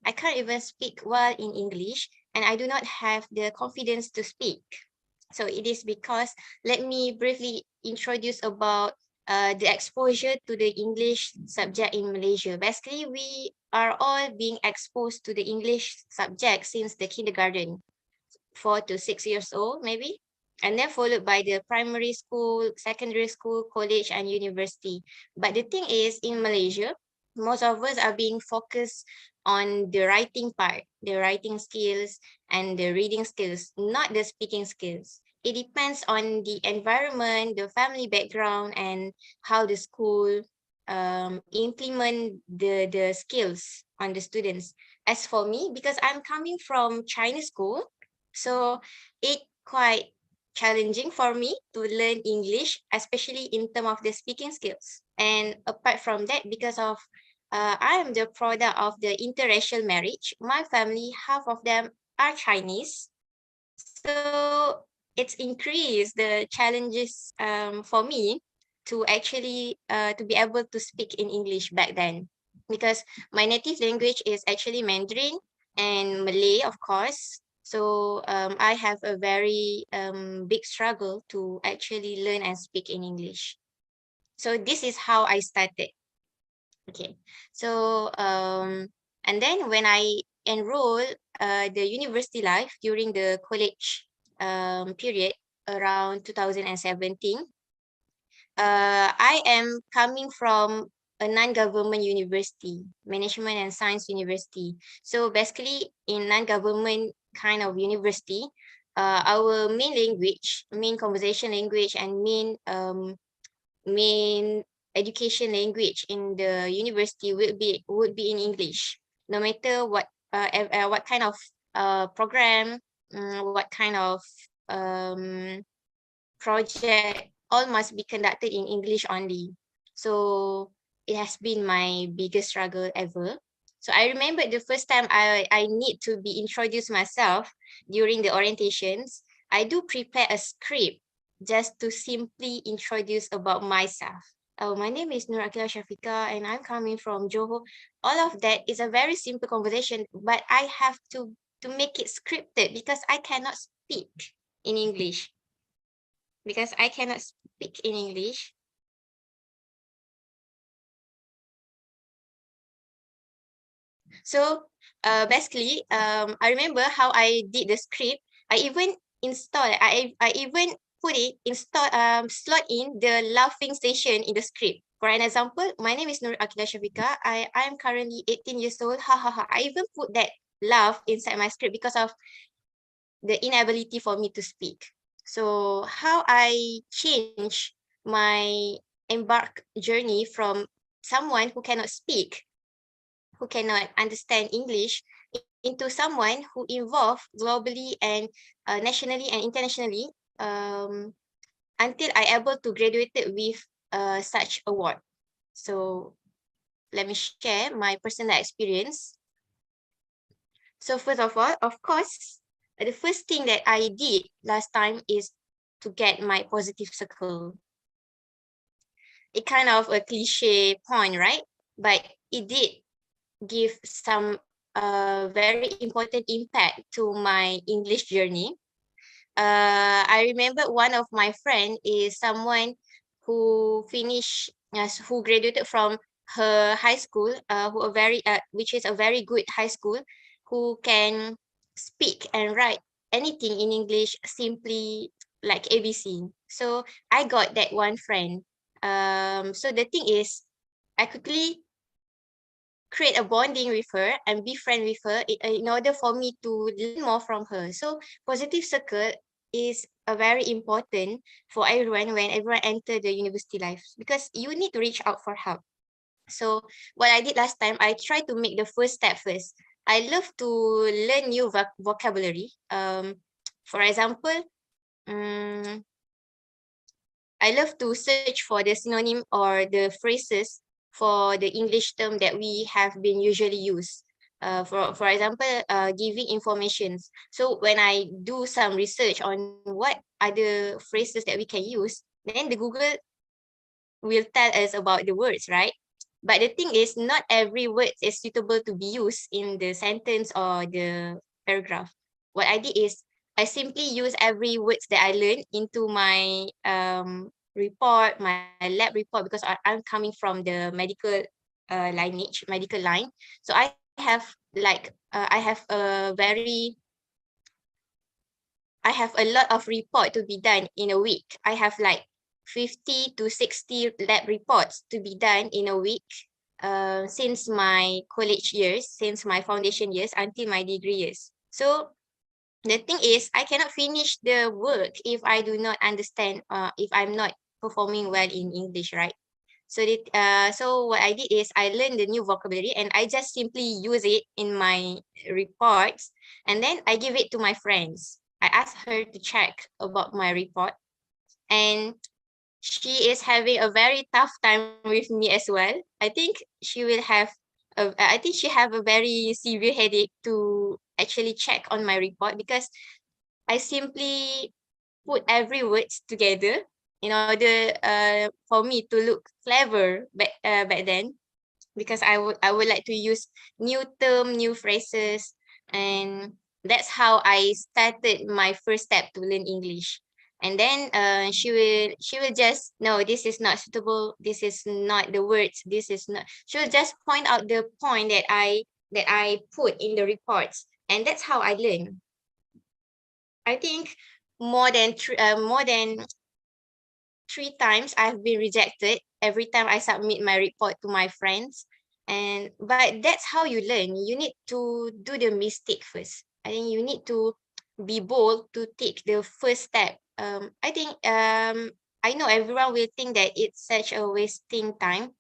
I can't even speak well in English, and I do not have the confidence to speak. So it is because, let me briefly introduce about the exposure to the English subject in Malaysia. Basically, we are all being exposed to the English subject since the kindergarten, 4 to 6 years old, maybe, and then followed by the primary school, secondary school, college, and university. But the thing is, in Malaysia, most of us are being focused on the writing part, the writing skills and the reading skills, not the speaking skills. It depends on the environment, the family background, and how the school implement the skills on the students. As for me, because I'm coming from Chinese school, so it quite challenging for me to learn English, especially in terms of the speaking skills. And apart from that, because of I am the product of the interracial marriage, my family, half of them are Chinese. So it's increased the challenges for me to actually to be able to speak in English back then, because my native language is actually Mandarin and Malay, of course. So I have a very big struggle to actually learn and speak in English. So this is how I started. Okay, so and then when I enrolled the university life during the college period around 2017, I am coming from a non-government university, management and science university. So basically, in non-government kind of university, our main language, main conversation language, and main education language in the university would be in English, no matter what kind of program, what kind of project, all must be conducted in English only. So it has been my biggest struggle ever. So I remember the first time I need to be introduced myself during the orientations, I do prepare a script just to simply introduce about myself. Oh, my name is Nur Akila Shafika and I'm coming from Johor. All of that is a very simple conversation, but I have to make it scripted because I cannot speak in English. Because I cannot speak in English. So basically, I remember how I did the script. I even put it, slot in the laughing station in the script. For an example, my name is Nur Akila Shafika. I am currently 18 years old. Ha ha ha. I even put that laugh inside my script because of the inability for me to speak. So how I change my embark journey from someone who cannot speak, who cannot understand English, into someone who involved globally and nationally and internationally until I able to graduate with such award. So let me share my personal experience. So first of all, of course, the first thing that I did last time is to get my positive circle. It kind of a cliche point, right? But it did give some very important impact to my English journey. I remember one of my friend is someone who who graduated from her high school, which is a very good high school, who can speak and write anything in English simply like ABC. So I got that one friend. So the thing is, I quickly create a bonding with her and be friend with her in order for me to learn more from her. So positive circle is a very important for everyone when everyone enter the university life, because you need to reach out for help. So what I did last time, I tried to make the first step first. I love to learn new vocabulary. For example, I love to search for the synonym or the phrases for the English term that we have been usually used. For example, giving informations. So when I do some research on what other phrases that we can use, then the Google will tell us about the words, right? But the thing is, not every word is suitable to be used in the sentence or the paragraph. What I did is I simply use every words that I learned into my report, my lab report, because I'm coming from the medical medical line. So I have I have a lot of report to be done in a week. I have like 50 to 60 lab reports to be done in a week since my college years, since my foundation years until my degree years. So the thing is, I cannot finish the work if I do not understand, if I'm not performing well in English, right? So what I did is I learned the new vocabulary and I just simply use it in my reports, and then I give it to my friends. I asked her to check about my report, and she is having a very tough time with me as well. I think she will have I think she have a very severe headache to actually check on my report, because I simply put every words together in order for me to look clever back then, because I would like to use new term, new phrases, and that's how I started my first step to learn English. And then she will just, no, this is not suitable, this is not the words, this is not, she will just point out the point that I put in the reports, and that's how I learn. I think more than 3 times I've been rejected every time I submit my report to my friends. But that's how you learn. You need to do the mistake first. I think you need to be bold to take the first step. I think I know everyone will think that it's such a wasting time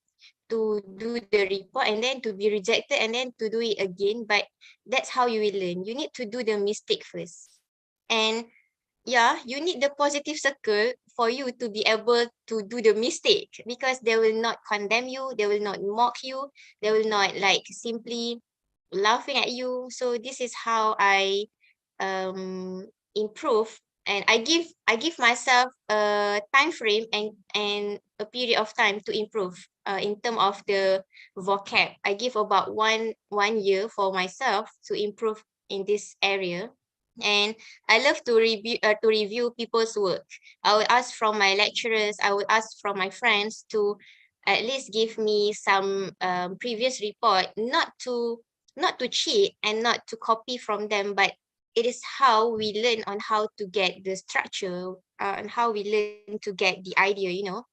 to do the report and then to be rejected and then to do it again, but that's how you will learn. You need to do the mistake first. And yeah, you need the positive circle for you to be able to do the mistake, because they will not condemn you, they will not mock you, they will not like simply laughing at you. So this is how I improve, and I give myself a time frame and a period of time to improve in terms of the vocab. I give about one year for myself to improve in this area. And I love to review people's work. I will ask from my lecturers, I will ask from my friends to at least give me some previous report, not to cheat and not to copy from them, but it is how we learn on how to get the structure and how we learn to get the idea, you know.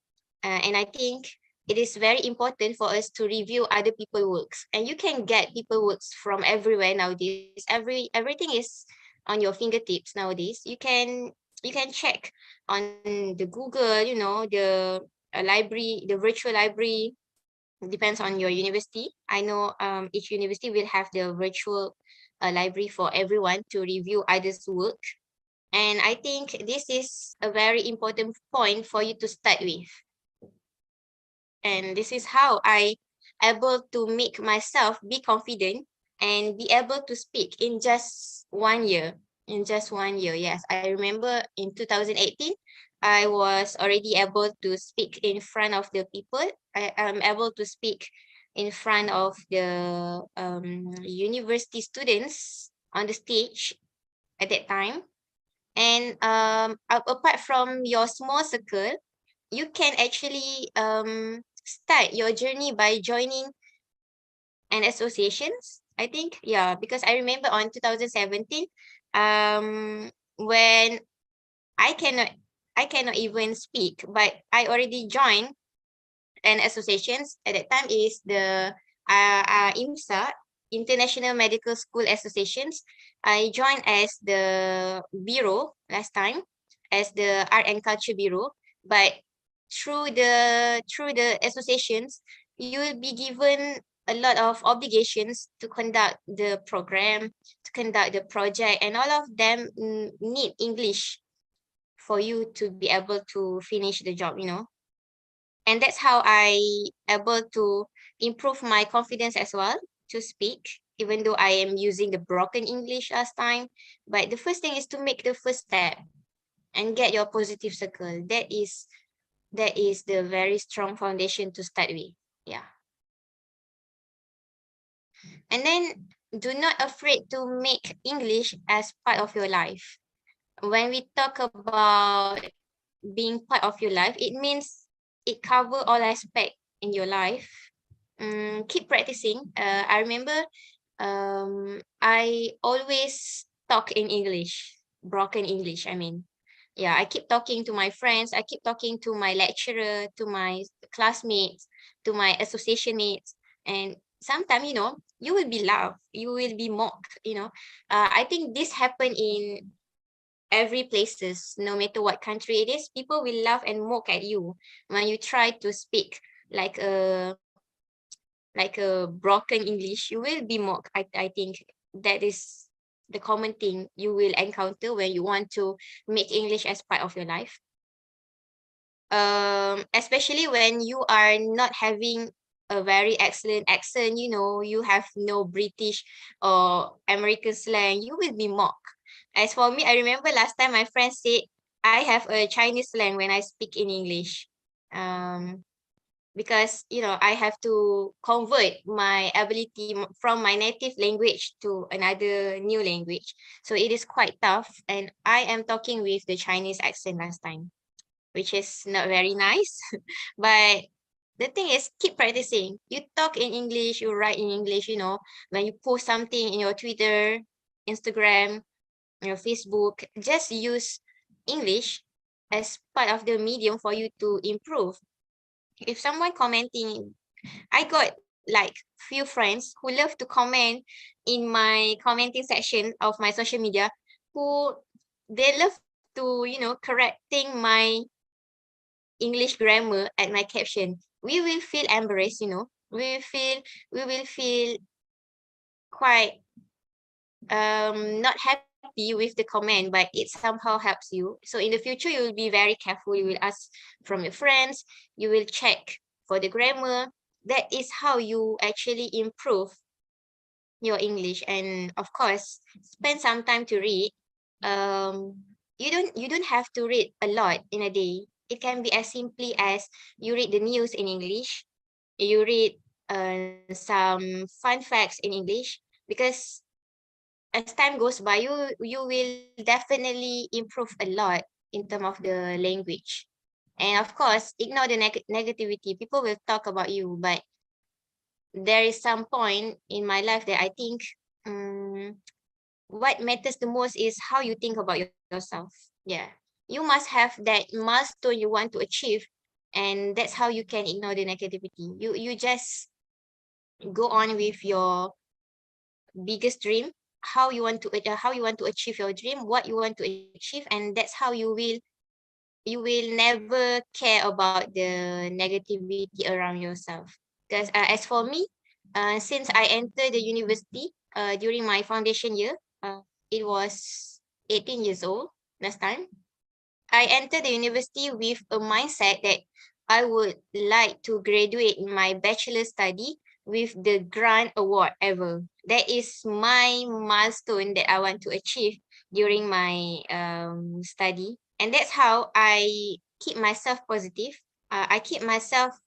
And I think it is very important for us to review other people's works, and you can get people works from everywhere nowadays. Everything is on your fingertips nowadays. You can check on the Google, you know, the library, the virtual library. Depends on your university. I know each university will have the virtual library for everyone to review others' work. And I think this is a very important point for you to start with. And this is how I able to make myself be confident and be able to speak in just 1 year. In just 1 year, yes. I remember in 2018, I was already able to speak in front of the people. I am able to speak in front of the university students on the stage at that time. And apart from your small circle, you can actually start your journey by joining an associations, I think. Yeah, because I remember on 2017, when I cannot even speak, but I already joined an associations. At that time is the IMSA, International Medical School Associations. I joined as the bureau last time, as the Art and Culture Bureau. But through the associations, you will be given a lot of obligations to conduct the program, to conduct the project, and all of them need English for you to be able to finish the job, you know. And that's how I able to improve my confidence as well to speak, even though I am using the broken English last time. But the first thing is to make the first step and get your positive circle. That is the very strong foundation to start with. Yeah. And then do not afraid to make English as part of your life. When we talk about being part of your life, it means it cover all aspect in your life. Keep practicing. I remember I always talk in English, broken English, I mean. Yeah, I keep talking to my friends, I keep talking to my lecturer, to my classmates, to my association mates, and sometimes, you know, you will be laughed, you will be mocked, you know. I think this happen in every places, no matter what country it is. People will laugh and mock at you when you try to speak like a broken English. You will be mocked. I think that is the common thing you will encounter when you want to make English as part of your life. Especially when you are not having a very excellent accent, you know, you have no British or American slang, you will be mocked. As for me, I remember last time my friend said I have a Chinese slang when I speak in English. Because, you know, I have to convert my ability from my native language to another new language. So it is quite tough. And I am talking with the Chinese accent last time, which is not very nice. But the thing is, keep practicing. You talk in English, you write in English, you know, when you post something in your Twitter, Instagram, your Facebook, just use English as part of the medium for you to improve. If someone commenting, I got like few friends who love to comment in my commenting section of my social media, who they love to, you know, correcting my English grammar at my caption. We will feel embarrassed, you know. We will feel quite not happy with the comment, but it somehow helps you. So in the future, you will be very careful. You will ask from your friends, you will check for the grammar. That is how you actually improve your English. And of course, spend some time to read. You don't have to read a lot in a day. It can be as simply as you read the news in English, you read some fun facts in English, because as time goes by, you will definitely improve a lot in terms of the language. And of course, ignore the negativity. People will talk about you, but there is some point in my life that I think what matters the most is how you think about yourself. Yeah, you must have that milestone you want to achieve, and that's how you can ignore the negativity. You just go on with your biggest dream, how you want to achieve your dream, what you want to achieve, and that's how you will never care about the negativity around yourself. Because as for me, since I entered the university during my foundation year, it was 18 years old last time. I entered the university with a mindset that I would like to graduate my bachelor study with the grand award ever. That is my milestone that I want to achieve during my study. And that's how I keep myself positive. I keep myself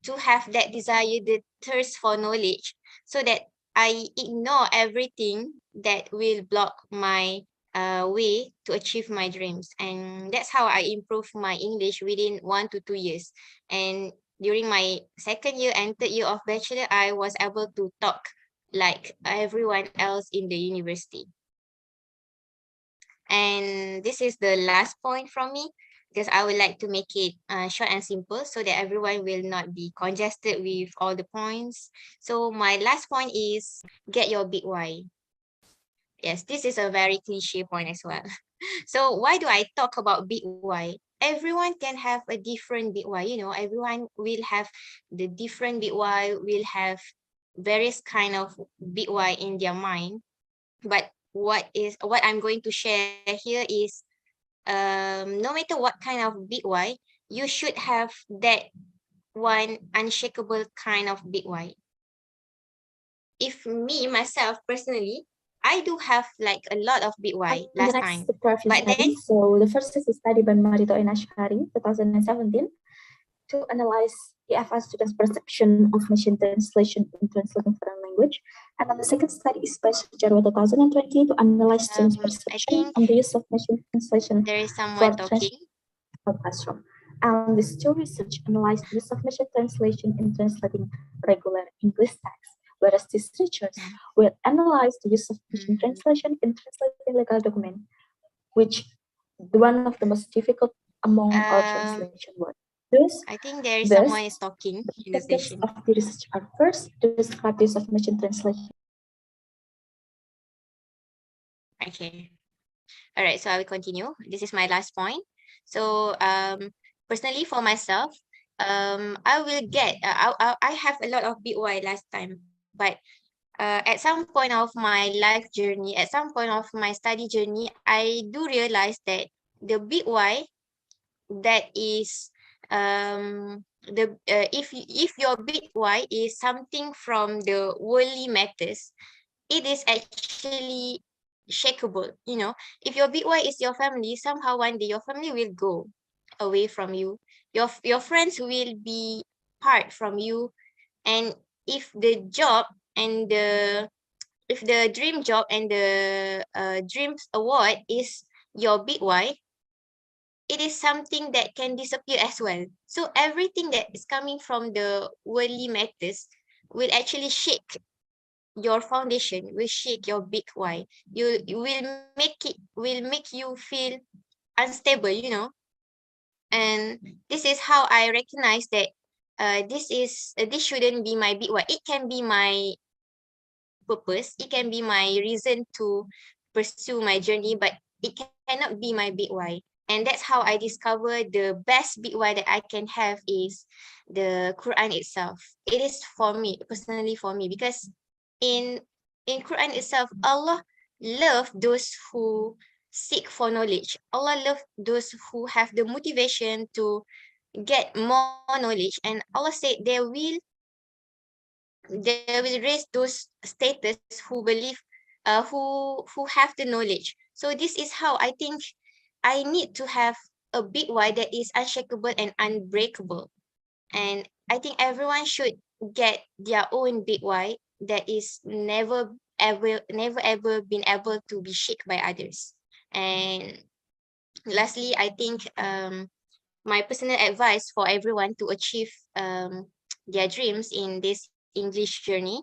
to have that desire, the thirst for knowledge, so that I ignore everything that will block my way to achieve my dreams. And that's how I improve my English within 1 to 2 years. And during my second year and third year of bachelor, I was able to talk like everyone else in the university. And this is the last point from me. because I would like to make it short and simple so that everyone will not be congested with all the points. So my last point is get your big why. Yes, this is a very cliche point as well. So why do I talk about big why? Everyone can have a different big why. Everyone will have the different big why, will have various kind of big why in their mind. But what I'm going to share here is no matter what kind of big why, you should have that one unshakable kind of big why. If me myself personally, I do have like a lot of big why last time, but then So the first is a study by Marito and Ashari, 2017, to analyze EFI students' perception of machine translation in translating foreign language. And then the second study is by Sujarwa 2020 to analyze students' I perception think on the use of machine translation there is for someone talking. classroom. And these two research analyzed the use of machine translation in translating regular English text, whereas these researchers will analyze the use of machine translation in translating legal document, which one of the most difficult among all translation words. I think there is someone is talking in the Objectives session. of the research are first, to describe the use of machine translation. Okay. All right, so I will continue. This is my last point. So personally for myself, I will get, I have a lot of big why last time, but at some point of my life journey, at some point of my study journey, I do realize that the big why that is if your big why is something from the worldly matters, it is actually shakeable. If your big why is your family, somehow one day your family will go away from you, your friends will be part from you, and if the job and the if the dream job and the dreams award is your big why, it is something that can disappear as well. So everything that is coming from the worldly matters will actually shake your foundation, will shake your big why. You will make you feel unstable, And this is how I recognize that this shouldn't be my big why. It can be my purpose, it can be my reason to pursue my journey, but it cannot be my big why. And that's how I discover the best big why that I can have is the Quran itself. It is for me, personally for me, because in Quran itself, Allah love those who seek for knowledge. Allah love those who have the motivation to get more knowledge. And Allah said they will raise those status who believe, who have the knowledge. So this is how I think I need to have a big why that is unshakable and unbreakable. And I think everyone should get their own big why that is never ever been able to be shaken by others. And lastly, I think my personal advice for everyone to achieve their dreams in this English journey.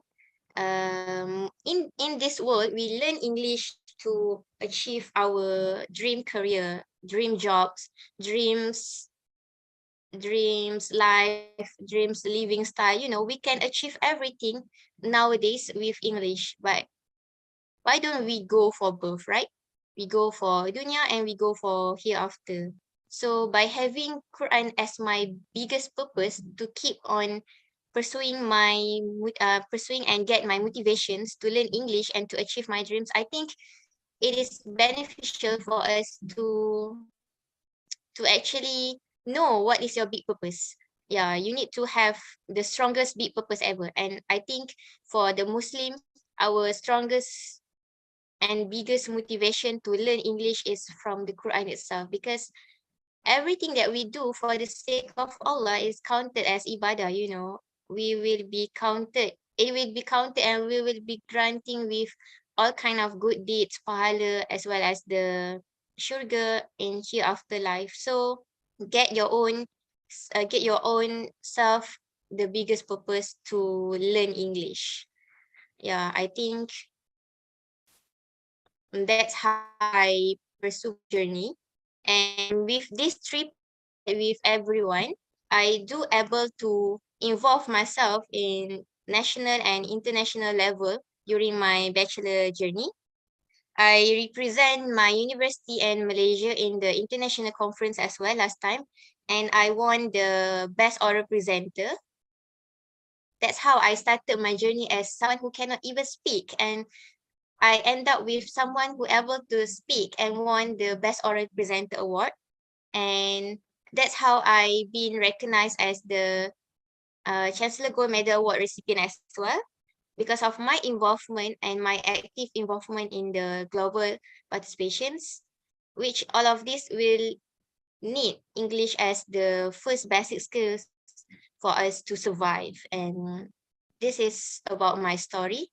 In this world, we learn English to achieve our dream career, dream jobs, dreams life, dreams living style. We can achieve everything nowadays with English, but why don't we go for both, right? We go for dunya and we go for hereafter. So by having Quran as my biggest purpose to keep on pursuing and get my motivations to learn English and to achieve my dreams, I think it is beneficial for us to actually know what is your big purpose. Yeah, you need to have the strongest big purpose ever. And I think for the Muslims, our strongest and biggest motivation to learn English is from the Quran itself, because everything that we do for the sake of Allah is counted as ibadah. We will be counted, it will be counted, and we will be granting with all kind of good deeds, pahala, as well as the surga in hereafter life. So get your own self the biggest purpose to learn English. Yeah, I think that's how I pursue journey. And with these 3 with everyone, I do able to involve myself in national and international level during my bachelor journey. I represent my university and Malaysia in the international conference as well last time, and I won the best oral presenter. That's how I started my journey as someone who cannot even speak, and I end up with someone who able to speak and won the best oral presenter award. And that's how I been recognized as the Chancellor Gold Medal Award recipient as well, because of my involvement and my active involvement in the global participations, which all of this will need English as the first basic skills for us to survive. And this is about my story.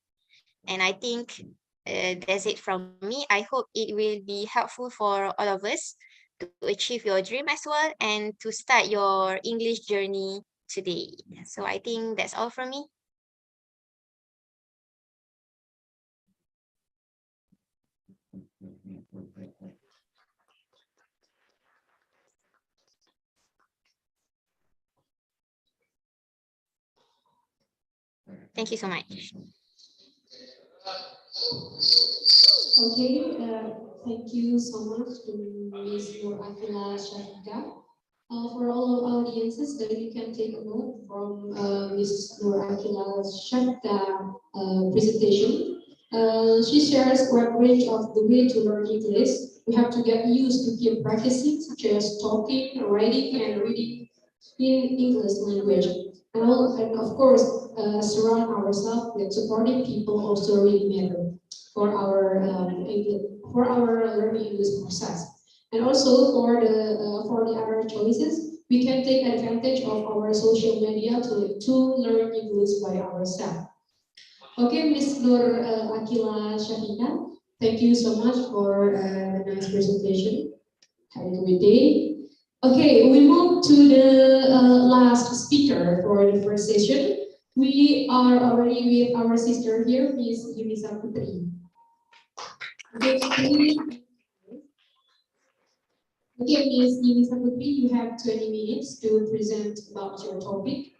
And I think that's it from me. I hope it will be helpful for all of us to achieve your dream as well and to start your English journey today. So I think that's all from me. Thank you so much. Okay, thank you so much to Ms. Nur Akila Shahida. For all our audiences, that you can take a note from Ms. Nur Akila Shahida presentation. She shares quite range of the way to learn English. We have to get used to keep practicing, such as talking, writing, and reading in English language. And of course, surround ourselves with supporting people also really matter for our learning English process. And also for the other choices, we can take advantage of our social media to learn English by ourselves. Okay, Ms. Nur Akila Shahida, thank you so much for the nice presentation. Have a great day. Okay, we move to the last speaker for the first session. We are already with our sister here, Ms. Yunisa Putri. Okay, Ms. Yunisa Putri, you have 20 minutes to present about your topic.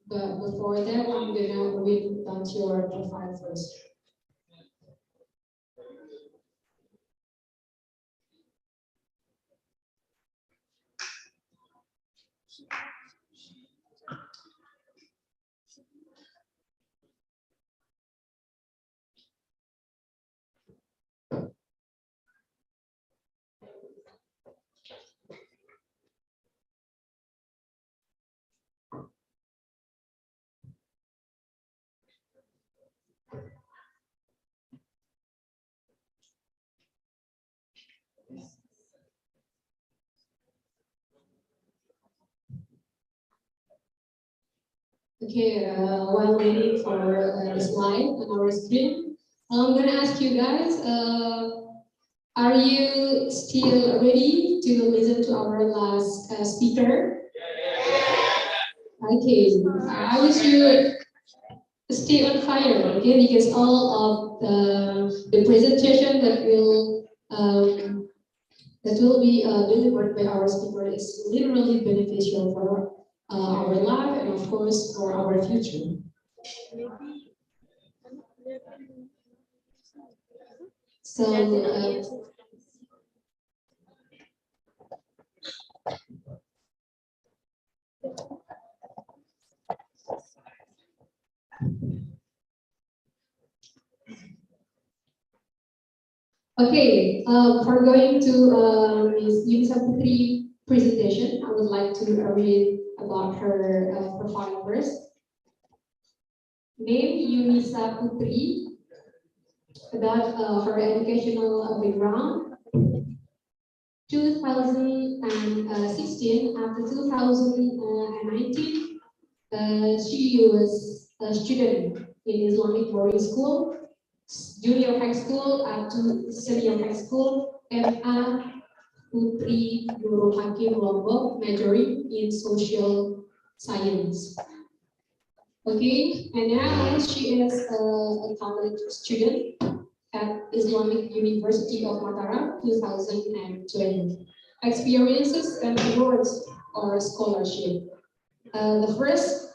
But before that, I'm gonna read about your profile first. Okay, while waiting for the slide on our screen, I'm going to ask you guys, are you still ready to listen to our last speaker? Okay, I wish you stay on fire, okay, because all of the presentation that will be delivered by our speaker is literally beneficial for our life and of course for our future. So okay, for going to Ms. Yunisa Putri presentation, I would like to read about her profile first. Name Yunisa Putri, about her educational background. 2016 after 2019, she was a student in Islamic boarding school, junior high school up to senior high school, MA Putri Nurul Hakim Lombok, majoring in social science. Okay, and now she is a college student at Islamic University of Mataram, 2020. experiences, and awards or scholarship. The first,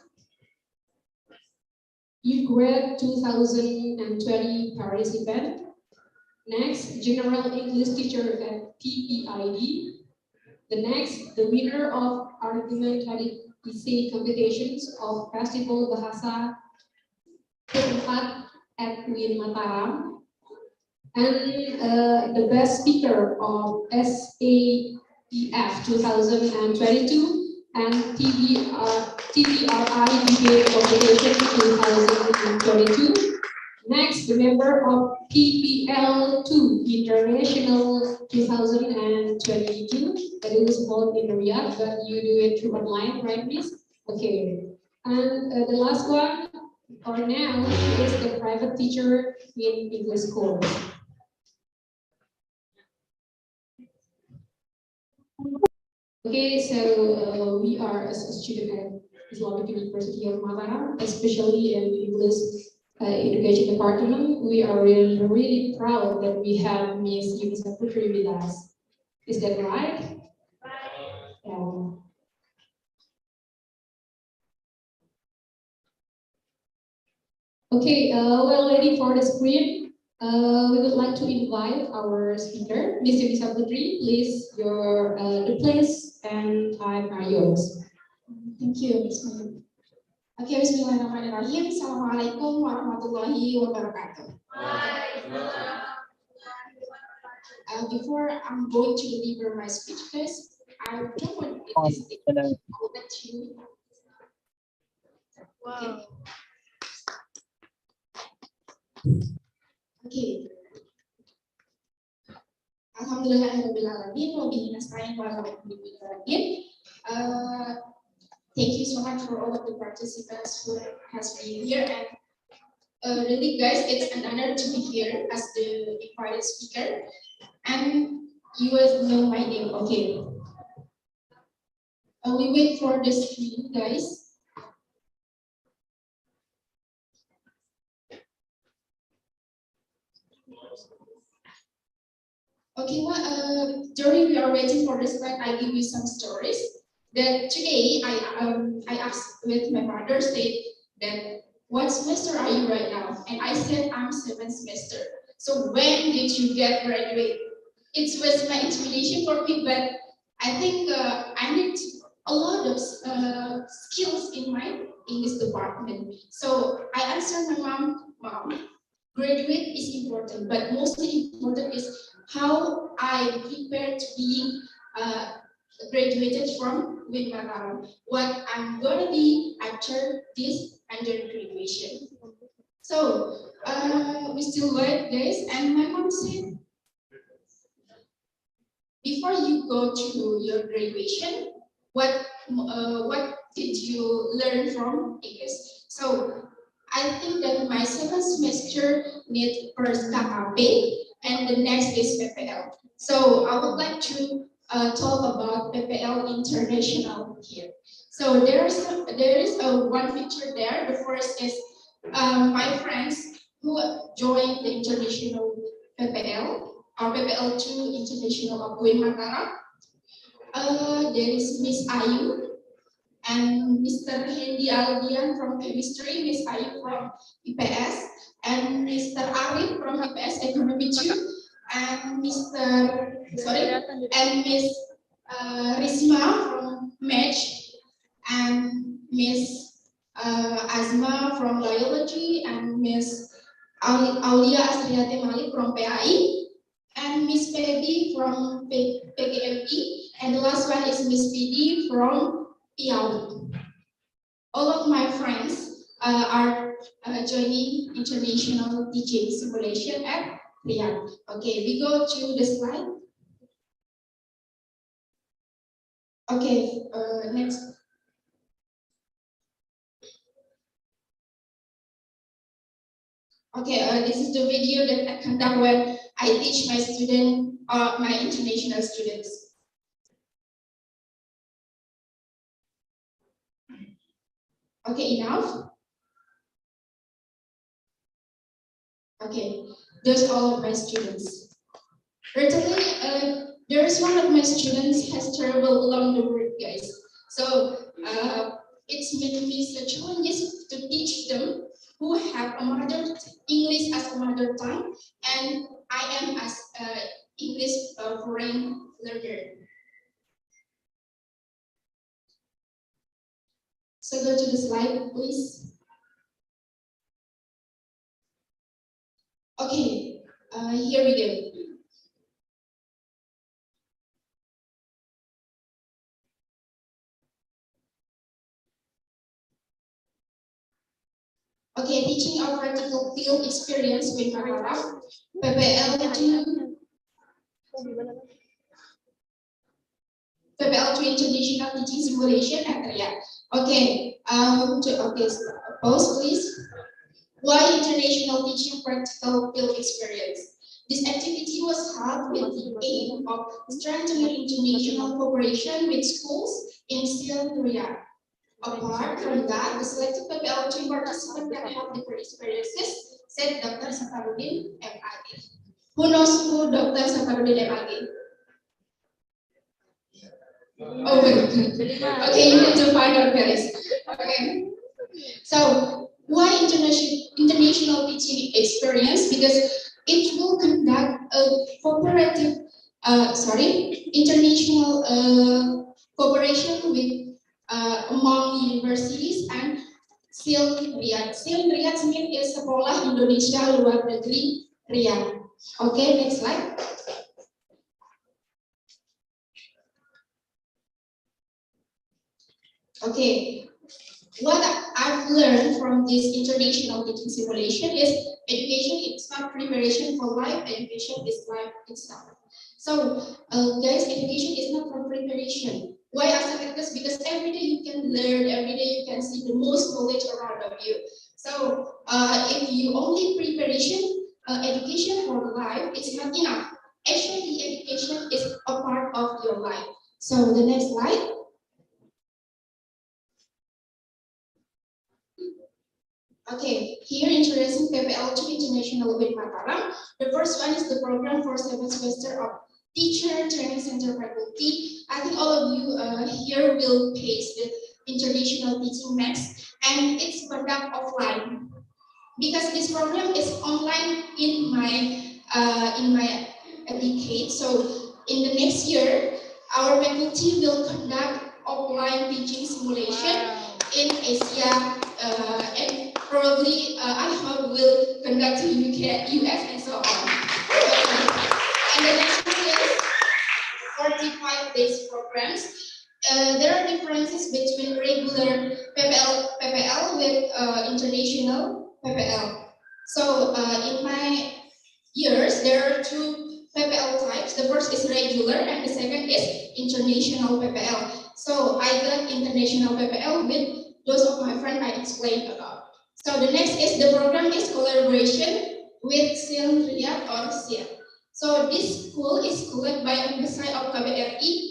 UGRAD 2020 Paris event. Next, General English Teacher at TPID. The next, the winner of argumentative essay competitions of Festival Bahasa keempat at UIN Mataram. And the best speaker of SAEF 2022 and TBRI debate competition 2022. Next, the member of PPL2 International 2022 that it was held in Riyadh, but you do it through online, right, Miss? Okay. And the last one for now is the private teacher in English course. Okay, so we are a student at Islamic University of Mataram, especially in English Education Department. We are really proud that we have Miss Yunisa Putri with us. Is that right? Yeah. Okay, well, ready for the screen. We would like to invite our speaker, Miss Yunisa Putri. Please, the place and time are yours. Thank you, Ms. Manu. Okay, Bismillahirrahmanirrahim. Assalamualaikum warahmatullahi wabarakatuh. Before I'm going to deliver my speech, guys, I don't want to this thing. I'll let you. Wow. Okay. Alhamdulillahirrahmanirrahim. Wabihi nasta'in wa ala bihi. Thank you so much for all of the participants who has been here, and really guys, it's an honor to be here as the invited speaker, and you will know my name. Okay, we wait for the screen, guys. Okay, well, during we are waiting for the slide, I give you some stories. That today I asked with my mother, said that what semester are you right now? And I said I'm 7th semester. So when did you get graduate? It was my intimidation for me, but I think I need a lot of skills in my English department. So I answered my mom, graduate is important, but mostly important is how I prepare to be graduated from UIN Mataram, what I'm going to be after this undergraduation. So we still wait, guys, and my mom said, before you go to your graduation, what did you learn from English? So I think that my 7th semester need first KKP, and the next is PPL. So I would like to talk about PPL International here. So there is one picture there. The first is my friends who joined the international PPL or PPL2 International of UIN Mataram. There is Miss Ayu and Mr. Hendy Aldian from chemistry, Miss Ayu from IPS, and Mr. Arif from IPS Economy 2. And Miss Risma from Match, and Miss Azma from Biology, and Miss Aulia Asriati Malik from PAI, and Miss Pebi from PGME, and the last one is Miss PD from PAI. All of my friends are joining international teaching simulation at Riyadh. Okay, we go to the slide. Okay, next. Okay, this is the video that I conduct when I teach my student, my international students. Okay, enough. Okay, those are all of my students. Recently, There's one of my students has traveled along the road, guys. So it's made me such challenges to teach them who have a English as a mother tongue, and I am as English foreign learner. So go to the slide, please. Okay, here we go. Okay, teaching our practical field experience with Collab, PPL to international teaching simulation and okay, pause please. Why international teaching practical field experience? This activity was held with the aim of strengthening international cooperation with schools in Syria. Apart from that, the selected PPL team participants can have different experiences, said Dr. Safarudin, MAG. Who knows who Dr. Safarudin, MAG? Oh, okay, you need to find out, guys. Okay. So, why international teaching experience? Because it will conduct a cooperative, international cooperation with among universities and SIL Riyadh. SIL Riyadh means Sekolah Indonesia Luar Negeri Riyadh. Okay, next slide. Okay, what I've learned from this international teaching simulation is education is not preparation for life, education is life itself. So, guys, education is not for preparation. Why I say like this? Because every day you can learn, every day you can see the most knowledge around of you. So, if you only preparation, education for life, it's not enough. Actually, education is a part of your life. So, the next slide. Okay, here introducing PPL2 International with Mataram. The first one is the program for 7th semester of Teacher Training Center faculty. I think all of you here will face the international teaching next, and it's conduct offline because this program is online in my decade. So in the next year, our faculty will conduct offline teaching simulation in Asia and probably I hope will conduct in UK, US, and so on. And the next one is 45 days programs. There are differences between regular PPL with international PPL. So in my years, there are two PPL types. The first is regular and the second is international PPL. So I got international PPL with those of my friends I explained about. So the next is the program is collaboration with SIL Riyadh or SIL. So this school is schooled by a website of KBRI,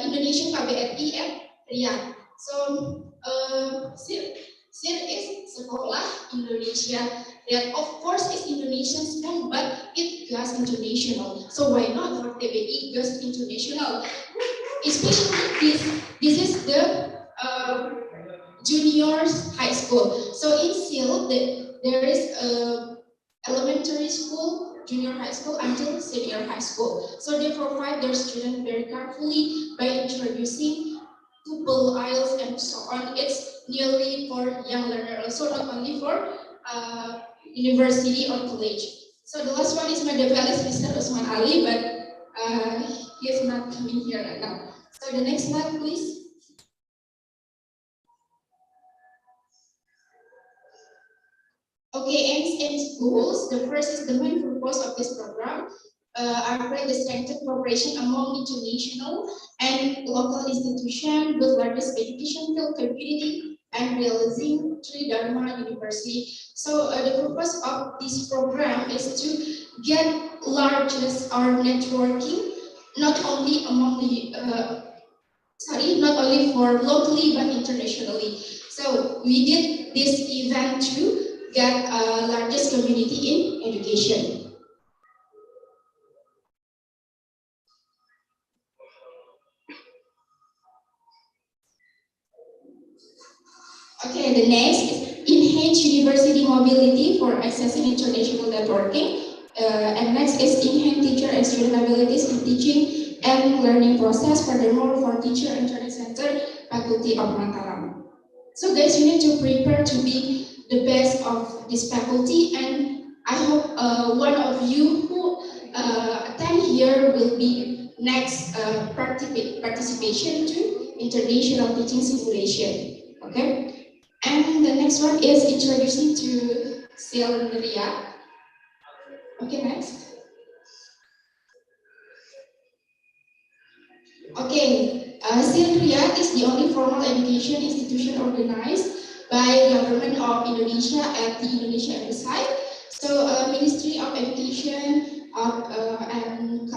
Indonesian KBRI at Riyadh. So SIL is Sekolah Indonesia Riyadh. Of course, it's Indonesian school, but it goes international. So why not for TBI goes international? Especially this is the juniors high school. So in SIL, there is a elementary school, junior high school until senior high school. So they provide their students very carefully by introducing tuple, IELTS, and so on. It's nearly for young learners, so not only for university or college. So the last one is my developers, Mr. Usman Ali, but he is not coming here right now. So the next slide, please. Okay, aims and goals. The first is the main purpose of this program. Are the strengthened cooperation among international and local institutions, the largest education field community, and realizing Tri Dharma University. So the purpose of this program is to get largest or networking, not only among the not only for locally but internationally. So we did this event to get largest community in education. Okay, the next is enhance university mobility for accessing international networking. And next is enhance teacher and student abilities in teaching and learning process. Furthermore, for teacher internet center, faculty of Mataram. So guys, you need to prepare to be the best of this faculty, and I hope one of you who attend here will be next participation to international teaching simulation. Okay, and the next one is introducing to Silveria. Okay, next. Okay, Silveria is the only formal education institution organized by government of Indonesia at the Indonesia Embassy. So, Ministry of Education and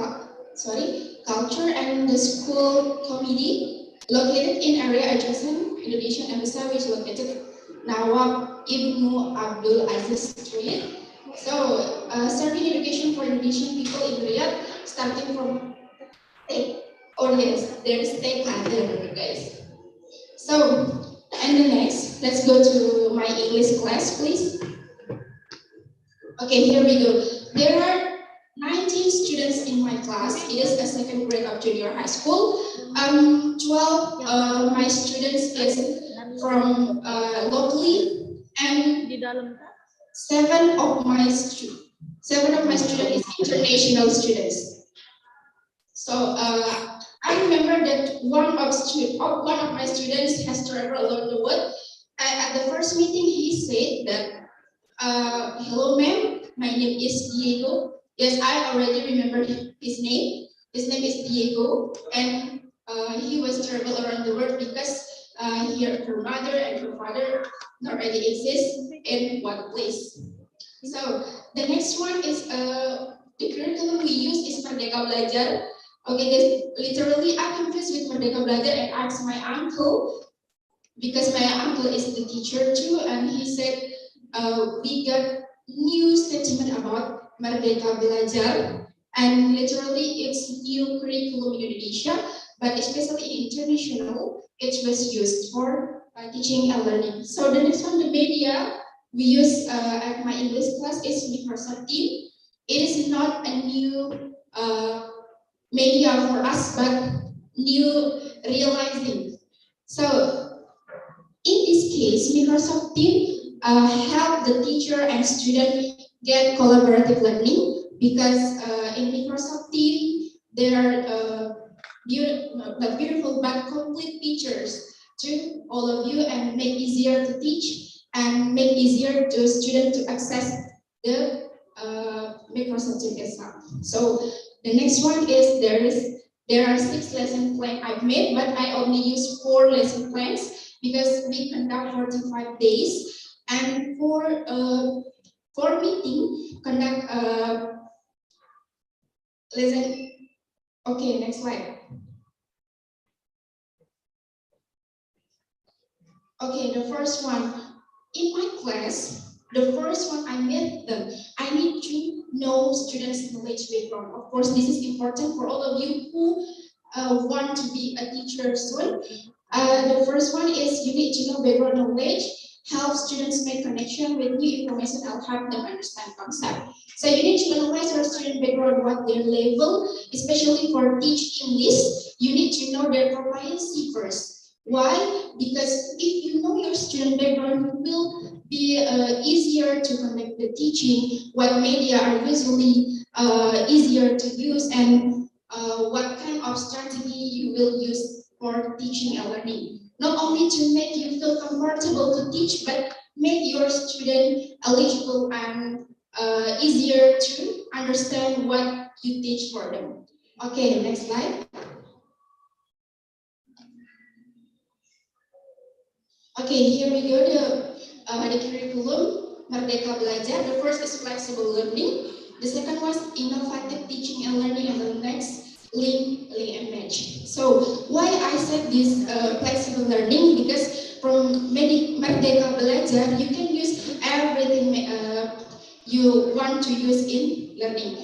Culture and the School Committee located in area adjacent Indonesian Embassy, which is located Nawab Ibnu Abdul Aziz Street. So, serving education for Indonesian people in Riyadh, starting from oh yes, there is take there, guys. So, and the next, let's go to my English class, please. Okay, here we go. There are 19 students in my class. It is a second grade of junior high school. 12 my students is from locally, and 7 of my students is international students. So I remember that one of my students has traveled along the world. At the first meeting, he said that, "Hello, ma'am. My name is Diego." Yes, I already remember his name. His name is Diego, and he was travel around the world because her mother and her father already exist in one place. So the next one is the curriculum we use is Merdeka Belajar. Okay, guys, literally I confused with Merdeka Belajar and asked my uncle, because my uncle is the teacher too, and he said we got new statement about Merdeka Belajar, and literally it's new curriculum in Indonesia, but especially international, it was used for teaching and learning. So the next one, the media we use at my English class is Microsoft Teams. It is not a new media for us, but new realizing. So in this case, Microsoft Teams help the teacher and student get collaborative learning, because in Microsoft Teams there are not beautiful but complete features to all of you, and make easier to teach and make easier to student to access the Microsoft Teams itself. So the next one is there are 6 lesson plans I've made, but I only use 4 lesson plans because we conduct 45 days, and for meeting conduct lesson. Okay, next slide. Okay, the first one in my class, the first one I made them. I need to know students' knowledge background. Of course, this is important for all of you who want to be a teacher soon. The first one is you need to know background knowledge, help students make connection with new information, and help them understand concept. So you need to analyze your student background, what their level, especially for teach English, you need to know their proficiency first. Why? Because if you know your student background, it will be easier to conduct the teaching, what media are usually easier to use, and what kind of strategy you will use for teaching and learning. Not only to make you feel comfortable to teach, but make your student eligible and easier to understand what you teach for them. Okay, next slide. Okay, here we go, the curriculum, Merdeka Belajar. The first is flexible learning. The second was innovative teaching and learning, and the next, link and match. So why I said this flexible learning? Because from Merdeka Belajar, you can use everything you want to use in learning.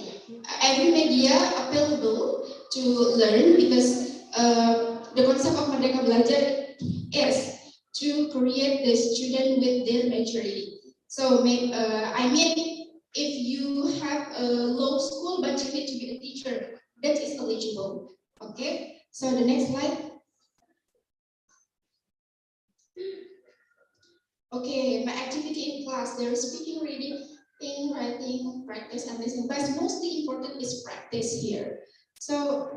Every media available to learn, because the concept of Merdeka Belajar is to create the student with their maturity. So I mean, if you have a low school but you need to be a teacher, that is eligible. Okay, so the next slide. Okay, my activity in class, there is speaking, reading, writing, practice, and listening. But mostly important is practice here. So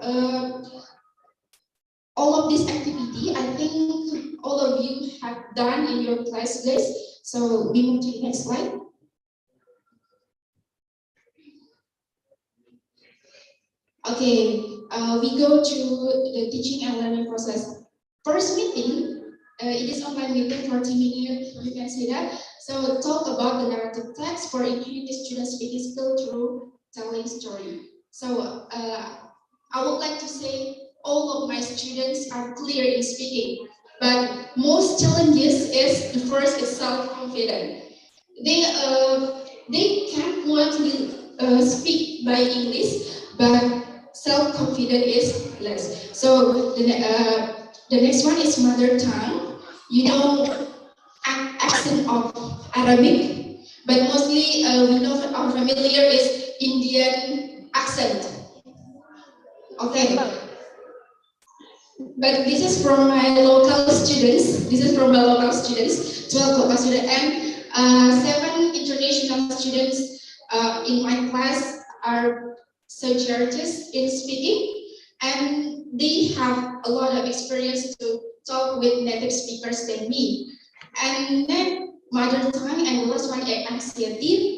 all of this activity, I think all of you have done in your class list. So we move to the next slide. Okay, we go to the teaching and learning process. First meeting, it is online meeting, 40 minutes, you can see that. So talk about the narrative text for enhancing student speaking skill through telling story. So I would like to say all of my students are clear in speaking, but most challenges is the first is self-confidence. They can't want to speak by English, but self-confidence is less. So the next one is mother tongue. You know, accent of Arabic, but mostly we know our familiar is Indian accent. Okay, but this is from my local students. This is from my local students, 12 local students, and 7 international students in my class are surgeons in speaking, and they have a lot of experience to talk with native speakers than me. And then mother tongue, and the last one is anxiety.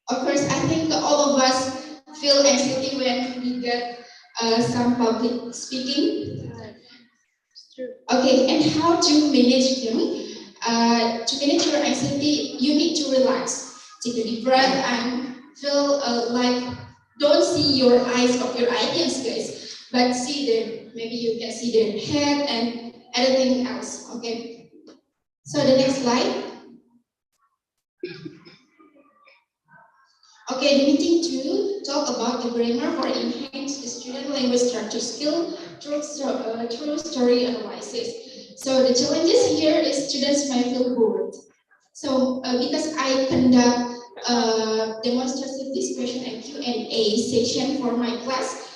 Of course, I think all of us feel anxiety when we get some public speaking. Okay, and how to manage them? To manage your anxiety, you need to relax. Take a deep breath and feel like don't see your eyes of your audience, guys, but see them. Maybe you can see their head and anything else. Okay. So the next slide. Okay, the meeting 2 talk about the grammar for enhanced student language structure skill through story analysis. So the challenges here is students might feel bored. So because I conduct demonstrative discussion and Q&A session for my class,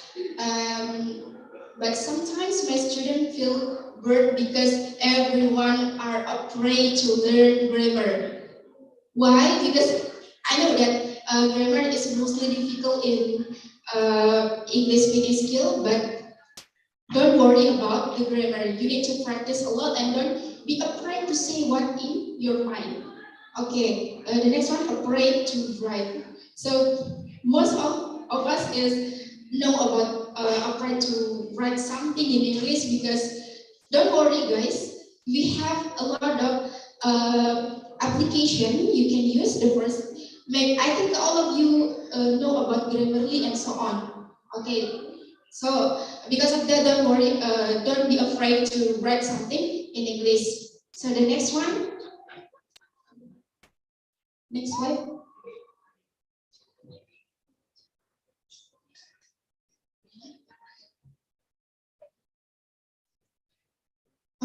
but sometimes my students feel bored because everyone are afraid to learn grammar. Why? Because I know that grammar is mostly difficult in English speaking skill, but don't worry about the grammar. You need to practice a lot and don't be afraid to say what in your mind. Okay, the next one, afraid to write. So most of us is know about afraid to write something in English because don't worry guys, we have a lot of application you can use. The first, I think all of you know about Grammarly and so on. Okay, so because of that, don't worry, don't be afraid to write something in English. So the next one, next slide.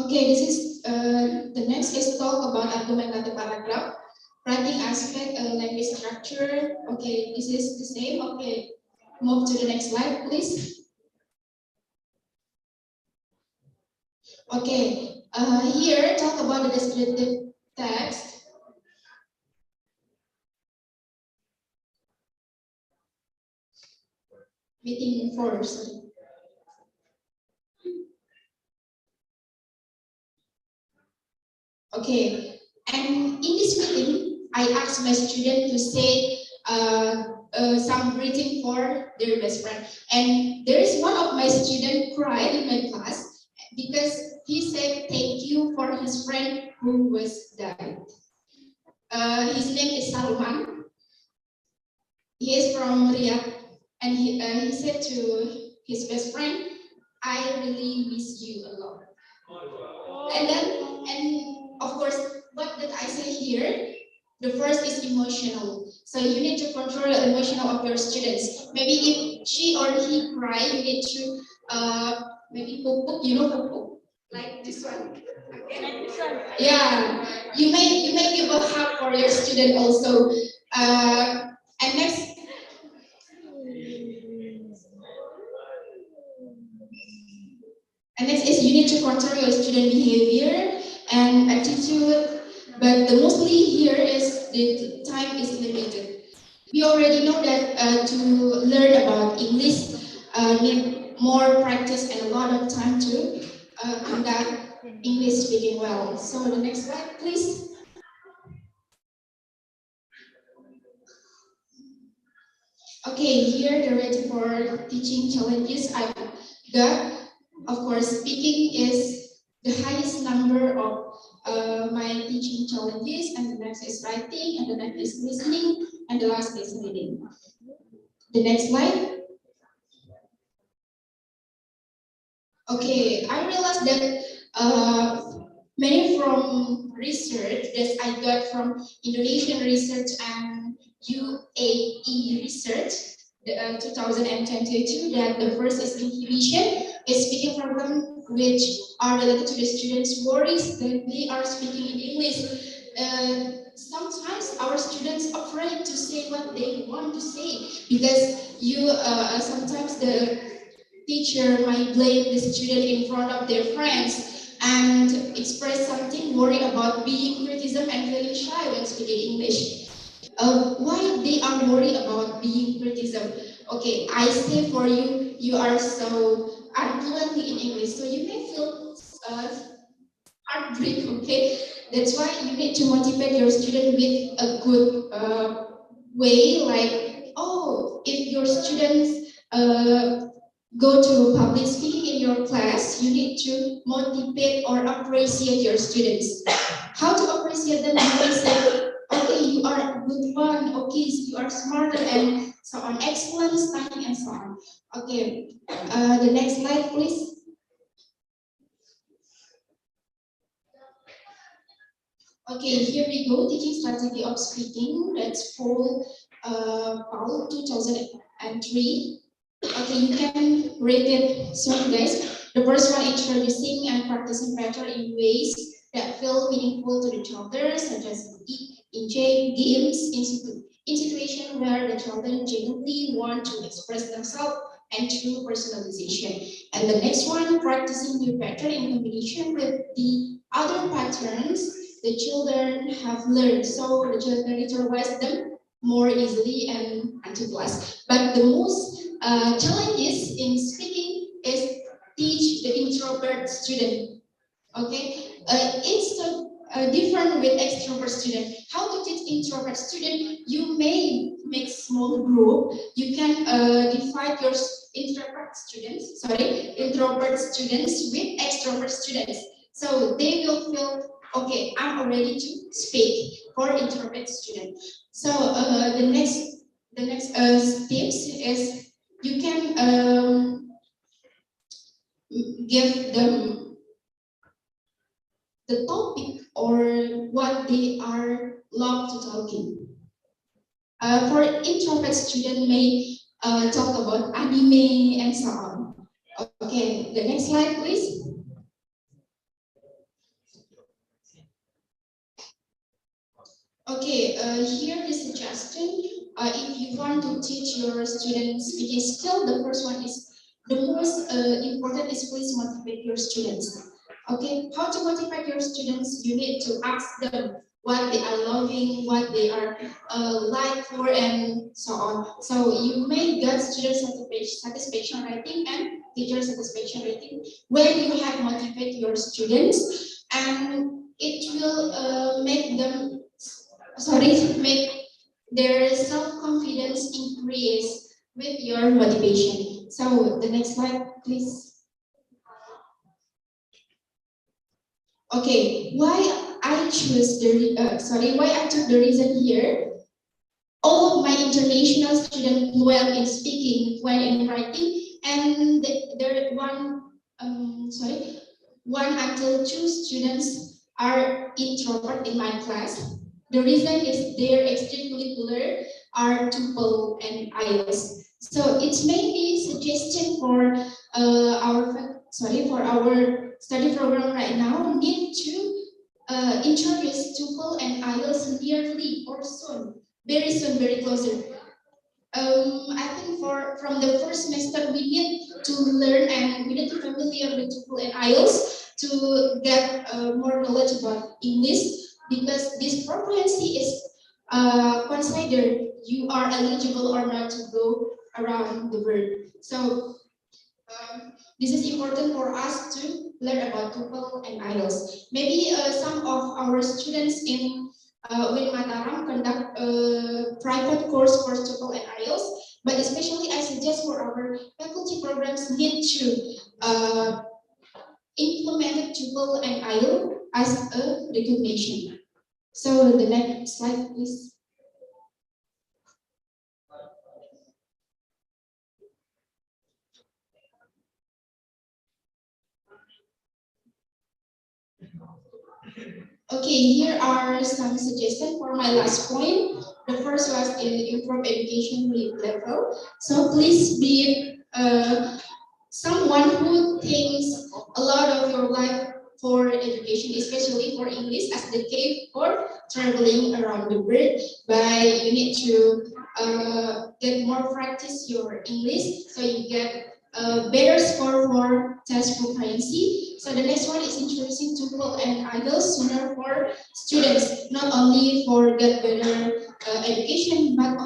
Okay, this is the next is talk about argumentative paragraph, writing aspect, language structure. Okay, this is the same. Okay, move to the next slide, please. Okay, here talk about the descriptive text. Meeting 4, sorry. Okay, and in this meeting, I asked my student to say some greeting for their best friend. And there is one of my students cried in my class because he said thank you for his friend who was died. His name is Salman. He is from Riyadh, and he said to his best friend, "I really miss you a lot." And of course, what did I say here? The first is emotional. So you need to control the emotional of your students. Maybe if she or he cry, you need to maybe pupuk, you know pupuk? like this one. Okay. Like this one. Yeah. You may give a hug for your student also. And next. And next is you need to control your student behavior and attitude. But the mostly here is the time is limited. We already know that to learn about English need more practice and a lot of time to conduct English speaking well. So the next slide, please. Okay, here the rating for teaching challenges I got. Of course, speaking is the highest number of my teaching challenges, and the next is writing, and the next is listening, and the last is reading. The next slide. Okay, I realized that many from research that I got from Indonesian research and UAE research, 2022, that the first is inhibition, is speaking problem which are related to the students' worries that they are speaking in English. Sometimes our students are afraid to say what they want to say because sometimes the teacher might blame the student in front of their friends and express something, worry about being criticism and feeling shy when speaking English. Why they are worried about being criticism? Okay, I say for you, you are so unfluent in English, so you may feel heartbreak. Okay, that's why you need to motivate your student with a good way, like, oh, if your students go to public speaking in your class, you need to motivate or appreciate your students. How to appreciate them? You may say, okay, you are a good one, okay, so you are smarter, and so on, excellent studying, and so on. Okay, the next slide, please. Okay, here we go, teaching strategy of speaking. That's for Paul 2003. Okay, you can read it soon, guys. The first one, introducing and practicing pattern in ways that feel meaningful to the children, such as in games, in situations where the children genuinely want to express themselves, and through personalization. And the next one, practicing new pattern in combination with the other patterns the children have learned, so the children internalize them more easily and until class. But the most challenges in speaking is teach the introvert student. Okay, it's different with extrovert student. How to teach introvert student? You may make small group. You can divide your introvert students with extrovert students. So they will feel, okay, I'm ready to speak for introvert student. So the next tips is you can give them the topic or what they are love to talking. For introvert student may talk about anime and so on. Okay, the next slide, please. Okay, here the suggestion. If you want to teach your students speaking skill, the first one is the most important is please motivate your students. Okay, how to motivate your students? You need to ask them what they are loving, what they are like for, and so on. So you may get student satisfaction rating and teacher satisfaction rating when you have motivate your students, and it will make their self-confidence increase with your motivation. So the next slide, please. Okay, why I took the reason here. All of my international students fluent in speaking, fluent in writing, and there one until two students are introvert in my class. The reason is their extracurricular are TOEFL and IELTS. So it may be suggestion for our study program right now need to introduce TOEFL and IELTS nearly or soon, very closer. I think from the first semester we need to learn and we need to familiar with TOEFL and IELTS to get more knowledge about English, because this proficiency is considered you are eligible or not to go around the world. So this is important for us to learn about TOEFL and IELTS. Maybe some of our students in Win Mataram conduct a private course for TOEFL and IELTS, but especially I suggest for our faculty programs need to implement TOEFL and IELTS as a recognition. So the next slide, please. Okay, here are some suggestions for my last point. The first was improve education level. So please be someone who thinks a lot of your life for education, especially for English as the case for traveling around the world. But you need to get more practice your English so you get a better score for test proficiency. So the next one is introducing TOEFL and IELTS sooner for students, not only for get better education, but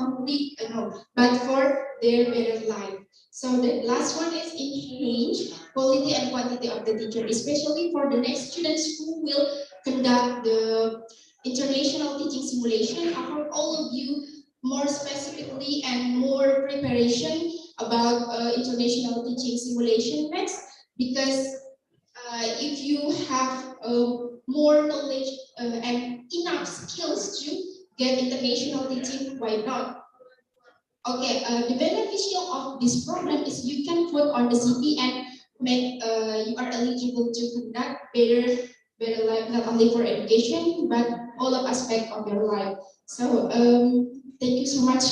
for their better life. So the last one is enhance quality and quantity of the teacher, especially for the next students who will conduct the international teaching simulation. I hope all of you more specifically and more preparation about international teaching simulation next, because if you have more knowledge and enough skills to get international teaching, why not? Okay, the beneficial of this program is you can put on the CV and make you are eligible to conduct better life, not only for education but all of aspect of your life. So thank you so much,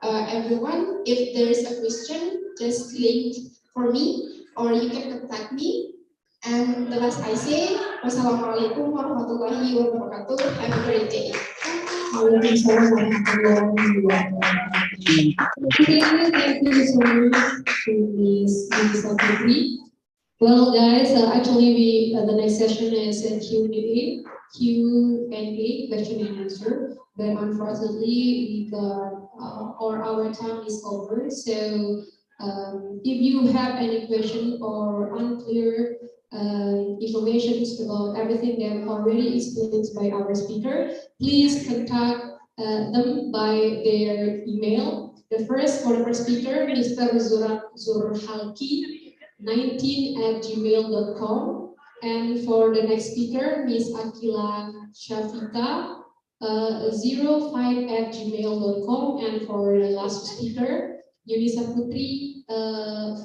everyone. If there is a question, just link for me or you can contact me. And the last I say, wassalamualaikum warahmatullahi wabarakatuh. Have a great day. Waalaikumsalam warahmatullahi wabarakatuh. Thank you so much to Ms. Putri. Well, guys, actually, the next session is a Q&A, question and answer. But unfortunately, we got our time is over. So, if you have any question or unclear information about everything that already explained by our speaker, please contact them by their email. The first for the first speaker, Mr. Zurhalki, 19@gmail.com, and for the next speaker, Ms. Akila Shafika, 05@gmail.com, and for the last speaker, Yunisa Putri,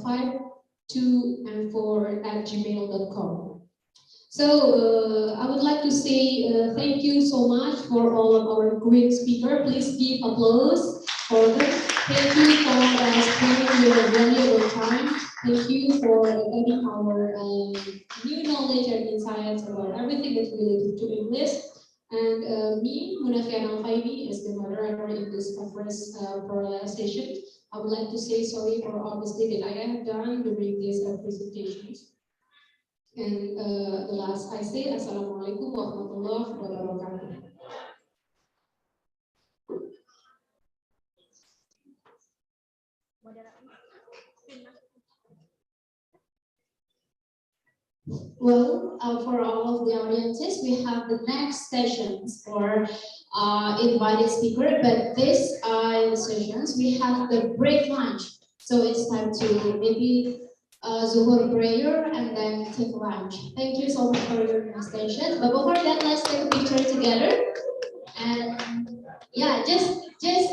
52and4@gmail.com. So I would like to say thank you so much for all of our great speakers. Please give applause for them. Thank you for spending your valuable time. Thank you for getting our new knowledge and insights about everything that's related to English. And me, Munafian Al-Faidi, as the moderator in this conference session, I would like to say sorry for all mistakes that I have done during these presentations. And the last I say, Assalamualaikum warahmatullahi wabarakatuh. Well, for all of the audiences, we have the next sessions for invited speaker, but this sessions, we have the break lunch. So it's time to maybe Zuhur prayer and then take lunch. Thank you so much for your attention. But before that, let's take a picture together. And yeah, just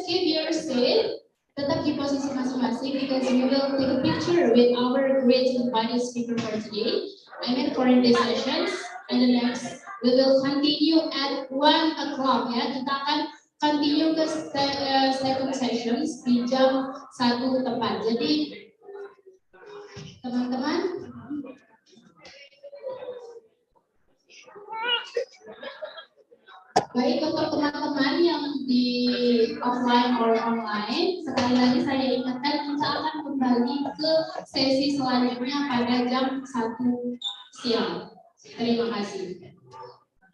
keep your seat. Tetap di posisi masing-masing because we will take a picture with our great invited speaker for today. I mean for this sessions. And the next, we will continue at 1 o'clock ya. Kita akan continue ke second sessions di jam 1 tepat. Jadi teman-teman Baik untuk teman-teman yang di offline or online, sekali lagi saya ingatkan kita akan kembali ke sesi selanjutnya pada jam 1 siang. Terima kasih.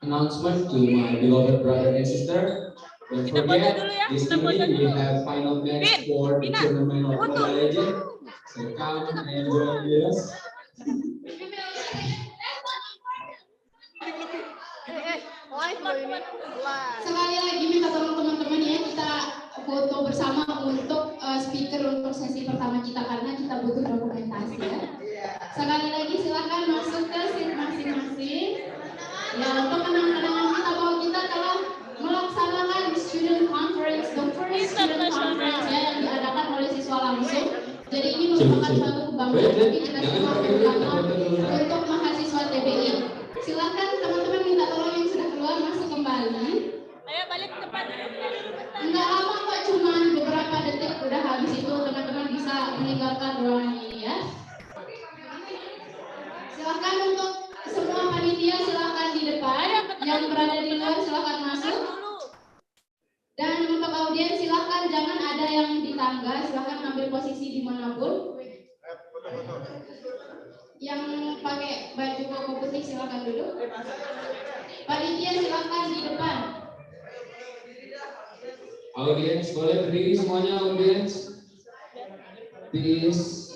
Announcement to my beloved brother and sister. Don't forget, this evening we have final match for the tournament of Mobile Legends. So come and join us. Sekali lagi minta tolong teman-teman ya, kita foto bersama untuk speaker untuk sesi pertama kita karena kita butuh dokumentasi ya. Sekali lagi silakan masuk ke seat masing-masing. Ya, untuk kenang-kenangan kita bahwa kita telah melaksanakan student conference, the first student conference ya, yang diadakan oleh siswa langsung. Jadi ini merupakan suatu kebanggaan bagi kita semua, terutama untuk mahasiswa TBI. Silakan teman-teman minta tolong yang sudah keluar masuk kembali. Ayo balik ke tempat. Enggak lama kok, cuma beberapa detik udah habis itu teman-teman bisa meninggalkan ruangan ini ya. Silakan untuk semua panitia silakan di depan, yang berada di luar silakan masuk. Dan untuk audiens silakan jangan ada yang di tangga, silakan ambil posisi dimanapun. Yang pakai baju koko putih silakan duduk. Panitia silakan di depan. Audiens boleh berdiri semuanya, audiens. Please.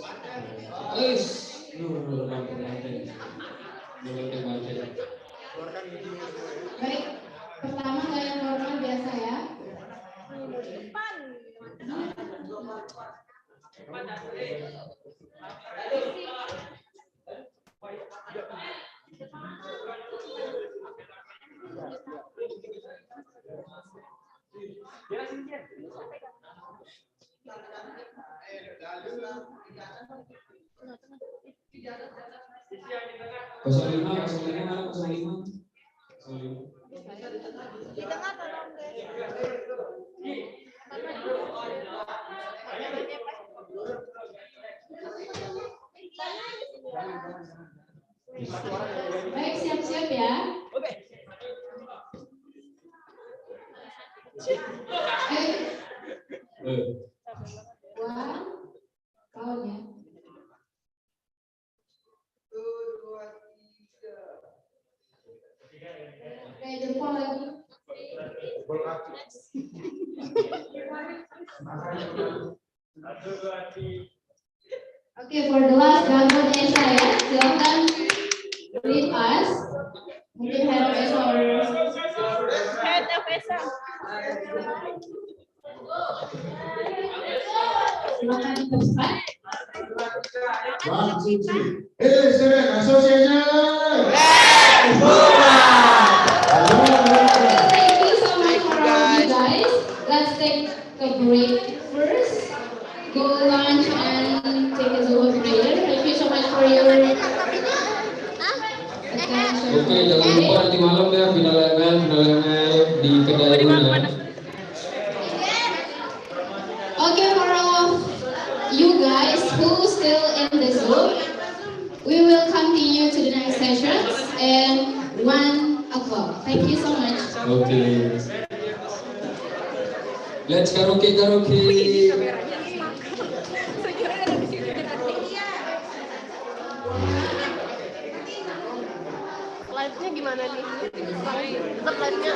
Baik, pertama gaya normal biasa ya. Kosong lima. Di tengah tolong guys. Baik, siap-siap ya. Wah, kawan ya. Oke, jempol lagi. Oke, for the last gangguan Esa ya, silakan lead us. Mungkin head of Esa or Head of Esa. silakan teruskan. 1, 2, 3. Hey, student association. Thank you so much for all of you guys. Let's take a break first. Go lunch and take a Zoom prayer. Thank you so much for your attention. Oke, jangan lupa nanti malam ya final ML di kedai mana. Okay, for all of you guys who still in the Zoom, we will continue to the next sessions and 1 o'clock. Thank you so much. Oke. Let's karaoke. Live-nya gimana nih? Tetap live-nya.